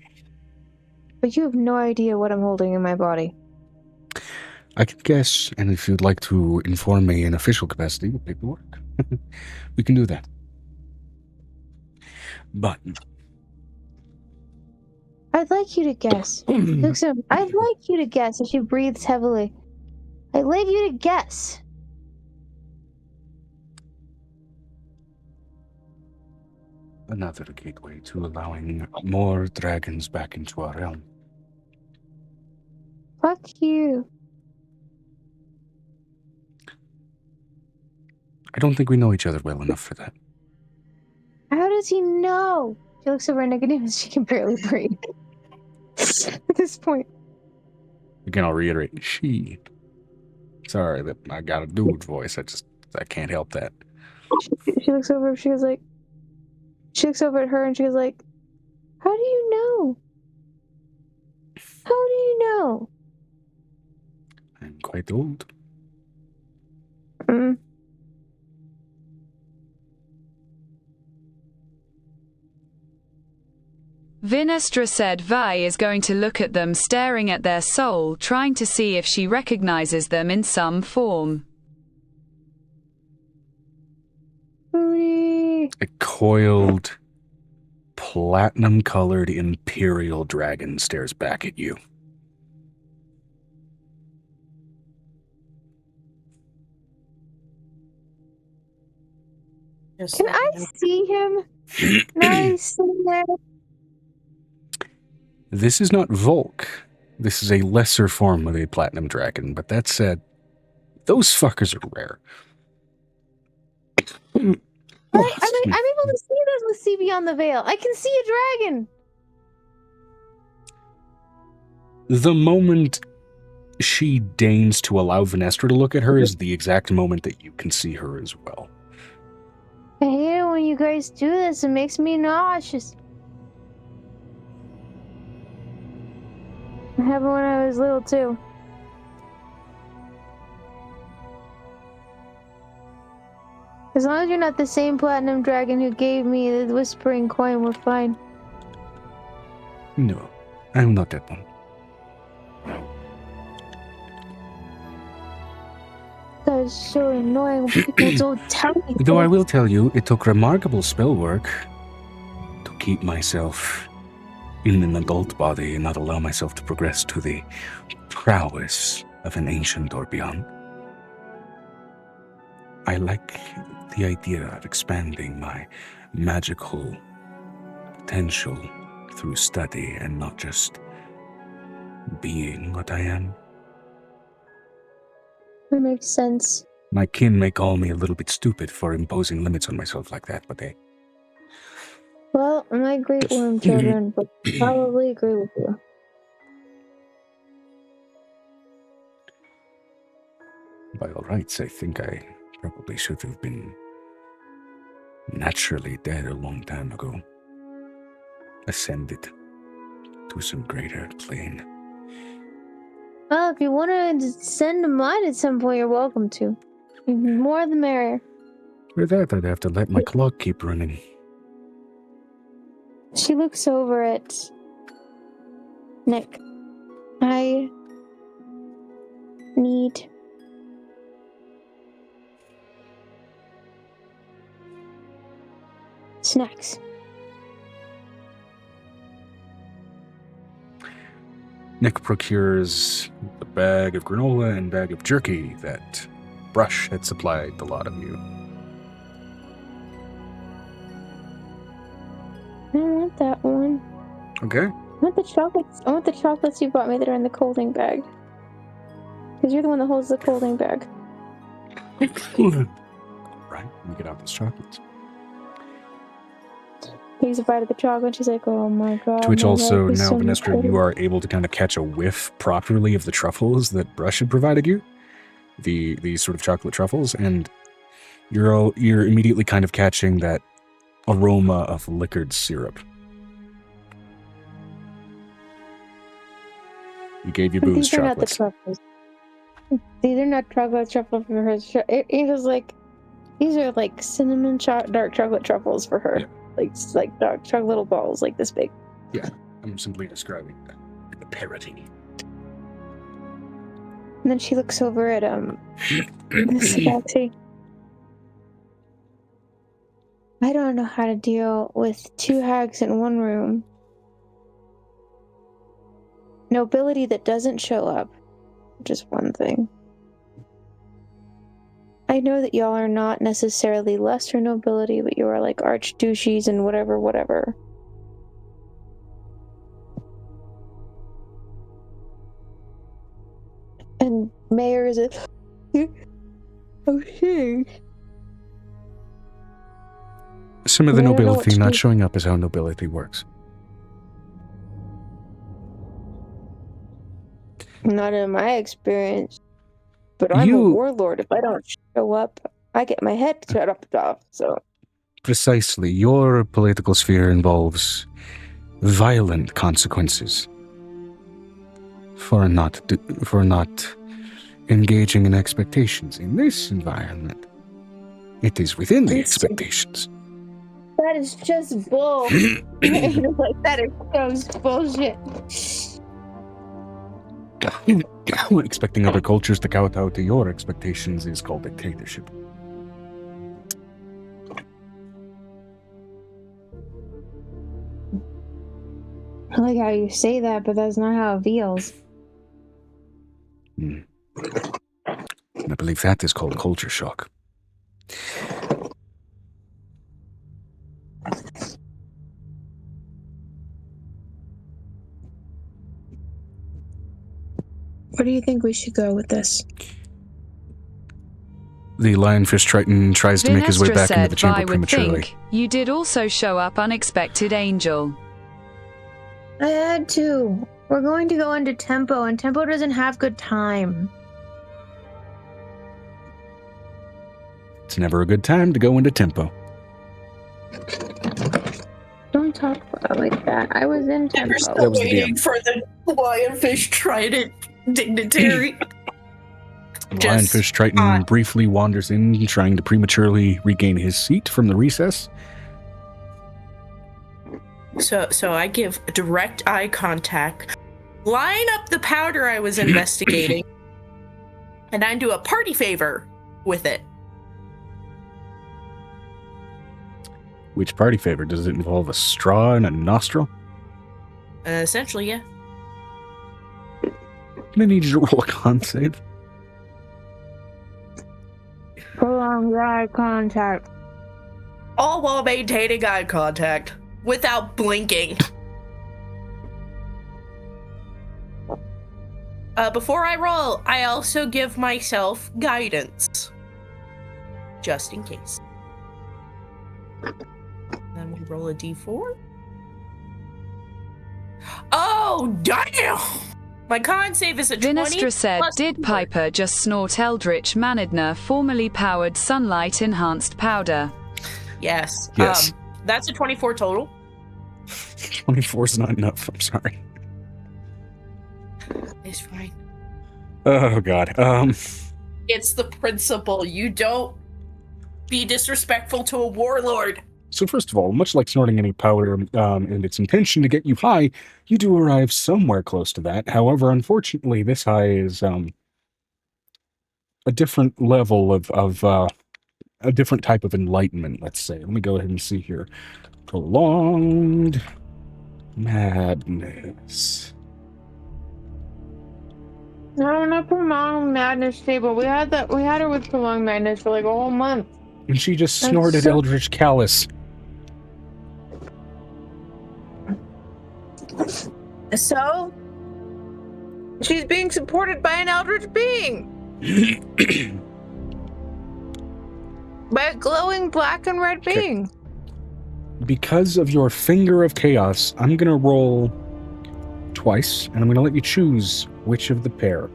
But you have no idea what I'm holding in my body. I can guess, and if you'd like to inform me in official capacity with paperwork, we can do that. But I'd like you to guess. Looks at him. I'd like you to guess. And she breathes heavily. I'd like you to guess. another gateway to allowing more dragons back into our realm. Fuck you. I don't think we know each other well enough for that. How does he know? She looks over at Nicodemus. She can barely breathe at this point. Again, I'll reiterate, she. Sorry that I got a dude voice. I can't help that. She looks over. She looks over at her and she goes like, "How do you know? How do you know?" I'm quite old. Mm. 𝕲𝖊𝖓𝖓𝖊𝖓 is going to look at them, staring at their soul, trying to see if she recognizes them in some form. Booty. A coiled, platinum-colored imperial dragon stares back at you. Can I see him? Can I see him? This is not Volk. This is a lesser form of a platinum dragon, but that said, those fuckers are rare. I'm able to see this with see beyond the veil. I can see a dragon. The moment she deigns to allow Venestra to look at her is the exact moment that you can see her as well. I hate it when you guys do this. It makes me nauseous. It happened when I was little too. As long as you're not the same platinum dragon who gave me the whispering coin, we're fine. No, I'm not that one. That is so annoying when people don't tell me. Though I will tell you, it took remarkable spell work to keep myself in an adult body and not allow myself to progress to the prowess of an ancient or beyond. I like the idea of expanding my magical potential through study and not just being what I am. That makes sense. My kin may call me a little bit stupid for imposing limits on myself like that, but they... Well, my great worm children would probably agree with you. By all rights, I think I probably should have been naturally dead a long time ago. Ascended to some greater plane. Well, if you want to send a mine at some point, you're welcome to. More the merrier. For that, I'd have to let my clock keep running. She looks over at Nick. I need snacks. Nick procures a bag of granola and bag of jerky that Brush had supplied the lot of you. I don't want that one. Okay. I want the chocolates. I want the chocolates you bought me that are in the colding bag. Because you're the one that holds the colding bag. Right, let me get out those chocolates. He's a bite of the chocolate. She's like, "Oh my god." To which my also, life is now, so much Venestra, better." you are able to kind of catch a whiff properly of the truffles that Brush had provided you. The sort of chocolate truffles, and you're immediately kind of catching that aroma of liquored syrup. You gave your But booze these are not the chocolates. truffles. These are not chocolate truffles for her. It was like, these are like cinnamon dark chocolate truffles for her. Yeah. Like dark chocolate little balls like this big. Yeah, I'm simply describing the parody. And then she looks over at Miss Foxy. I don't know how to deal with two hags in one room. Nobility that doesn't show up. Just one thing. I know that y'all are not necessarily lesser nobility, but you are like archduchies and whatever. And mayor is a... Oh, shit. Some of the I don't know nobility what not to- showing up is how nobility works. Not in my experience. But I'm a warlord. If I don't show up, I get my head chopped off. So Precisely. Your political sphere involves violent consequences for not engaging in expectations. In this environment, it is within the expectations. that is just bull. Like that is just bullshit. Expecting other cultures to kowtow to your expectations is called dictatorship. I like how you say that, but that's not how it feels. I believe that is called culture shock. Where do you think we should go with this? The lionfish triton tries to make his way back into the chamber I would prematurely. think you did also show up unexpected, Angel. I had to. We're going to go into Tempo, and Tempo doesn't have good time. It's never a good time to go into tempo. Don't talk about it like that. I was in Tempo. We're still That was the waiting DM. for the lionfish trident dignitary. Lionfish Triton briefly wanders in, trying to prematurely regain his seat from the recess. So I give direct eye contact, line up the powder I was investigating, and I do a party favor with it. Which party favor? Does it involve a straw and a nostril? Essentially, yeah. I'm gonna need you to roll a con save. Prolonged eye contact. All while maintaining eye contact without blinking. Before I roll, I also give myself guidance. Just in case. Then we roll a d4. Oh, damn! My con save is a 20. Vinestra said, plus did 4. Piper just snort 𝕲𝖓𝖓𝖊𝖓, formerly powered sunlight enhanced powder? Yes. Yes. That's a 24 total. 24 is not enough. I'm sorry. It's fine. Oh, God. It's the principle. You don't be disrespectful to a warlord. So first of all, much like snorting any powder and its intention to get you high, you do arrive somewhere close to that. However, unfortunately, this high is a different level of a different type of enlightenment, let's say. Let me go ahead and see here. Prolonged madness. No, not prolonged madness table. We had her with prolonged madness for like a whole month. And she just That's snorted so- 𝕲𝖓𝖓𝖊𝖓. So? She's being supported by an eldritch being. By a glowing black and red Okay. being. Because of your finger of chaos, I'm going to roll twice, and I'm going to let you choose which of the pair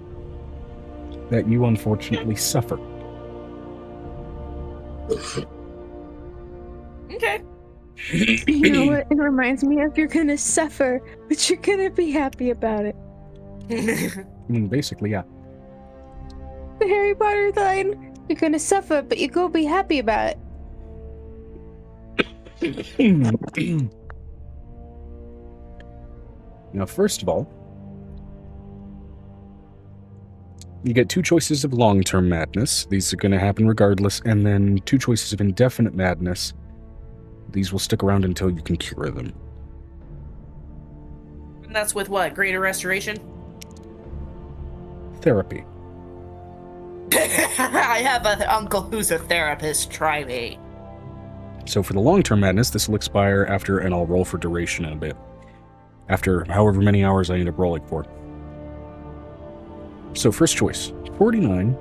that you unfortunately suffer. Okay. You know what? It reminds me of you're gonna suffer, but you're gonna be happy about it. I mean, basically, yeah. The Harry Potter line. You're gonna suffer, but you go be happy about it. Now, first of all, you get 2 choices of long-term madness. These are going to happen regardless, and then 2 choices of indefinite madness. These will stick around until you can cure them. And that's with what? Greater restoration? Therapy. I have an uncle who's a therapist. Try me. So for the long-term madness, this will expire after, and I'll roll for duration in a bit. After however many hours I end up rolling for. So first choice, 49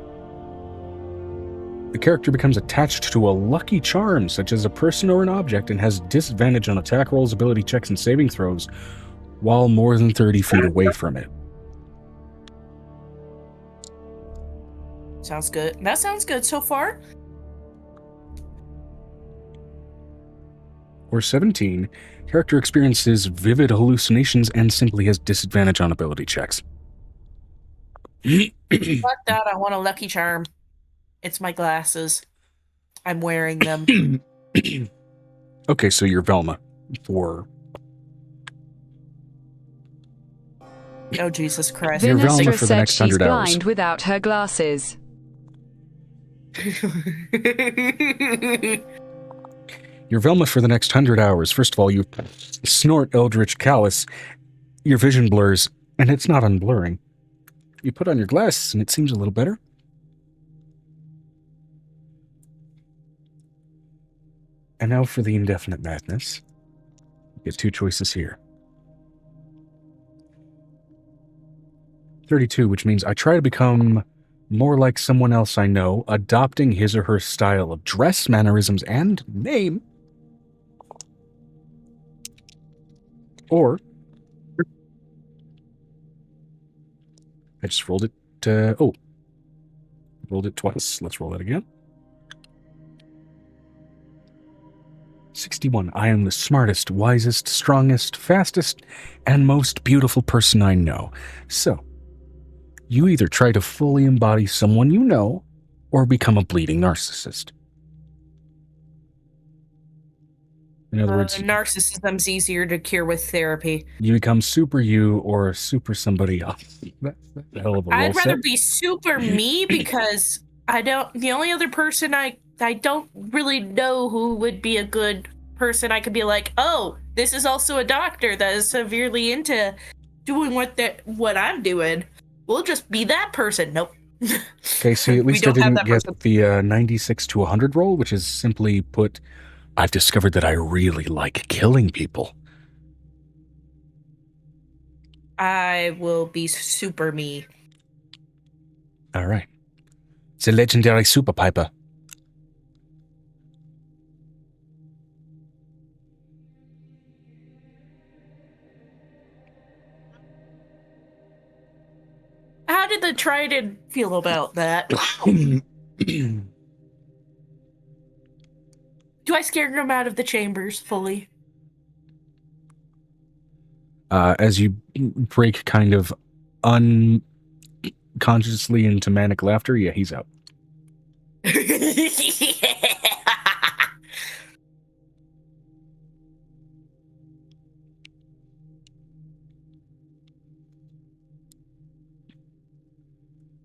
the character becomes attached to a lucky charm, such as a person or an object, and has disadvantage on attack rolls, ability checks, and saving throws while more than 30 feet away from it. Sounds good. That sounds good so far. Or 17, character experiences vivid hallucinations and simply has disadvantage on ability checks. Fuck that, I want a lucky charm. It's my glasses. I'm wearing them. Okay, so you're Velma for... Oh, Jesus Christ. You're Velma Vinestra for the said next she's 100 hours. blind without her glasses. You're Velma for the next 100 hours. First of all, you snort 𝕱𝖓𝖙𝖊𝖓𝖊𝖊𝖘𝖎. Your vision blurs, and it's not unblurring. You put on your glasses, and it seems a little better. And now for the indefinite madness. You get two choices here. 32, which means I try to become more like someone else I know, adopting his or her style of dress, mannerisms, and name. Or, I just rolled it, rolled it twice. Let's roll it again. 61. I am the smartest, wisest, strongest, fastest, and most beautiful person I know. So, you either try to fully embody someone you know, or become a bleeding narcissist. In other words, Narcissism's easier to cure with therapy. you become super you or super somebody else. That's a hell of a roll I'd rather set. be super me because the only other person I don't really know who would be a good person I could be like, oh, this is also a doctor that is severely into doing what I'm doing. We'll just be that person. Nope. Okay, see, at We least I don't have didn't that get the 96 to 100 roll, which is simply put, I've discovered that I really like killing people. I will be super me. All right. It's a legendary super piper. How did the Trident feel about that? Do I scare them out of the chambers fully? As you break kind of unconsciously into manic laughter, yeah, he's out.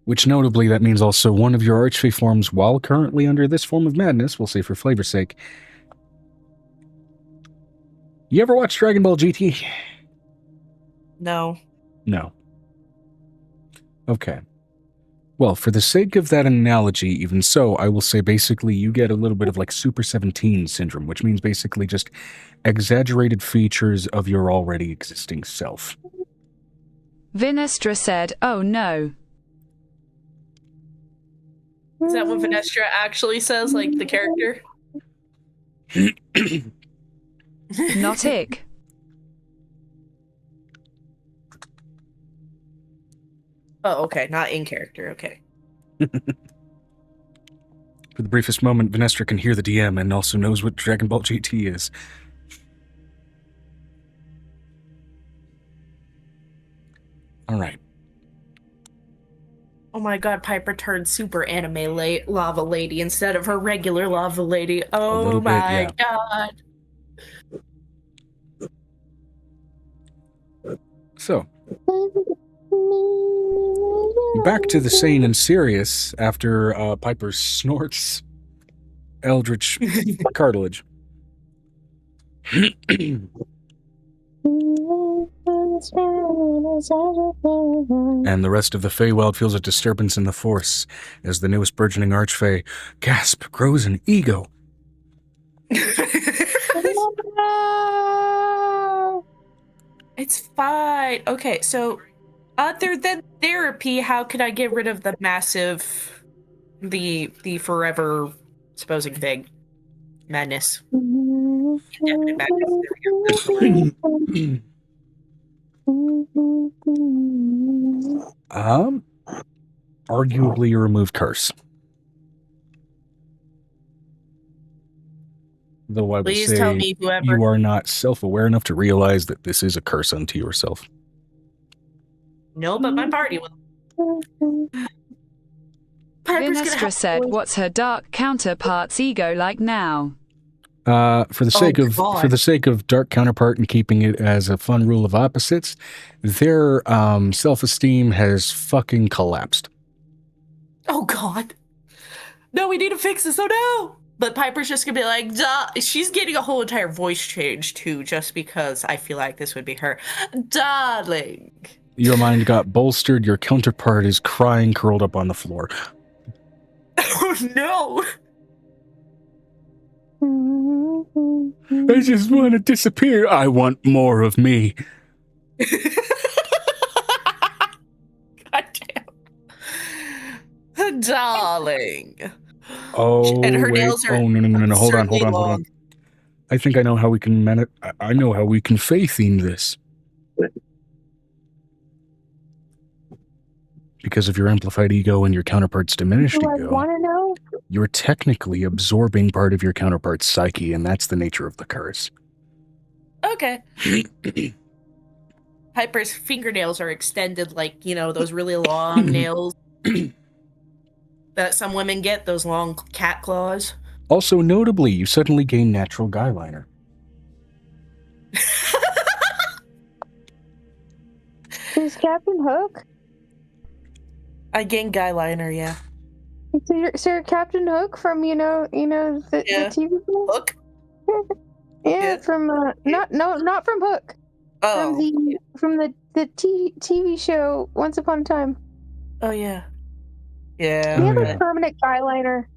Which notably, that means also one of your archfey forms, while currently under this form of madness, we'll say for flavor's sake. You ever watch Dragon Ball GT? No. No. Okay. Well, for the sake of that analogy, even so, I will say basically you get a little bit of like Super 17 syndrome, which means basically just exaggerated features of your already existing self. Vinestra said, oh no. Is that what Vinestra actually says, like the character? Not ick. Oh, okay. Not in character. Okay. For the briefest moment, Vinestra can hear the DM and also knows what Dragon Ball GT is. All right. Oh my god, Piper turned super anime lava lady instead of her regular lava lady. Oh little bit, my yeah. god. So, back to the sane and serious after Piper snorts eldritch cartilage. And the rest of the Feywild feels a disturbance in the Force as the newest burgeoning Archfey, gasp, grows an ego. It's fine. Okay, so other than therapy, how can I get rid of the massive the forever supposing thing. Madness. Indefinite madness. Arguably a removed curse. Though I will Please say tell me whoever. you are not self-aware enough to realize that this is a curse unto yourself. No, but my party will. Vinestra said, "What's her dark counterpart's ego like now?" For the sake of dark counterpart and keeping it as a fun rule of opposites, their self-esteem has fucking collapsed. Oh God. No, we need to fix this. Oh no. But Piper's just gonna be like, duh. She's getting a whole entire voice change too, just because I feel like this would be her. Darling. Your mind got bolstered. Your counterpart is crying, curled up on the floor. Oh no. I just want to disappear. I want more of me. God damn. Darling. Oh, And her wait. nails are No. Hold on. long. I think I know how we can I know how we can fae-theme this. Because of your amplified ego and your counterpart's diminished Do I ego, want to know? you're technically absorbing part of your counterpart's psyche, and that's the nature of the curse. Okay. Piper's fingernails are extended like, those really long nails that some women get, those long cat claws. Also, notably, you suddenly gain natural guy liner. Is Captain Hook? I gained guy liner, yeah. So you're Captain Hook from the TV show? Hook? Yeah, from not from Hook. Oh. From the TV show Once Upon a Time. Oh yeah. Yeah. We have a permanent guy liner.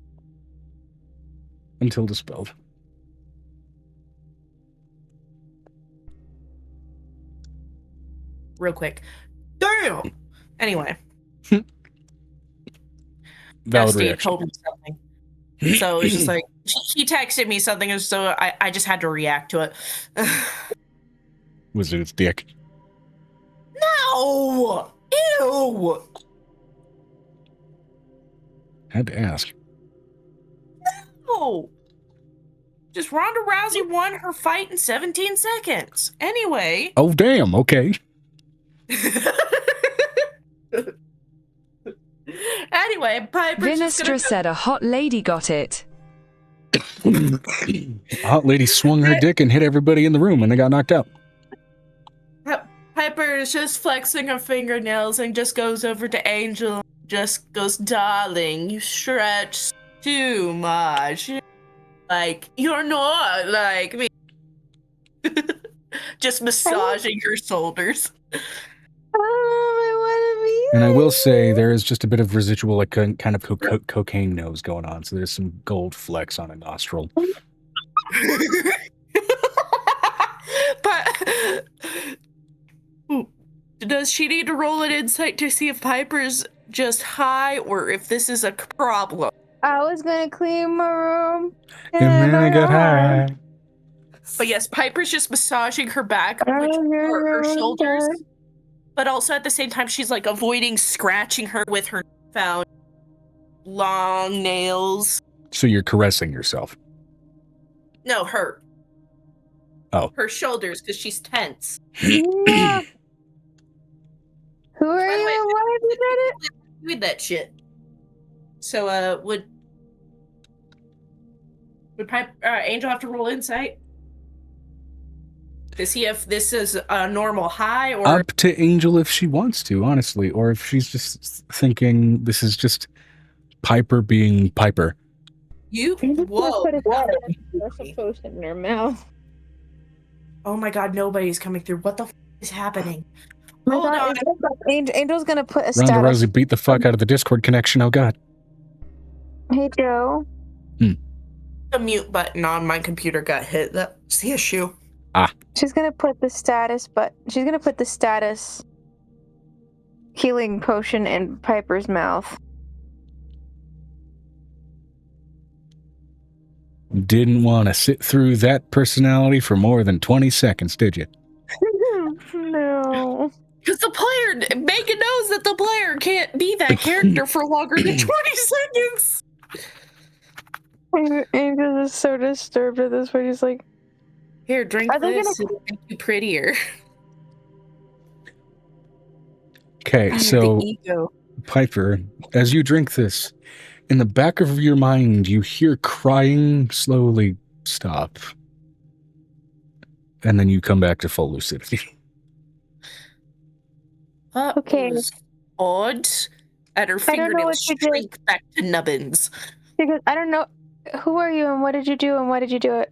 Until dispelled. Real quick. Damn. Anyway. Valid Steve reaction. told me something. So it's just like he texted me something, and so I just had to react to it. Was it its dick? No! Ew! Had to ask. No! Just Ronda Rousey won her fight in 17 seconds. Anyway. Oh, damn. Okay. Anyway, Piper's just Vinestra gonna said, "A hot lady got it." A hot lady swung her dick and hit everybody in the room, and they got knocked out. Piper is just flexing her fingernails and just goes over to Angel. Just goes, "Darling, you stretch too much. Like, you're not like me." Just massaging her shoulders. And I will say there is just a bit of residual, like kind of cocaine nose going on. So there's some gold flecks on a nostril. But does she need to roll an insight to see if Piper's just high or if this is a problem? I was gonna clean my room, And then I got high. But yes, Piper's just massaging her back, her shoulders. But also at the same time, she's like avoiding scratching her with her found long nails. So you're caressing yourself. No, her. Oh. Her shoulders, because she's tense. Yeah. Who are By the way, you? and Why have you done it? Doing that shit. So, would Angel have to roll insight to see if this is a normal high or Up to Angel if she wants to, honestly, or if she's just thinking this is just Piper being Piper. you? Angel Whoa! put a post in her mouth. Oh my God! Nobody's coming through. What the f is happening? Oh Hold on. Angel's gonna put a Ronda status. Rousey beat the fuck out of the Discord connection. Oh God. Hey Joe. The mute button on my computer got hit. That's the issue. She's gonna put the status, she's gonna put the status healing potion in Piper's mouth. Didn't want to sit through that personality for more than 20 seconds, did you? No. Because the player, Megan knows that the player can't be that character for longer than 20 seconds. Angel is so disturbed at this point. He's like, Here, drink Are they this. gonna- It'll make you prettier. Okay, so The ego. Piper, as you drink this, in the back of your mind, you hear crying slowly stop. And then you come back to full lucidity. That Okay. was odd. And her I don't know fingernails what you did. shrink back to nubbins. because I don't know. Who are you and what did you do and why did you do it?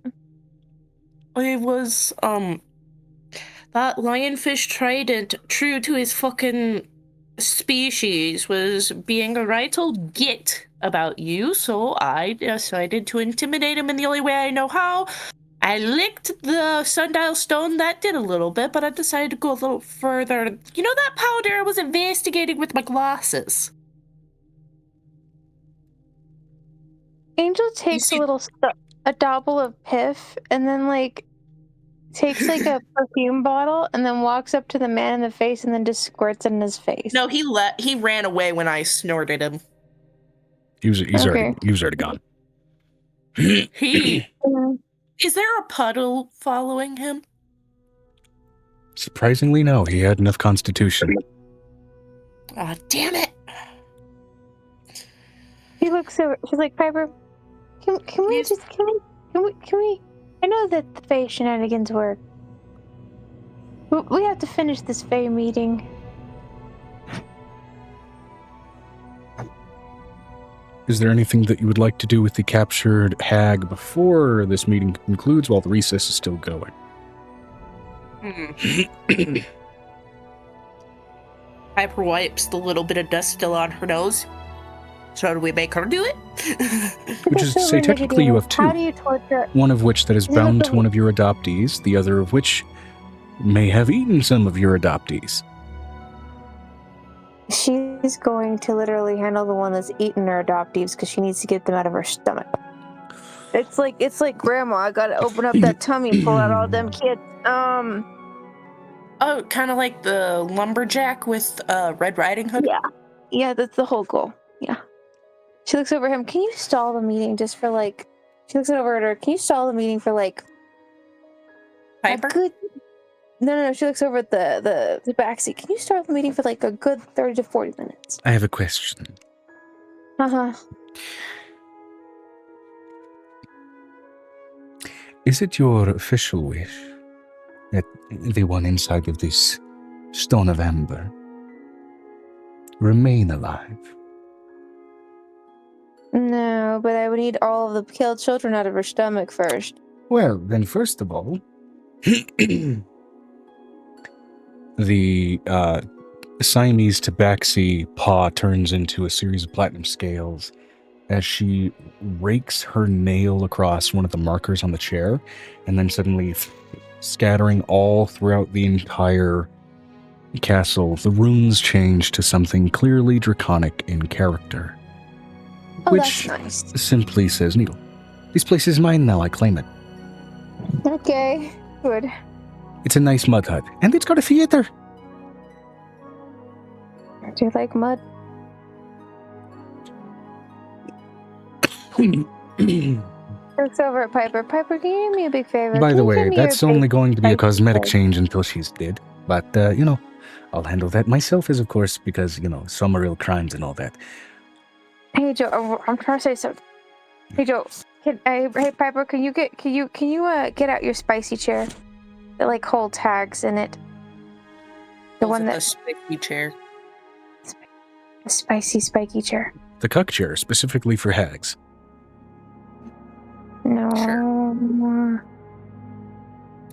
It was, that lionfish trident, true to his fucking species, was being a right old git about you, so I decided to intimidate him in the only way I know how. I licked the sundial stone. That did a little bit, but I decided to go a little further. You know that powder I was investigating with my glasses? Angel takes see- a dabble of piff and then like takes like a perfume bottle and then walks up to the man in the face and then just squirts it in his face. No, he ran away when I snorted him. He's Okay. already gone. He... Yeah. Is there a puddle following him? Surprisingly, no. He had enough constitution. Ah, damn it. She looks over. She's like, Piper, can we Yes. just can we? I know that the Fae shenanigans work. We have to finish this Fae meeting. Is there anything that you would like to do with the captured hag before this meeting concludes while the recess is still going? Piper wipes the little bit of dust still on her nose. So do we make her do it? Which is to say, technically you have two. How do you torture? One of which that is bound to one of your adoptees, the other of which may have eaten some of your adoptees. She's going to literally handle the one that's eaten her adoptees because she needs to get them out of her stomach. It's like grandma. I gotta open up that tummy and pull out all them kids. Oh, kind of like the lumberjack with Red Riding Hood? Yeah, that's the whole goal. Yeah. She looks over at him. Can you stall the meeting just for like? She looks over at her. Can you stall the meeting for like? Piper? A good. No. She looks over at the backseat. Can you start the meeting for like a good 30 to 40 minutes? I have a question. Is it your official wish that the one inside of this stone of amber remain alive? No, but I would need all of the killed children out of her stomach first. Well, then first of all, the Siamese tabaxi paw turns into a series of platinum scales as she rakes her nail across one of the markers on the chair, and then suddenly scattering all throughout the entire castle, the runes change to something clearly draconic in character. Oh, Which that's nice. simply says, Needle, this place is mine now, I claim it. Okay, good. It's a nice mud hut, and it's got a theater. Do you like mud? Looks over at Piper. Piper, can you do me a big favor? By Can the you way, give me your that's only big going to be a spicy cosmetic bread? change until she's dead. But, I'll handle that myself, as of course, because, some are real crimes and all that. Hey Joe, I'm trying to say something. Hey Joe, hey Piper, can you get out your spicy chair that like holds hags in it? The one The that spiky chair. the spicy spiky chair. The cuck chair, specifically for hags. No.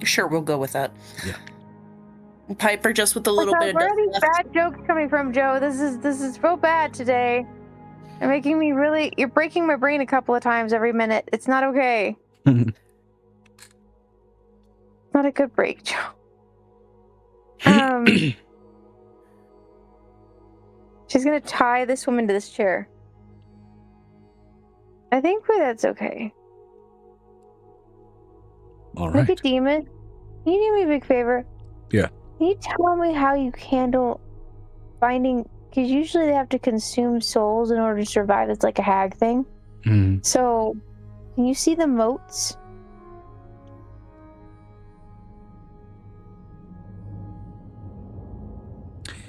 Sure, we'll go with that. Yeah. Piper just with a little bit of Where are dust these left. bad jokes coming from, Joe? This is real bad today. You're making me really. You're breaking my brain a couple of times every minute. It's not okay. Not a good break, Joe. She's gonna tie this woman to this chair. I think that's okay. All right. Nicodemus, can you do me a big favor? Yeah. Can you tell me how you handle finding? Because usually they have to consume souls in order to survive. It's like a hag thing. Mm. So, can you see the motes?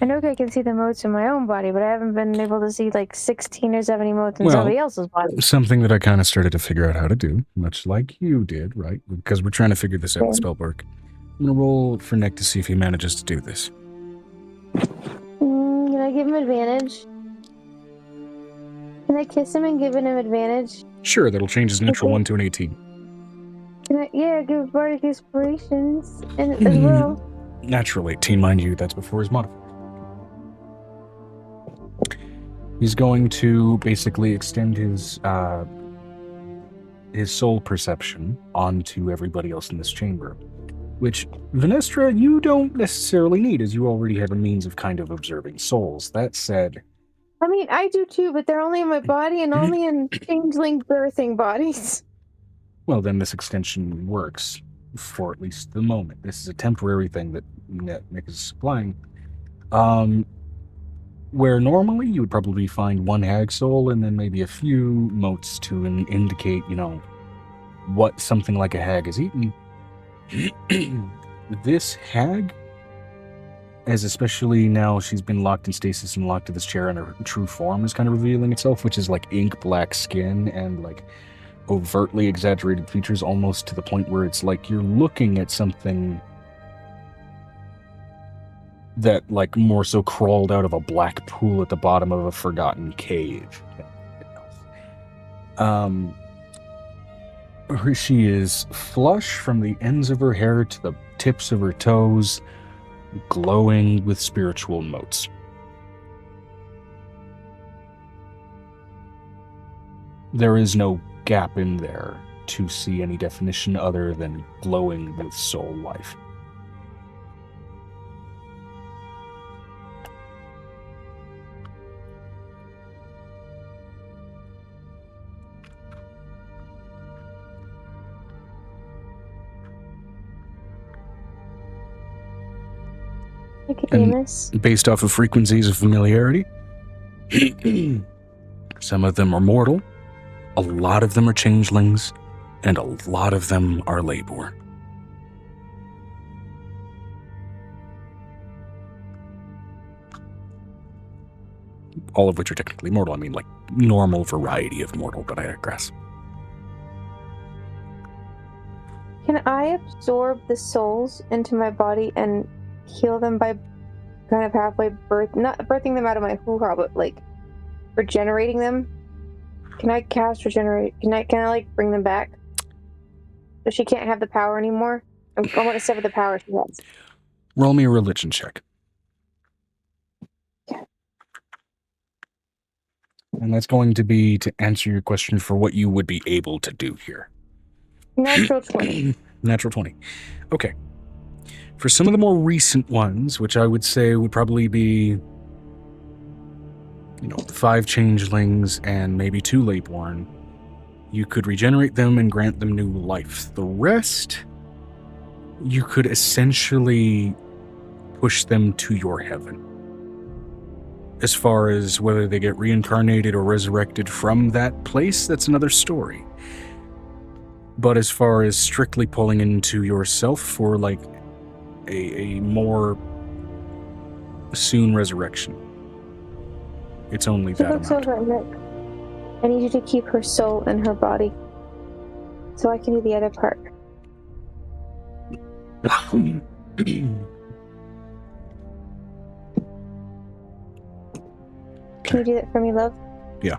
I know I can see the motes in my own body, but I haven't been able to see like 16 or 70 motes in somebody else's body. Something that I kind of started to figure out how to do, much like you did, right? Because we're trying to figure this out with Spellbook. I'm going to roll for Nick to see if he manages to do this. Can I give him advantage? Can I kiss him and give him advantage? Sure, that'll change his natural 1 to an 18. Can I, give Bardic Inspirations and as well. Natural 18, mind you, that's before his modifier. He's going to basically extend his soul perception onto everybody else in this chamber, which, Venestra, you don't necessarily need, as you already have a means of kind of observing souls. That said... I mean, I do too, but they're only in my body and only in changeling birthing bodies. Well, then this extension works, for at least the moment. This is a temporary thing that Nick is supplying. Where normally you would probably find one hag soul and then maybe a few motes to indicate, what something like a hag is eaten. This hag, as especially now she's been locked in stasis and locked to this chair and her true form is kind of revealing itself, which is like ink black skin and like overtly exaggerated features, almost to the point where it's like you're looking at something that like more so crawled out of a black pool at the bottom of a forgotten cave. She is flush from the ends of her hair to the tips of her toes, glowing with spiritual motes. There is no gap in there to see any definition other than glowing with soul life. Nicodemus. And based off of frequencies of familiarity, some of them are mortal, a lot of them are changelings, and a lot of them are 𝕲𝖓𝖓. All of which are technically mortal. I mean, like, normal variety of mortal, but I digress. Can I absorb the souls into my body and heal them by kind of halfway not birthing them out of my hoo-ha, but like regenerating them? Can I cast regenerate? Can I like bring them back? So she can't have the power anymore? I want to sever the power she has. Roll me a religion check. Yeah. And that's going to be to answer your question for what you would be able to do here. Natural 20. Natural 20. Okay. For some of the more recent ones, which I would say would probably be, 5 changelings and maybe 2 𝕲𝖓𝖓, you could regenerate them and grant them new life. The rest, you could essentially push them to your heaven. As far as whether they get reincarnated or resurrected from that place, that's another story. But as far as strictly pulling into yourself for like a more soon resurrection, it's only that amount. Over, Nick. I need you to keep her soul in her body so I can do the other part. Can you do that for me, love? Yeah.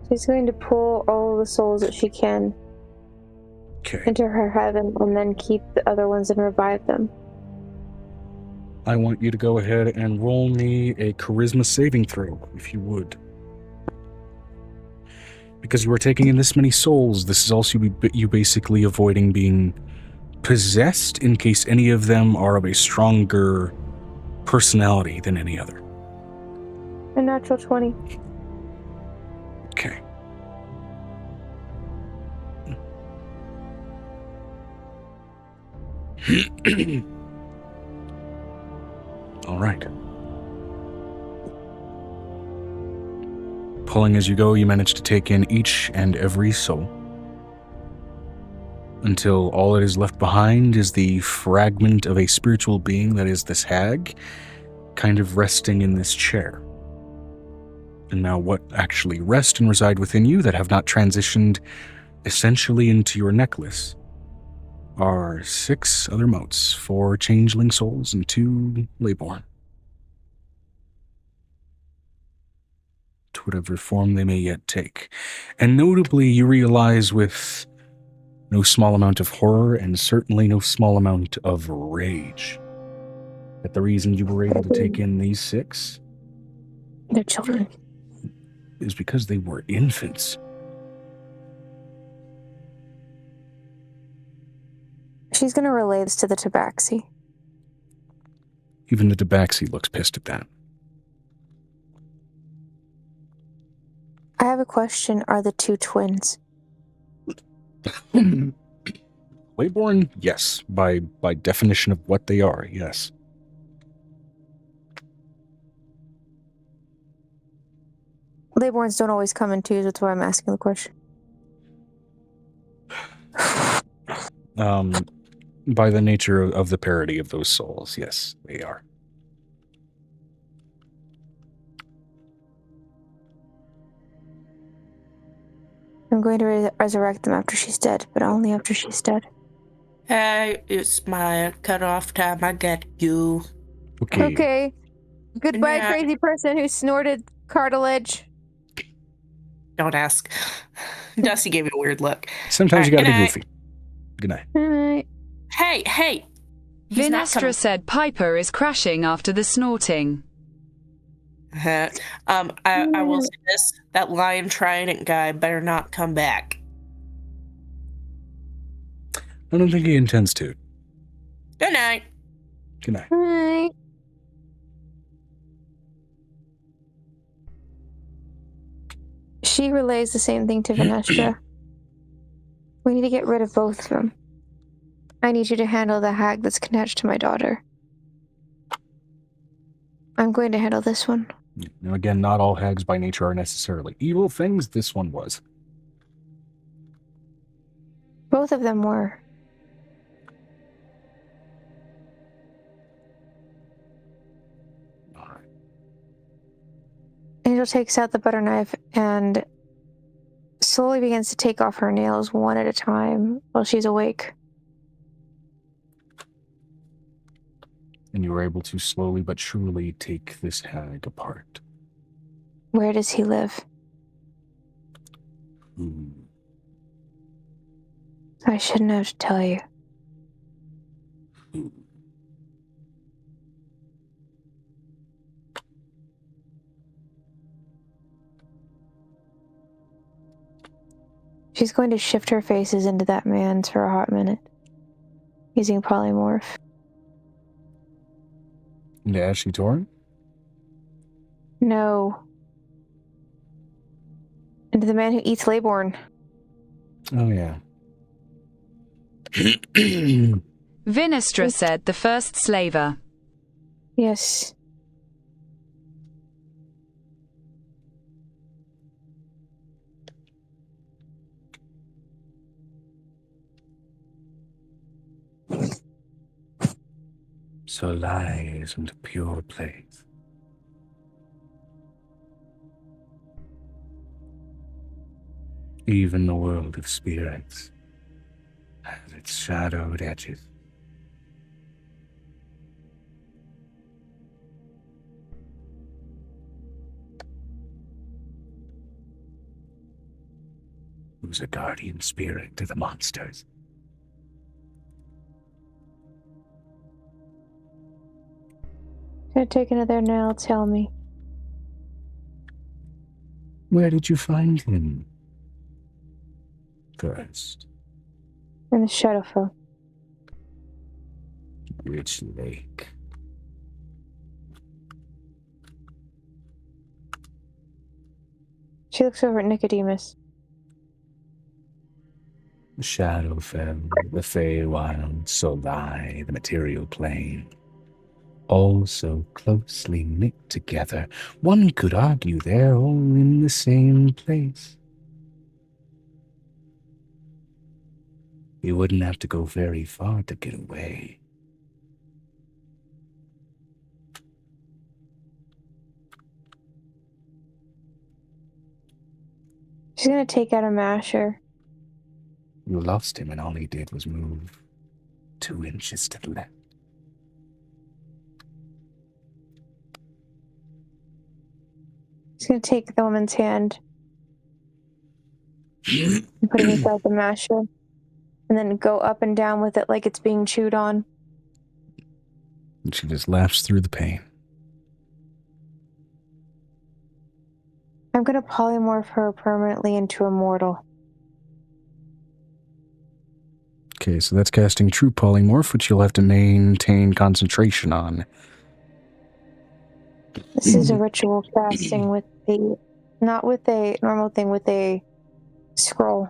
She's going to pull all the souls that she can into her heaven and then keep the other ones and revive them. I want you to go ahead and roll me a charisma saving throw, if you would. Because you are taking in this many souls, this is also you basically avoiding being possessed in case any of them are of a stronger personality than any other. A natural 20. Okay. All right. Pulling as you go, you manage to take in each and every soul, until all that is left behind is the fragment of a spiritual being that is this hag, kind of resting in this chair. And now what actually rest and reside within you that have not transitioned essentially into your necklace are 6 other motes, 4 changeling souls and 2 layborn. To whatever form they may yet take. And notably, you realize with no small amount of horror and certainly no small amount of rage that the reason you were able to take in these 6 They're children. is because they were infants. She's gonna relay this to the tabaxi. Even the tabaxi looks pissed at that. I have a question. Are the 2 twins? Layborn, yes. By definition of what they are, yes. Layborns don't always come in twos, that's why I'm asking the question. By the nature of the parity of those souls, yes, they are. I'm going to resurrect them after she's dead, but only after she's dead. Hey, it's my cutoff time. I get you. Okay. Goodbye, Yeah. crazy person who snorted cartilage. Don't ask. Dusty gave me a weird look. Sometimes you All gotta right, be good goofy. Good night. Alright. Hey. He's not Vinestra coming. said Piper is crashing after the snorting. I will say this: that lion trident guy better not come back. I don't think he intends to. Good night. Good night. Alright. She relays the same thing to Vinestra. We need to get rid of both of them. I need you to handle the hag that's attached to my daughter. I'm going to handle this one. Now again, not all hags by nature are necessarily evil things. This one was. Both of them were. All right. Angel takes out the butter knife and slowly begins to take off her nails one at a time while she's awake. And you were able to slowly but surely take this hag apart. Where does he live? I shouldn't have to tell you. She's going to shift her faces into that man's for a hot minute, using polymorph. Into Ashley Torn? No. Into the man who eats Layborn. Oh, yeah. Vinestra said the first slaver. Yes. So lie isn't a pure place. Even the world of spirits has its shadowed edges. Who's a guardian spirit to the monsters? Gonna take another nail, tell me. Where did you find him? First, In the Shadowfell. which lake? She looks over at Nicodemus. Shadowfell, the Feywild, the material plane, all so closely knit together, one could argue they're all in the same place. You wouldn't have to go very far to get away. She's gonna take out a masher. You lost him and all he did was move 2 inches to the left. She's gonna take the woman's hand and put it inside the masher, and then go up and down with it like it's being chewed on. And she just laughs through the pain. I'm gonna polymorph her permanently into a mortal. Okay, so that's casting True Polymorph, which you'll have to maintain concentration on. This is a ritual casting with the, not with a normal thing, with a scroll.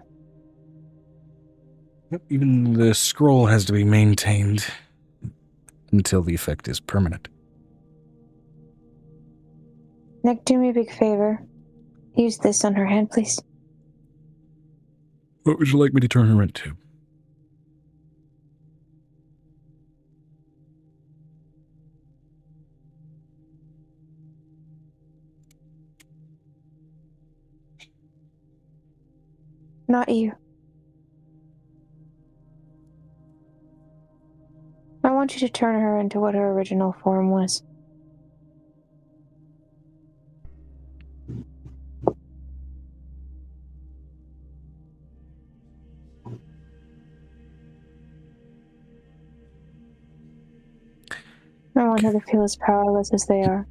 Yep, even the scroll has to be maintained until the effect is permanent. Nick, do me a big favor. Use this on her hand, please. What would you like me to turn her into? Not you. I want you to turn her into what her original form was. I want her to feel as powerless as they are.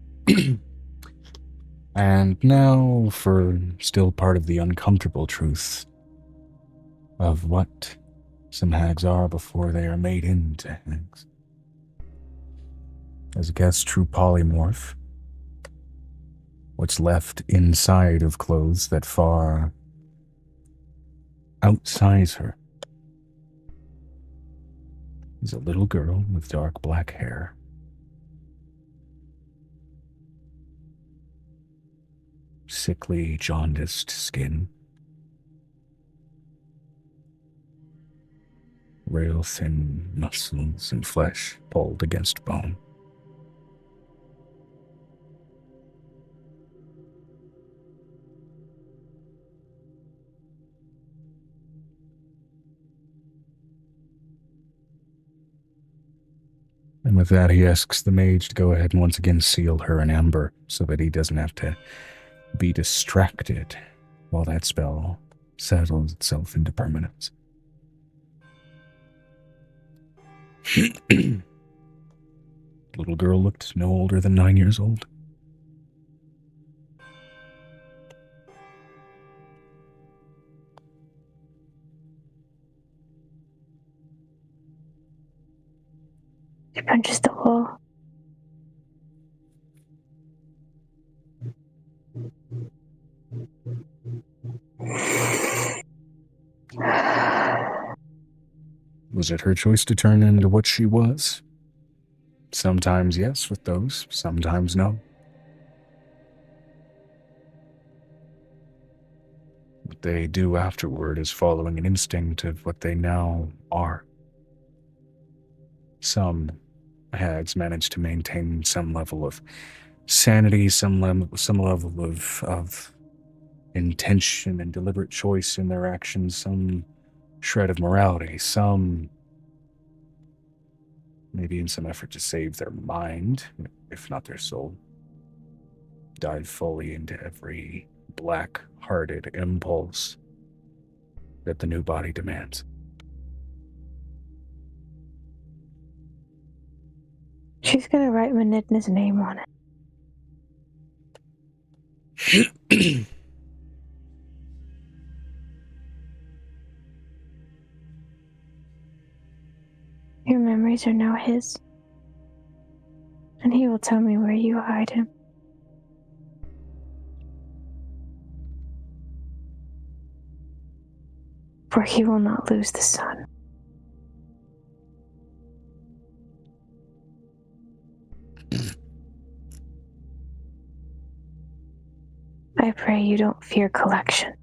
And now for still part of the uncomfortable truth of what some hags are before they are made into hags. As a guest true polymorph, what's left inside of clothes that far outsize her is a little girl with dark black hair. Sickly, jaundiced skin. Rail thin muscles and flesh pulled against bone. And with that, he asks the mage to go ahead and once again seal her in amber so that he doesn't have to be distracted while that spell settles itself into permanence. Little girl looked no older than 9 years old. She punches the wall. Was it her choice to turn into what she was? Sometimes yes with those, sometimes no. What they do afterward is following an instinct of what they now are. Some hags manage to maintain some level of sanity, some level of intention and deliberate choice in their actions, some shred of morality, some maybe in some effort to save their mind, if not their soul, dive fully into every black-hearted impulse that the new body demands. She's gonna write 𝕲𝖙𝖙𝖊𝖓𝖊𝖊𝖘 name on it. Your memories are now his, and he will tell me where you hide him. for he will not lose the sun. I pray you don't fear collection.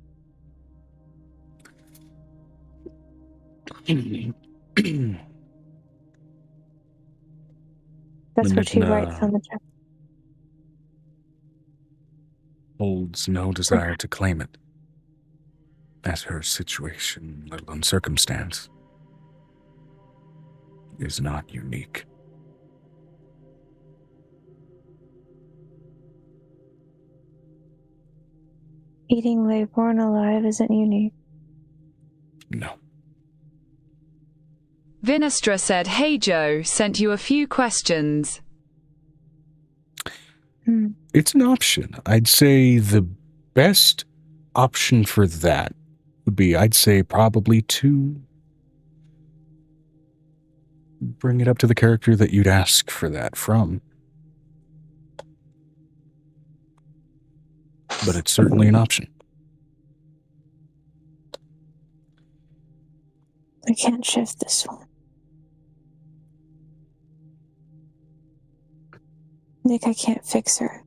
That's what she writes on the check. Holds no desire to claim it, as her situation, let alone circumstance, is not unique. Eating 𝕲𝖊𝖓𝖓 isn't unique. No. Vinestra said, "Hey Joe, sent you a few questions." It's an option. I'd say the best option for that would be, I'd say, probably to bring it up to the character that you'd ask for that from. But it's certainly an option. I can't shift this one. Nick, I can't fix her.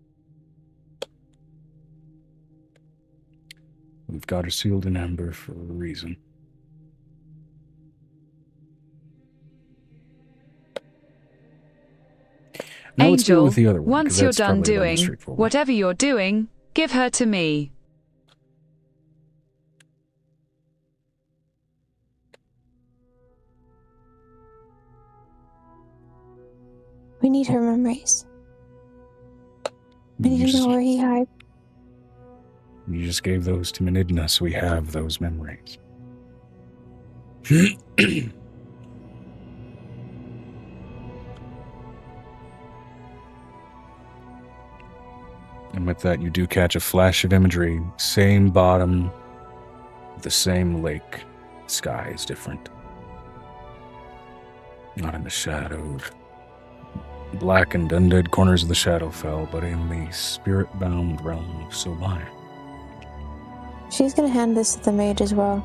We've got her sealed in amber for a reason. Now let's deal Angel, with the other one, 'cause once you're that's done probably a little more doing straightforward. whatever you're doing, give her to me. We need her memories. We need to know where he hides. You just gave those to 𝕲𝖊𝖓𝖓𝖊𝖓, so we have those memories. And with that, you do catch a flash of imagery. Same bottom, the same lake. Sky is different. Not in the shadowed, blackened, undead corners of the Shadowfell, but in the spirit-bound realm of 𝕲𝖊𝖓𝖓. She's gonna hand this to the mage as well.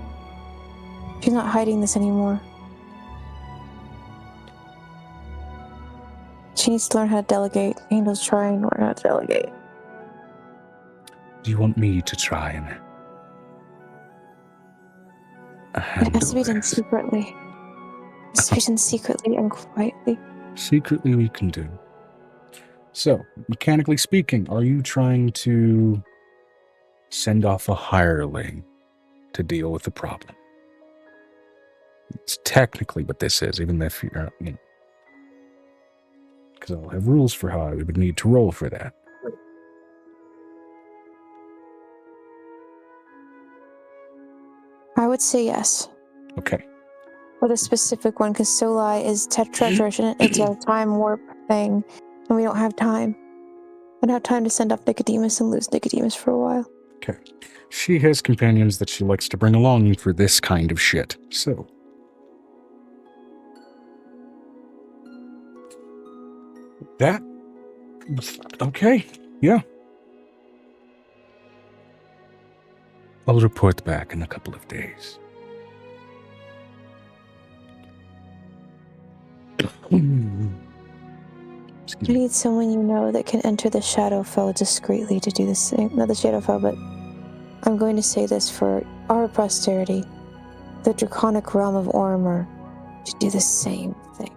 She's not hiding this anymore. She needs to learn how to delegate. Angel's trying to learn how to delegate. Do you want me to try and It has to be done secretly. It has to be done secretly and quietly. Secretly we can do. So, mechanically speaking, are you trying to send off a hireling to deal with the problem? It's technically what this is, even if you're, because I'll have rules for how I would need to roll for that. I would say yes. Okay. For the specific one, because 𝕲𝖊𝖓 is treacherous and it's a time warp thing, and we don't have time. I don't have time to send off Nicodemus and lose Nicodemus for a while. Okay. She has companions that she likes to bring along for this kind of shit, so. That. Okay, yeah. I'll report back in a couple of days. I need someone you know that can enter the Shadowfell discreetly to do the same. Not the Shadowfell, but I'm going to say this for our posterity. The draconic realm of Ormer to do the same thing.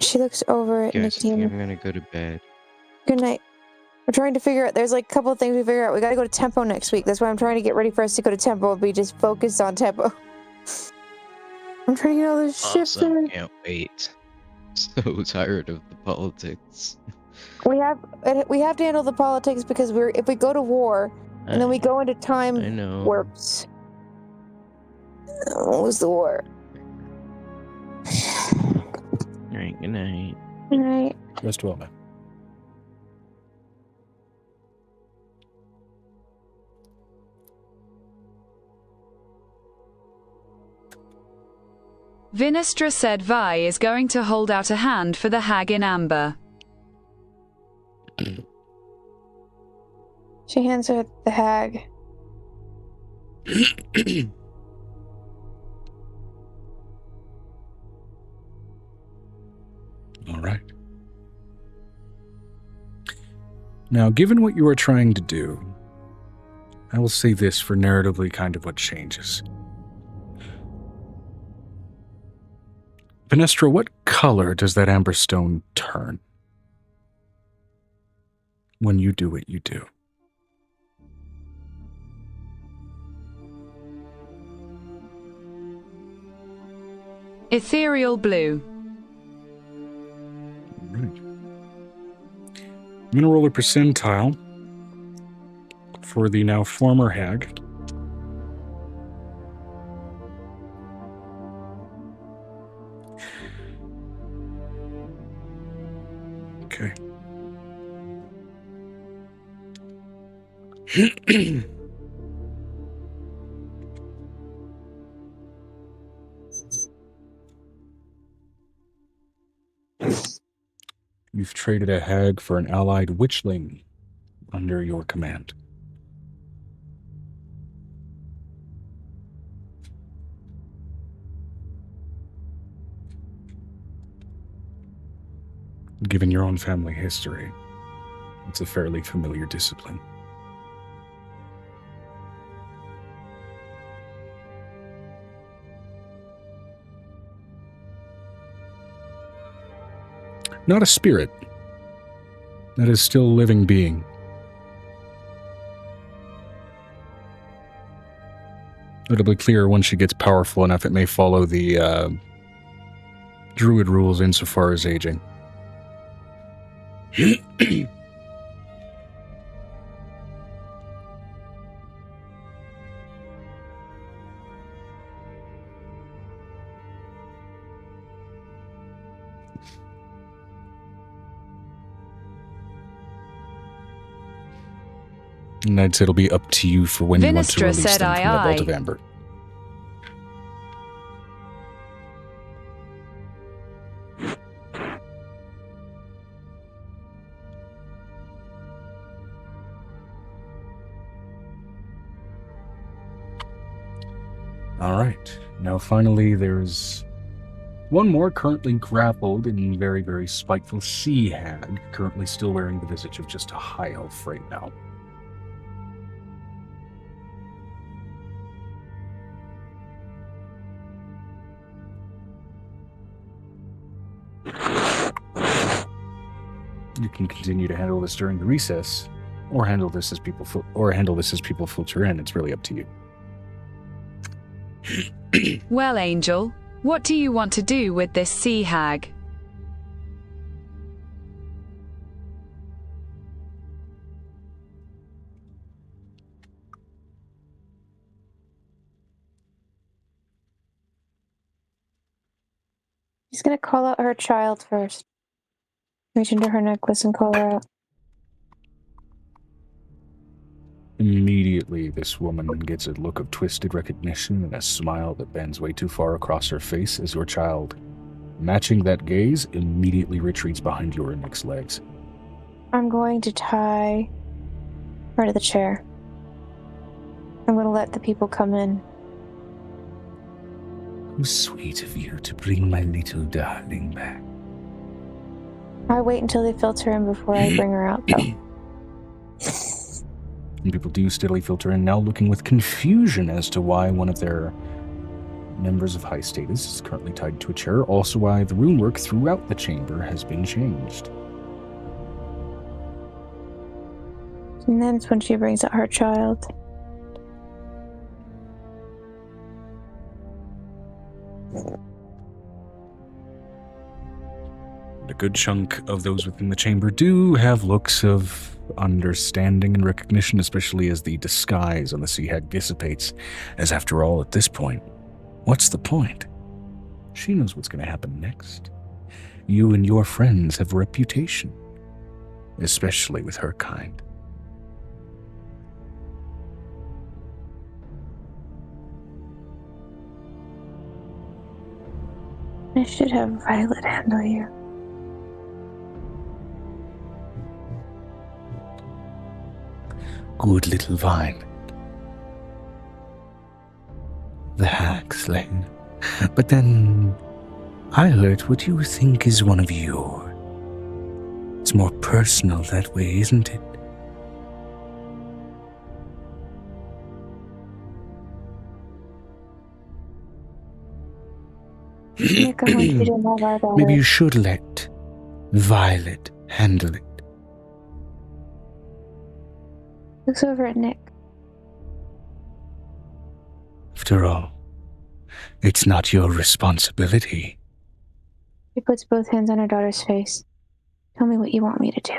She looks over at Guys, I think Nicodemus. I'm gonna go to bed. Good night. We're trying to figure out, there's like a couple of things we figure out. We gotta go to Tempo next week. That's why I'm trying to get ready for us to go to Tempo and be just focused on Tempo. I'm trying to get all this shit Awesome, done. can't wait. So tired of the politics. We have to handle the politics because if we go to war and then we go into time I know. warps, we'll lose the war. Alright, good night. Good night. Rest well, man. 𝕲𝖊𝖓𝖓 is going to hold out a hand for the hag in amber. She hands her the hag. All right. Now, given what you are trying to do, I will say this for narratively kind of what changes. Venestra, what color does that amber stone turn when you do what you do? Ethereal blue. Right. I'm going to roll a percentile for the now former hag. Okay. You've traded a hag for an allied witchling under your command. Given your own family history, it's a fairly familiar discipline. Not a spirit. That is still a living being. It'll be clear once she gets powerful enough, it may follow the druid rules insofar as aging. And I'd say it'll be up to you for when you want to Vinistra release said them from the aye, Vault aye. of Amber. All right. Now, finally, there's one more currently grappled in very, very spiteful sea hag, currently still wearing the visage of just a high elf right now. You can continue to handle this during the recess, or handle this as people filter in. It's really up to you. Well, Angel, what do you want to do with this sea hag? She's gonna call out her child first. Reach into her necklace and call her out. Immediately, this woman gets a look of twisted recognition and a smile that bends way too far across her face as your child, matching that gaze, immediately retreats behind your next legs. I'm going to tie her to the chair. I'm going to let the people come in. How sweet of you to bring my little darling back. I wait until they filter in before I bring her out, though. And people do steadily filter in, now looking with confusion as to why one of their members of high status is currently tied to a chair, also why the runework throughout the chamber has been changed. And then it's when she brings out her child. A good chunk of those within the chamber do have looks of understanding and recognition, especially as the disguise on the sea hag dissipates, as after all, at this point, what's the point? She knows what's going to happen next. You and your friends have a reputation, especially with her kind. I should have Violet handle you. Good little vine. The hag slain. But then, I heard what you think is one of yours. It's more personal that way, isn't it? Nick, I want you to have our daughter. Maybe you should let Violet handle it. Looks over at Nick. After all, it's not your responsibility. She puts both hands on her daughter's face. Tell me what you want me to do.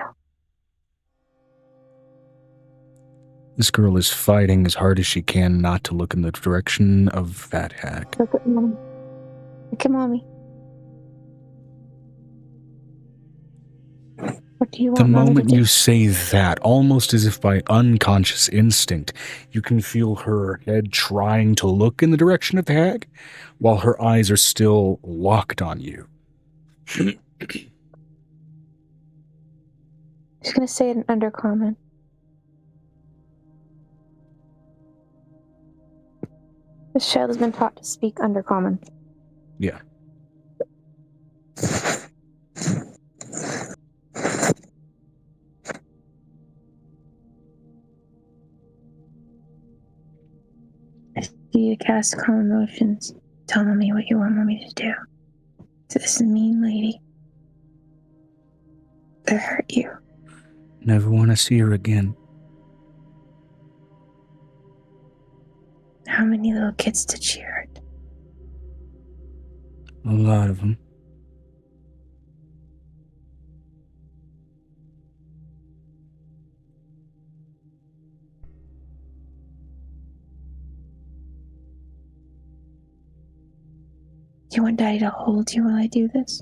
This girl is fighting as hard as she can not to look in the direction of that hag. Look at mommy. Look at mommy. What do you The want mommy to moment do? you say that, almost as if by unconscious instinct, you can feel her head trying to look in the direction of the hag, while her eyes are still locked on you. She's gonna say it in undercommon. This child has been taught to speak undercommon. Yeah. Do you cast calm emotions? Tell mommy what you want mommy to do. To this mean lady that hurt you. Never want to see her again. How many little kids did she hurt? A lot of them. Do you want daddy to hold you while I do this?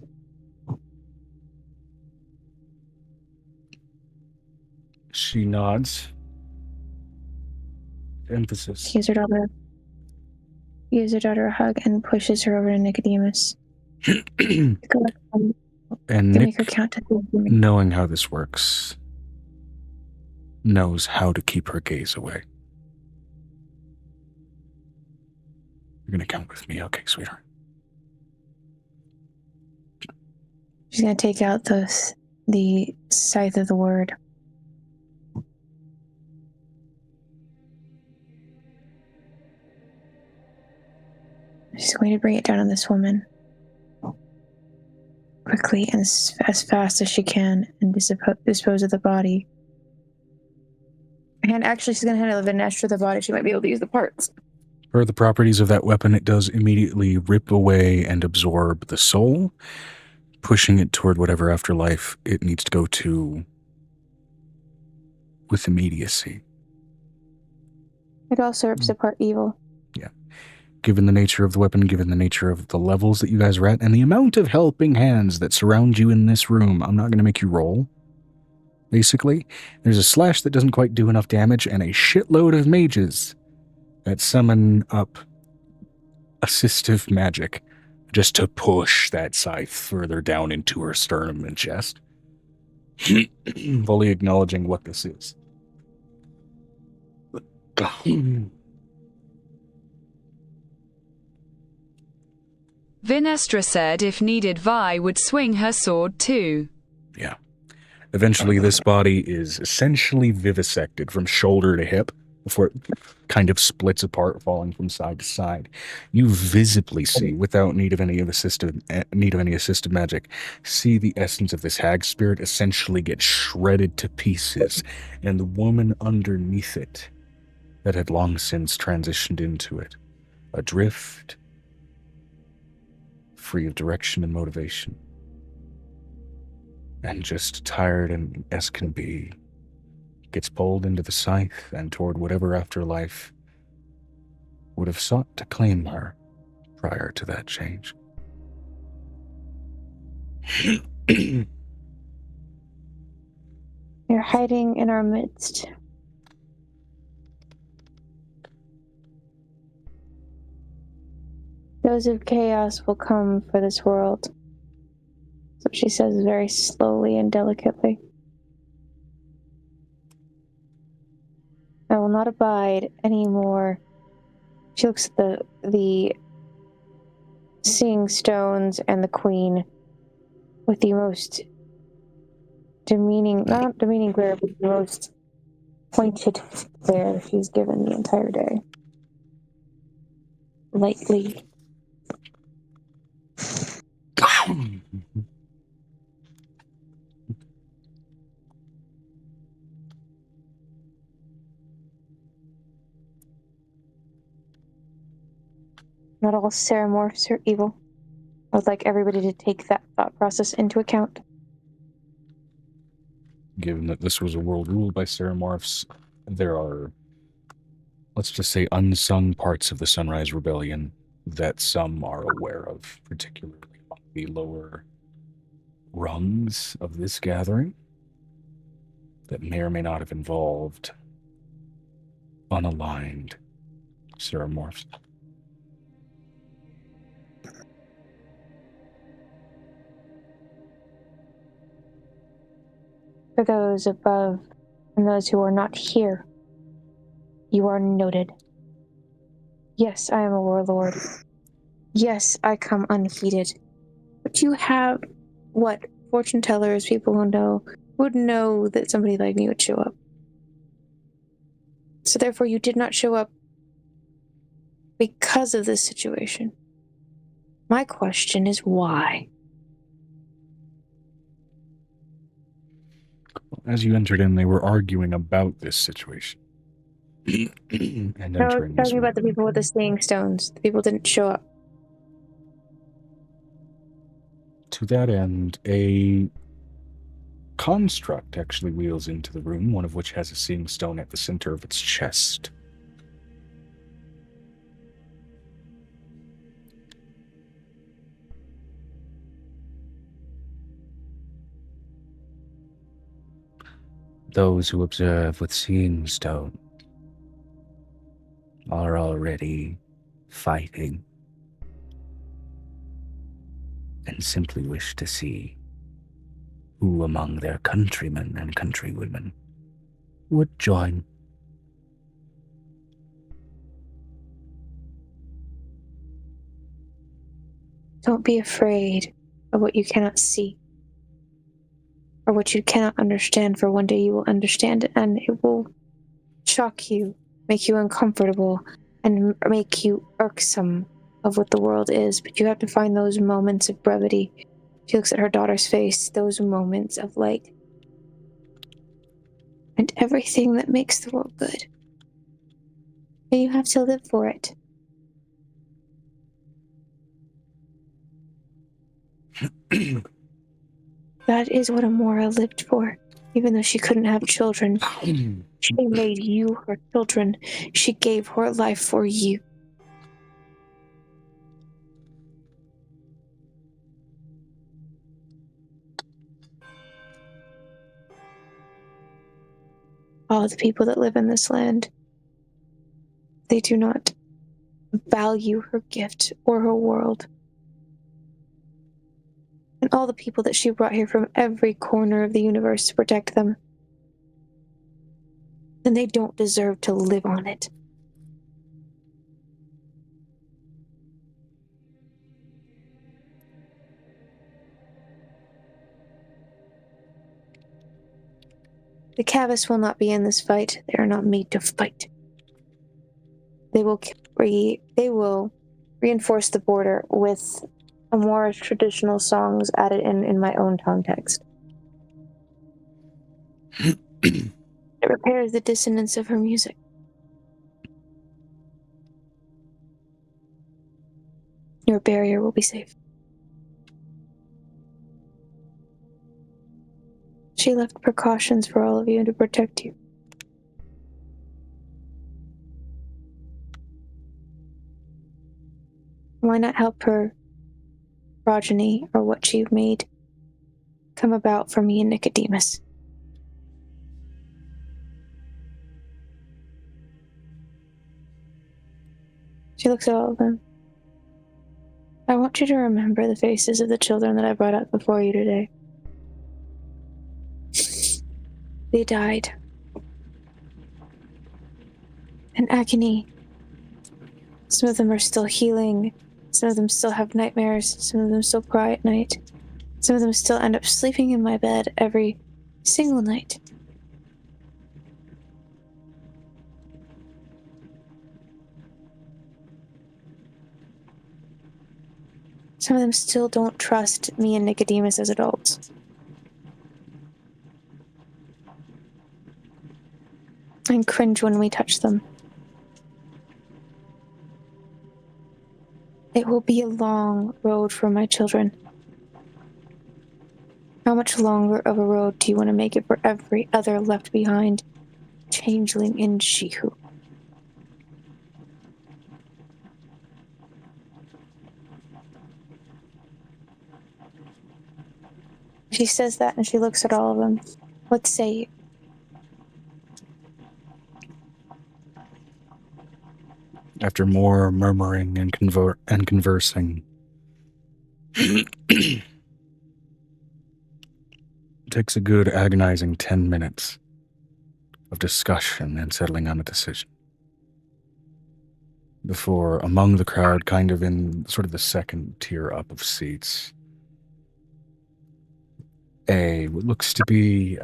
She nods. Emphasis. She gives her daughter a hug and pushes her over to Nicodemus. Go ahead. And You make her Nick, count to 3. knowing how this works, knows how to keep her gaze away. You're gonna count with me, okay, sweetheart? She's gonna take out the scythe of the word. She's going to bring it down on this woman quickly and as fast as she can and dispose of the body. And actually, she's going to handle the Vinesh to the body. She might be able to use the parts. Per the properties of that weapon, it does immediately rip away and absorb the soul, pushing it toward whatever afterlife it needs to go to with immediacy. It also rips apart evil. Yeah. Given the nature of the weapon, given the nature of the levels that you guys are at, and the amount of helping hands that surround you in this room, I'm not going to make you roll. Basically, there's a slash that doesn't quite do enough damage, and a shitload of mages that summon up assistive magic just to push that scythe further down into her sternum and chest. Fully acknowledging what this is. Vinestra said if needed Vi would swing her sword too. Yeah. Eventually this body is essentially vivisected from shoulder to hip before it kind of splits apart, falling from side to side. You visibly see, without need of any assisted magic, see the essence of this hag spirit essentially get shredded to pieces, and the woman underneath it that had long since transitioned into it, adrift, free of direction and motivation, and just tired and as can be, gets pulled into the scythe and toward whatever afterlife would have sought to claim her prior to that change. You're hiding in our midst. Those of chaos will come for this world. That's what she says very slowly and delicately. I will not abide anymore. She looks at the seeing stones and the queen with the most not demeaning glare, but the most pointed glare she's given the entire day. Lightly. Not all 𝕲𝖊𝖓𝖓𝖊𝖓 are evil. I would like everybody to take that thought process into account. Given that this was a world ruled by 𝕲𝖊𝖓𝖓s, there are, let's just say, unsung parts of the Sunrise Rebellion that some are aware of, particularly among the lower rungs of this gathering, that may or may not have involved unaligned 𝕲𝖊𝖓𝖓s. For those above and those who are not here, you are noted. Yes, I am a warlord. Yes, I come unheeded. But you have what fortune tellers, people who know, would know that somebody like me would show up. So therefore you did not show up because of this situation. My question is why? As you entered in, they were arguing about this situation. And No, entering this talking about the room. people with the seeing stones. The people didn't show up. To that end, a construct actually wheels into the room, one of which has a seeing stone at the center of its chest. Those who observe with seeing stone are already fighting and simply wish to see who among their countrymen and countrywomen would join. Don't be afraid of what you cannot see or what you cannot understand, for one day you will understand it and it will shock you, make you uncomfortable, and make you irksome of what the world is. But you have to find those moments of brevity. She looks at her daughter's face, those moments of light and everything that makes the world good. And you have to live for it. That is what Amora lived for. Even though she couldn't have children, she made you her children. She gave her life for you. All the people that live in this land, they do not value her gift or her world. And all the people that she brought here from every corner of the universe to protect them. And they don't deserve to live on it. The Cavis will not be in this fight. They are not made to fight. They will reinforce the border with Amora's traditional songs added in my own context. It repairs the dissonance of her music. Your barrier will be safe. She left precautions for all of you to protect you. Why not help her progeny, or what she made, come about for me and Nicodemus? She looks at all of them. I want you to remember the faces of the children that I brought up before you today. They died. In agony. Some of them are still healing. Some of them still have nightmares. Some of them still cry at night. Some of them still end up sleeping in my bed every single night. Some of them still don't trust me and Nicodemus as adults. And cringe when we touch them. It will be a long road for my children. How much longer of a road do you want to make it for every other left behind changeling in Dshihu? She says that and she looks at all of them. What say you? After more murmuring and conversing, takes a good agonizing 10 minutes of discussion and settling on a decision. Before, among the crowd, kind of in sort of the second tier up of seats, what looks to be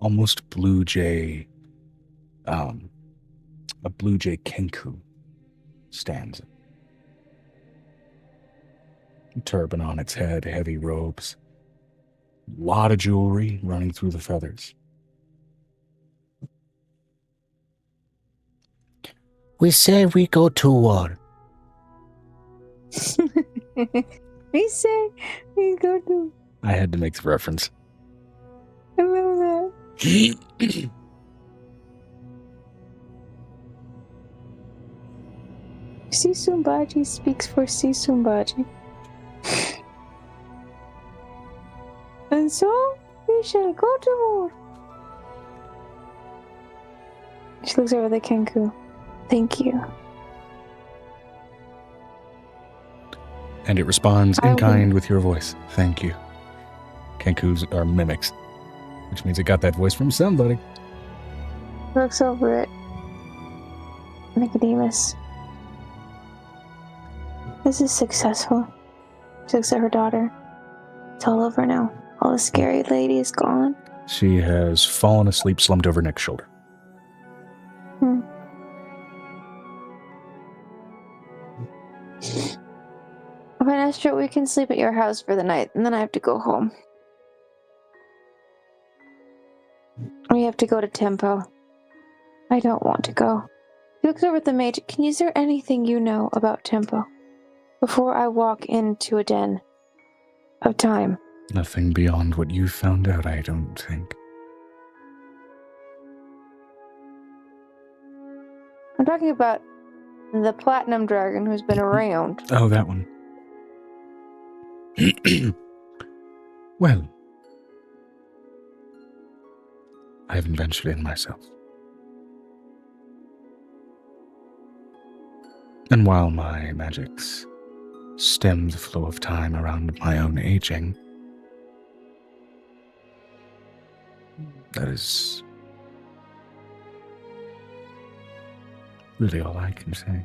almost a blue jay kenku stands. Turban on its head, heavy robes, a lot of jewelry running through the feathers. We say we go to war. We say we go to... I had to make the reference. I love that. Sisumbaji speaks for Sisumbaji. And so, we shall go to war. She looks over the Kenku. Thank you. And it responds in kind with your voice. Thank you. Kenkus are mimics, which means it got that voice from somebody. Looks over at Nicodemus. This is successful. She looks at her daughter. It's all over now. All the scary lady is gone. She has fallen asleep, slumped over Nick's shoulder. Vanessa, we can sleep at your house for the night, and then I have to go home. We have to go to Tempo. I don't want to go. He looks over at the mage. Is there anything you know about Tempo before I walk into a den of time? Nothing beyond what you found out, I don't think. I'm talking about the platinum dragon who's been around. Oh, that one. Well, I haven't ventured in myself. And while my magics stem the flow of time around my own aging, that is really all I can say.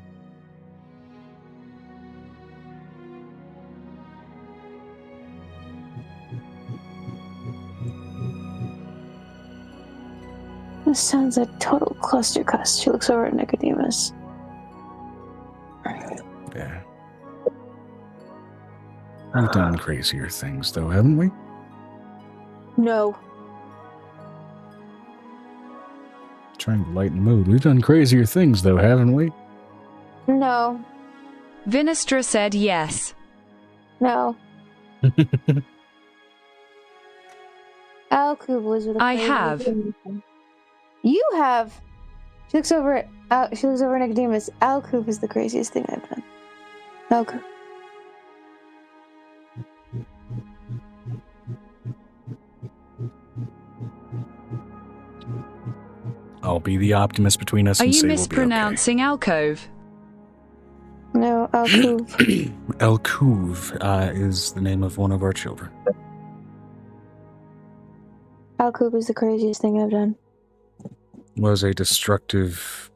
This sounds like total clustercuss. She looks over at Nicodemus. Yeah. We've done crazier things, though, haven't we? No. Trying to lighten the mood. We've done crazier things, though, haven't we? No. Vinestra said yes. No. Alcub was with I have. You have. She looks over at Nicodemus. Alcub is the craziest thing I've done. Alcub. I'll be the optimist between us Are and you say mispronouncing alcove? No, 𝕱𝖊𝖓. 𝕱𝖊𝖓 is the name of one of our children. 𝕱𝖊𝖓 is the craziest thing I've done. Was a destructive,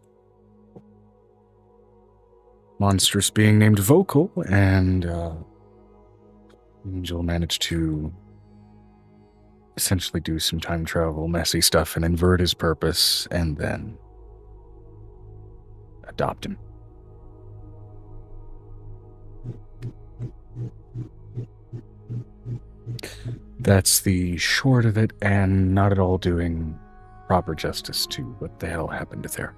monstrous being named Vocal, and Angel managed to essentially do some time travel, messy stuff, and invert his purpose, and then adopt him. That's the short of it, and not at all doing proper justice to what the hell happened there.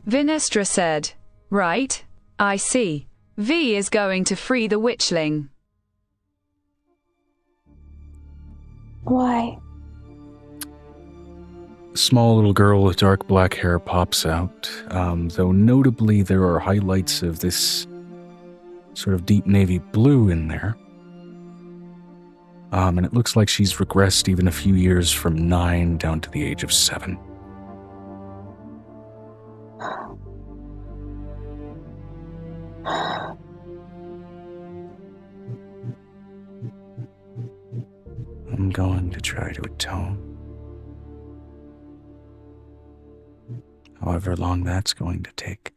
Vinestra said, "Right, I see. V is going to free the witchling." Why? A small little girl with dark black hair pops out, though notably there are highlights of this sort of deep navy blue in there. And it looks like she's regressed even a few years from 9 down to the age of 7. I'm going to try to atone. However long that's going to take.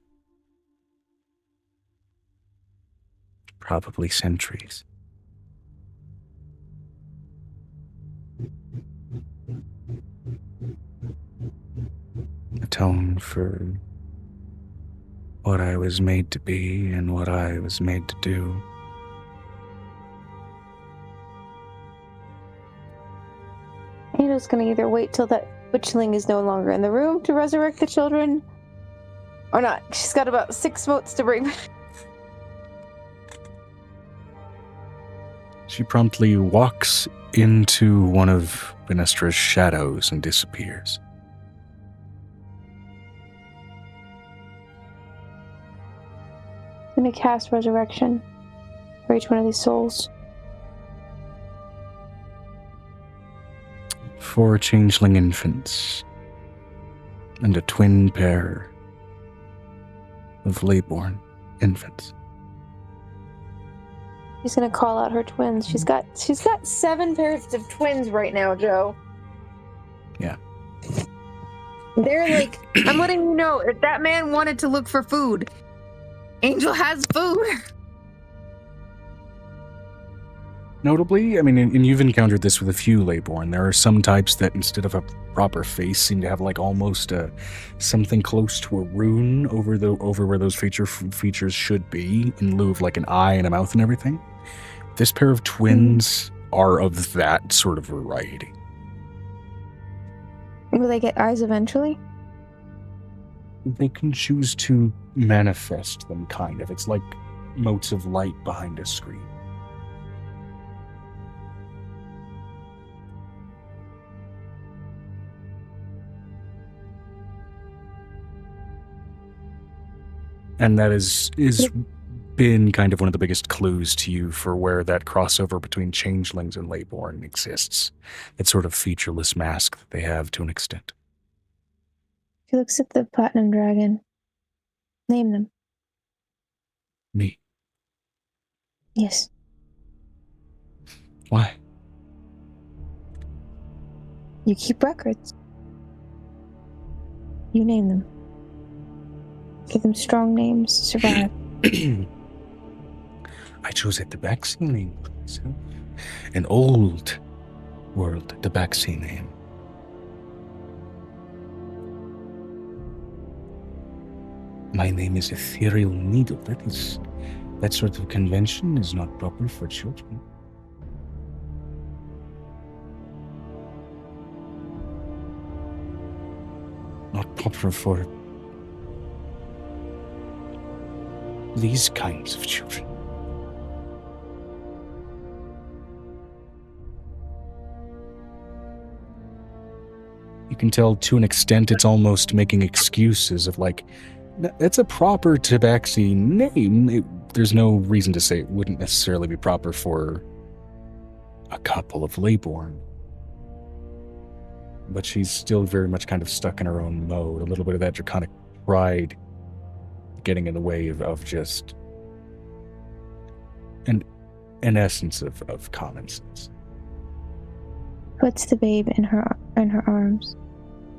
Probably centuries. Atone for what I was made to be and what I was made to do. Angel's gonna either wait till that witchling is no longer in the room to resurrect the children, or not. She's got about 6 votes to bring back. She promptly walks into one of Vinestra's shadows and disappears. I'm gonna cast resurrection for each one of these souls. 4 changeling infants and a twin pair of layborn infants. She's gonna call out her twins. She's got 7 pairs of twins right now, Joe. Yeah. They're like, I'm letting you know, if that man wanted to look for food, Angel has food. Notably, I mean, and you've encountered this with a few layborn. There are some types that, instead of a proper face, seem to have like almost something close to a rune over where those features should be, in lieu of like an eye and a mouth and everything. This pair of twins are of that sort of variety. Will they get eyes eventually? They can choose to manifest them, kind of. It's like motes of light behind a screen. And that is been kind of one of the biggest clues to you for where that crossover between changelings and layborn exists. That sort of featureless mask that they have to an extent. She looks at the platinum dragon. Name them. Me. Yes. Why? You keep records. You name them. Give them strong names to survive. I chose a Tabaxi name for myself. An old world Tabaxi name. My name is Ethereal Needle. That sort of convention is not proper for children. Not proper for these kinds of children. You can tell to an extent it's almost making excuses of like, that's a proper Tabaxi name. There's no reason to say it wouldn't necessarily be proper for a couple of layborn. but she's still very much kind of stuck in her own mode. A little bit of that draconic pride getting in the way of just an essence of common sense. Puts the babe in her arms.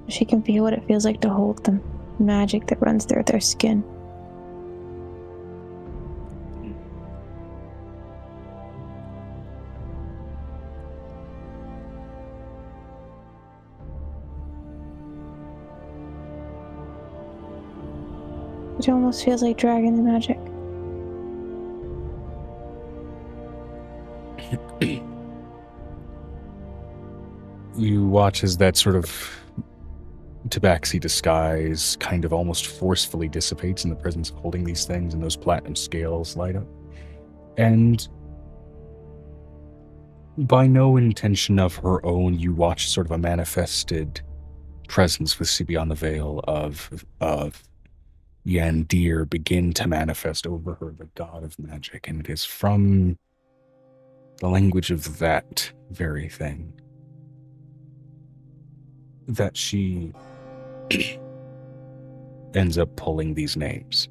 She can feel what it feels like to hold them. Magic that runs through their skin. It almost feels like dragon the magic. You watch as that sort of tabaxi disguise kind of almost forcefully dissipates in the presence of holding these things, and those platinum scales light up. And by no intention of her own, you watch sort of a manifested presence with see beyond the veil of Yandir begin to manifest over her, the god of magic, and it is from the language of that very thing that she ends up pulling these names,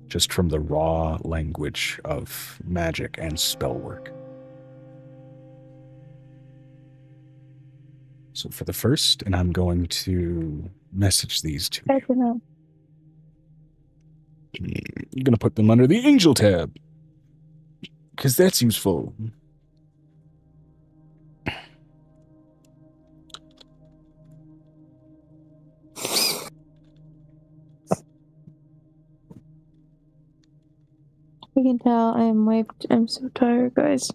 just from the raw language of magic and spell work. So for the first, and I'm going to message these to you. I don't know. I'm going to put them under the Angel tab, because that's useful. I can tell I am wiped. I'm so tired, guys.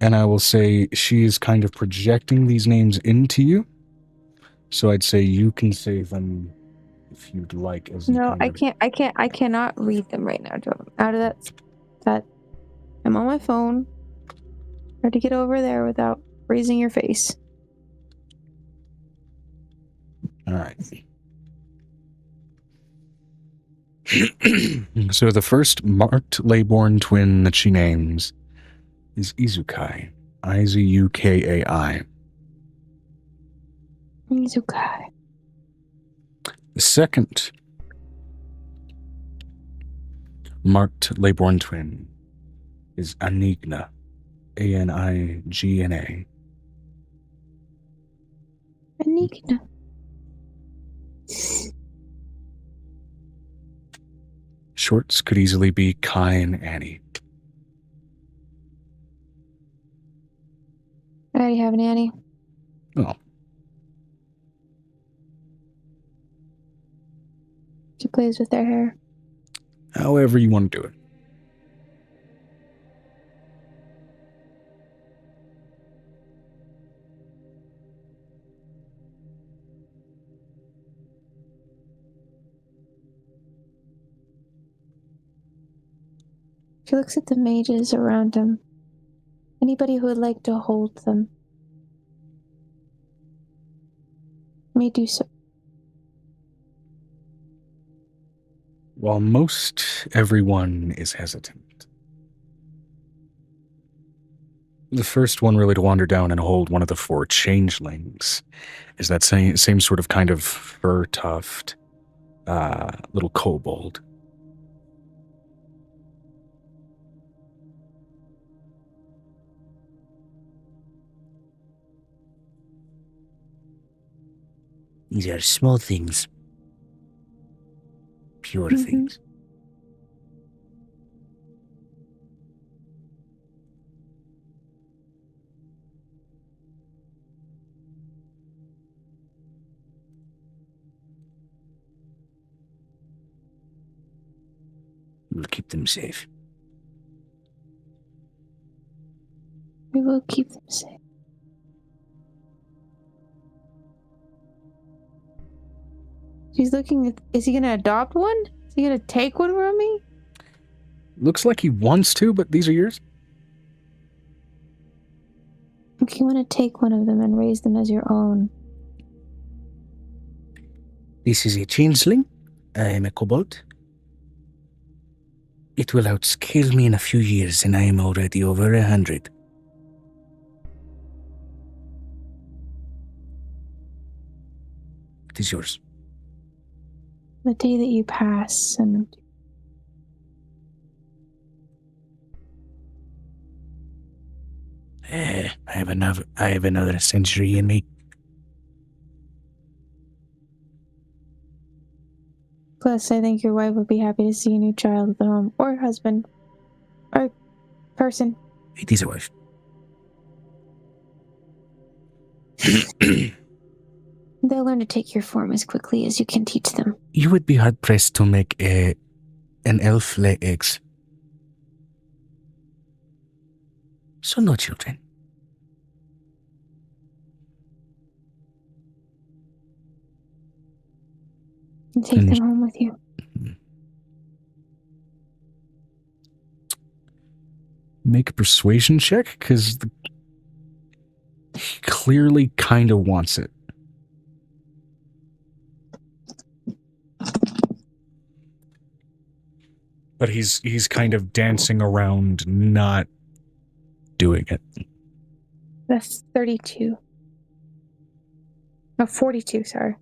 And I will say she is kind of projecting these names into you. So I'd say you can say them if you'd like. As No, I cannot read them right now, Joe. Out of that, I'm on my phone. Try to get over there without raising your face. All right. So the first marked Leyborn twin that she names is Izukai. Izukai. Izukai. The second marked Leyborn twin is Anigna. Anigna. Anigna. Shorts could easily be Kai and Annie. I already have an Annie. Oh, She plays with their hair. however you want to do it. She looks at the mages around him. Anybody who would like to hold them may do so. While most everyone is hesitant, the first one really to wander down and hold one of the four changelings is that same sort of kind of fur tuft little kobold. These are small things. Pure things. We'll keep them safe. We will keep them safe. She's looking at, is he gonna adopt one? Is he gonna take one from me? Looks like he wants to, but these are yours. If you want to take one of them and raise them as your own. This is a changeling. I am a kobold. It will outscale me in a few years, and I am already over 100. It is yours. The day that you pass, and I have another century in me. plus, I think your wife would be happy to see a new child at the home, or husband, or person. It is a wife. They'll learn to take your form as quickly as you can teach them. You would be hard pressed to make an elf lay eggs. So no children. And take them home with you. Make a persuasion check, because he clearly kind of wants it. But he's kind of dancing around not doing it. That's 32. No, 42, sorry.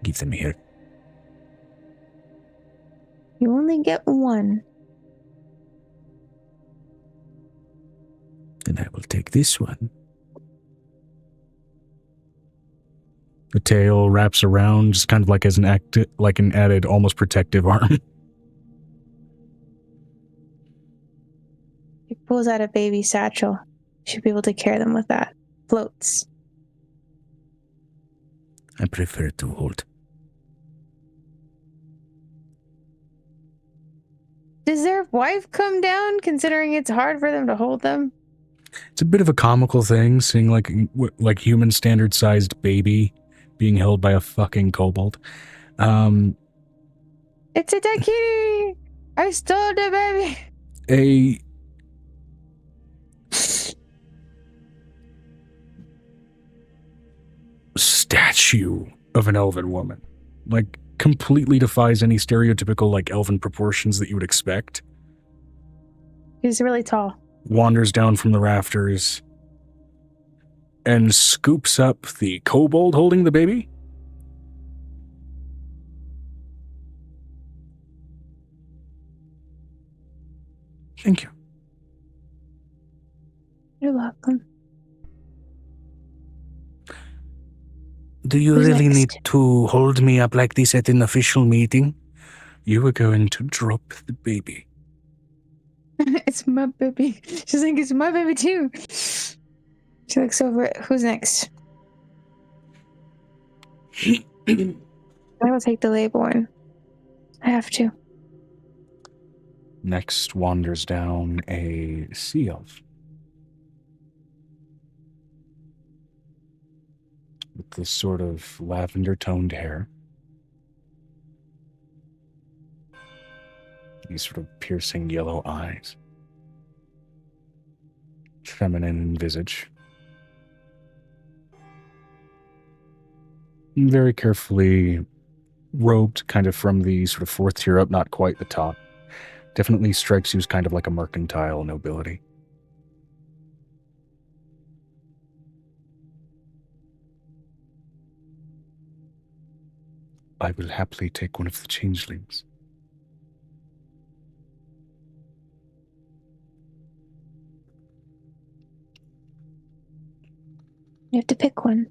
Give them here. You only get one. And I will take this one. The tail wraps around, just kind of like as an added, almost protective arm. He pulls out a baby satchel. You should be able to carry them with that. Floats. I prefer to hold. Does their wife come down, considering it's hard for them to hold them? It's a bit of a comical thing, seeing like human standard sized baby being held by a fucking kobold. It's a dead kitty! I stole the baby! A statue of an elven woman, like, completely defies any stereotypical like elven proportions that you would expect. He's really tall. Wanders down from the rafters and scoops up the kobold holding the baby. Thank you. You're welcome. Do you Who's really next? need to hold me up like this at an official meeting? You are going to drop the baby. It's my baby. She's like, it's my baby too. She looks over at who's next. I will take the 𝕲𝖊𝖓. I have to. Next wanders down a sea elf. With this sort of lavender-toned hair. These sort of piercing yellow eyes. Feminine in visage. Very carefully robed, kind of from the sort of fourth tier up, not quite the top. Definitely strikes you as kind of like a mercantile nobility. I will happily take one of the changelings. You have to pick one.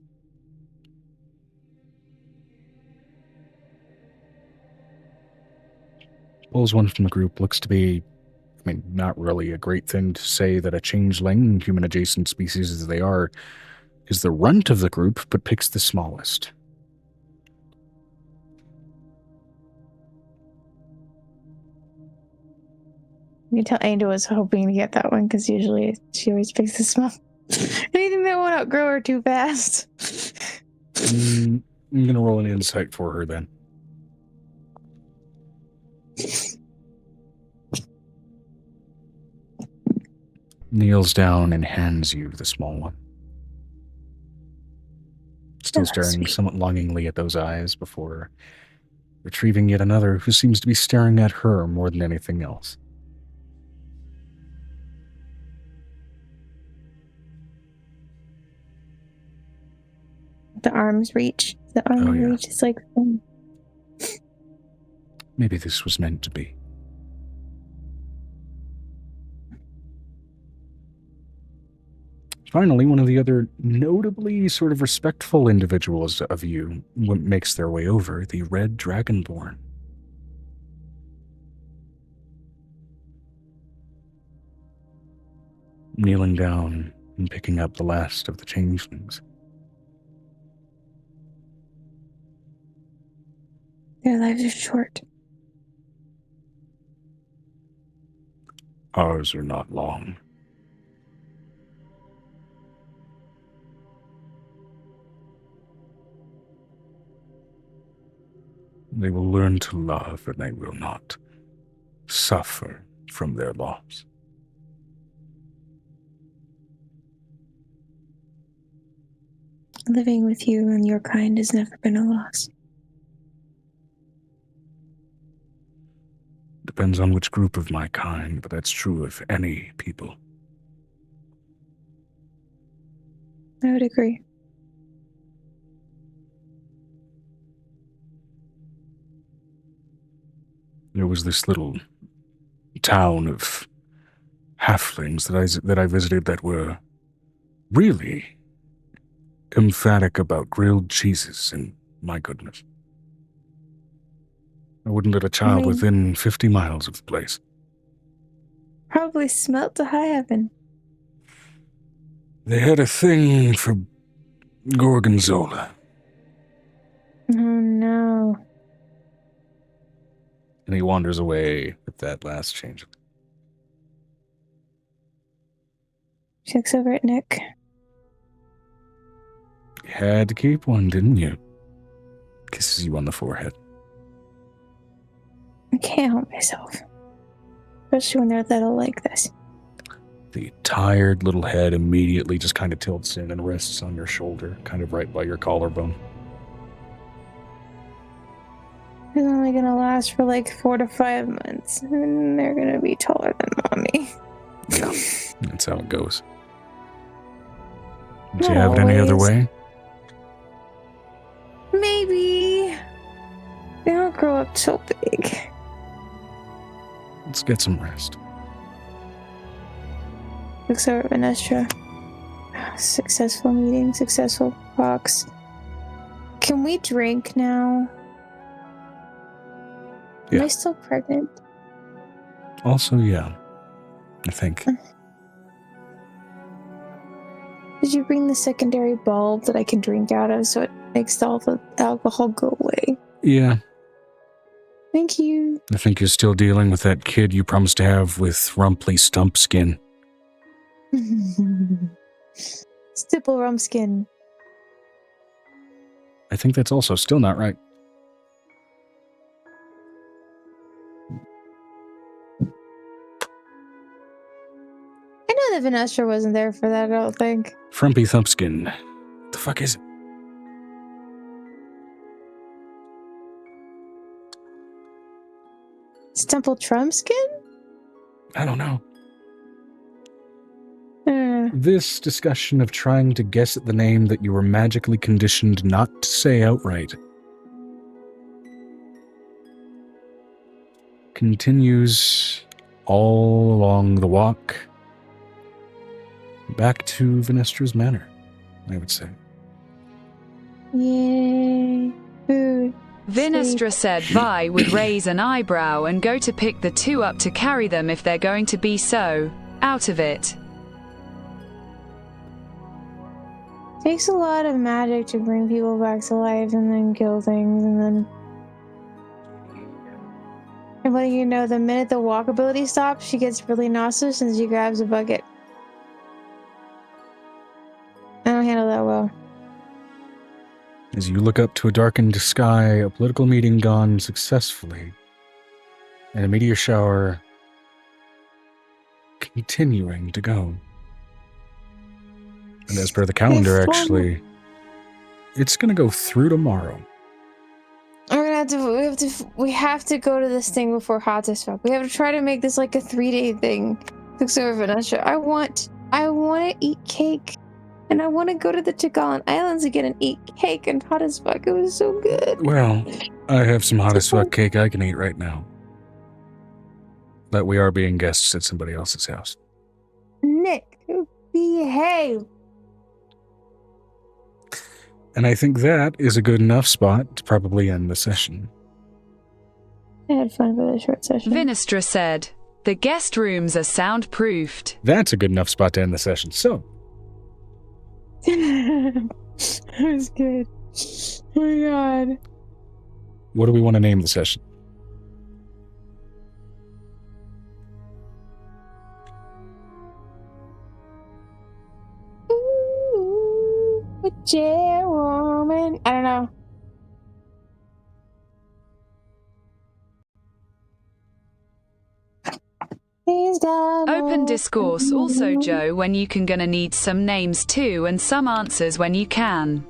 Pulls one from the group. Looks to be, I mean, not really a great thing to say that a changeling, human-adjacent species as they are, is the runt of the group, but picks the smallest. You can tell Angel was hoping to get that one because usually she always picks the small. Anything that won't outgrow her too fast. I'm going to roll an insight for her then. Kneels down and hands you the small one. Still Oh, staring sweet. somewhat longingly at those eyes before retrieving yet another who seems to be staring at her more than anything else. The arms reach. The arm Oh, yeah. reach is like. Maybe this was meant to be. Finally, one of the other notably sort of respectful individuals of you makes their way over, the Red Dragonborn. Kneeling down and picking up the last of the changelings. Their lives are short. Ours are not long. They will learn to love, and they will not suffer from their loss. Living with you and your kind has never been a loss. Depends on which group of my kind, but that's true of any people. I would agree. There was this little town of halflings that I visited that were really emphatic about grilled cheeses, and my goodness. I wouldn't let a child within 50 miles of the place. Probably smelt to high heaven. They had a thing for gorgonzola. Oh no. And he wanders away with that last change. She looks over at Nick. You had to keep one, didn't you? Kisses you on the forehead. I can't help myself. Especially when they're little like this. The tired little head immediately just kind of tilts in and rests on your shoulder, kind of right by your collarbone. It's only gonna last for like 4 to 5 months, and they're gonna be taller than mommy. Yeah, that's how it goes. Do Not you have it any other always. way? Maybe. They don't grow up so big. Let's get some rest. Looks over at Venestra. Successful meeting, successful talks. Can we drink now? Am Yeah. I still pregnant? Also, yeah, I think. Did you bring the secondary bulb that I can drink out of so it makes all the alcohol go away? Yeah, Thank you. I think you're still dealing with that kid you promised to have with Rumply Stumpskin. Stipple Rumpskin. I think that's also still not right. I know that Venestra wasn't there for that, I don't think. Frumpy Thumpskin. What the fuck is it? Stemple Trumpskin? I don't know. Uh, This discussion of trying to guess at the name that you were magically conditioned not to say outright continues all along the walk back to Venestra's Manor, I would say. yay. Food. Vinestra said Vi would raise an eyebrow and go to pick the two up to carry them if they're going to be so out of it. Takes a lot of magic to bring people back to life and then kill things and then... And letting you know, the minute the walk ability stops, she gets really nauseous and she grabs a bucket. I don't handle that well. As you look up to a darkened sky, a political meeting gone successfully, and a meteor shower continuing to go. And as per the calendar, It's fun. actually, it's going to go through tomorrow. We're gonna have to. We have to go to this thing before hot as fuck. We have to try to make this like a 3-day thing. So Vanessa, I want to eat cake, and I want to go to the Tagalog Islands again and eat cake and hot as fuck. It was so good. Well, I have some hot as fuck cake I can eat right now. But we are being guests at somebody else's house. Nick, behave. And I think that is a good enough spot to probably end the session. I had fun with a short session. Vinestra said, the guest rooms are soundproofed. That's a good enough spot to end the session. So, That was good. Oh my god. what do we want to name the session? Ooh, a woman. I don't know. Open discourse also, Joe, when you can gonna need some names too and some answers when you can.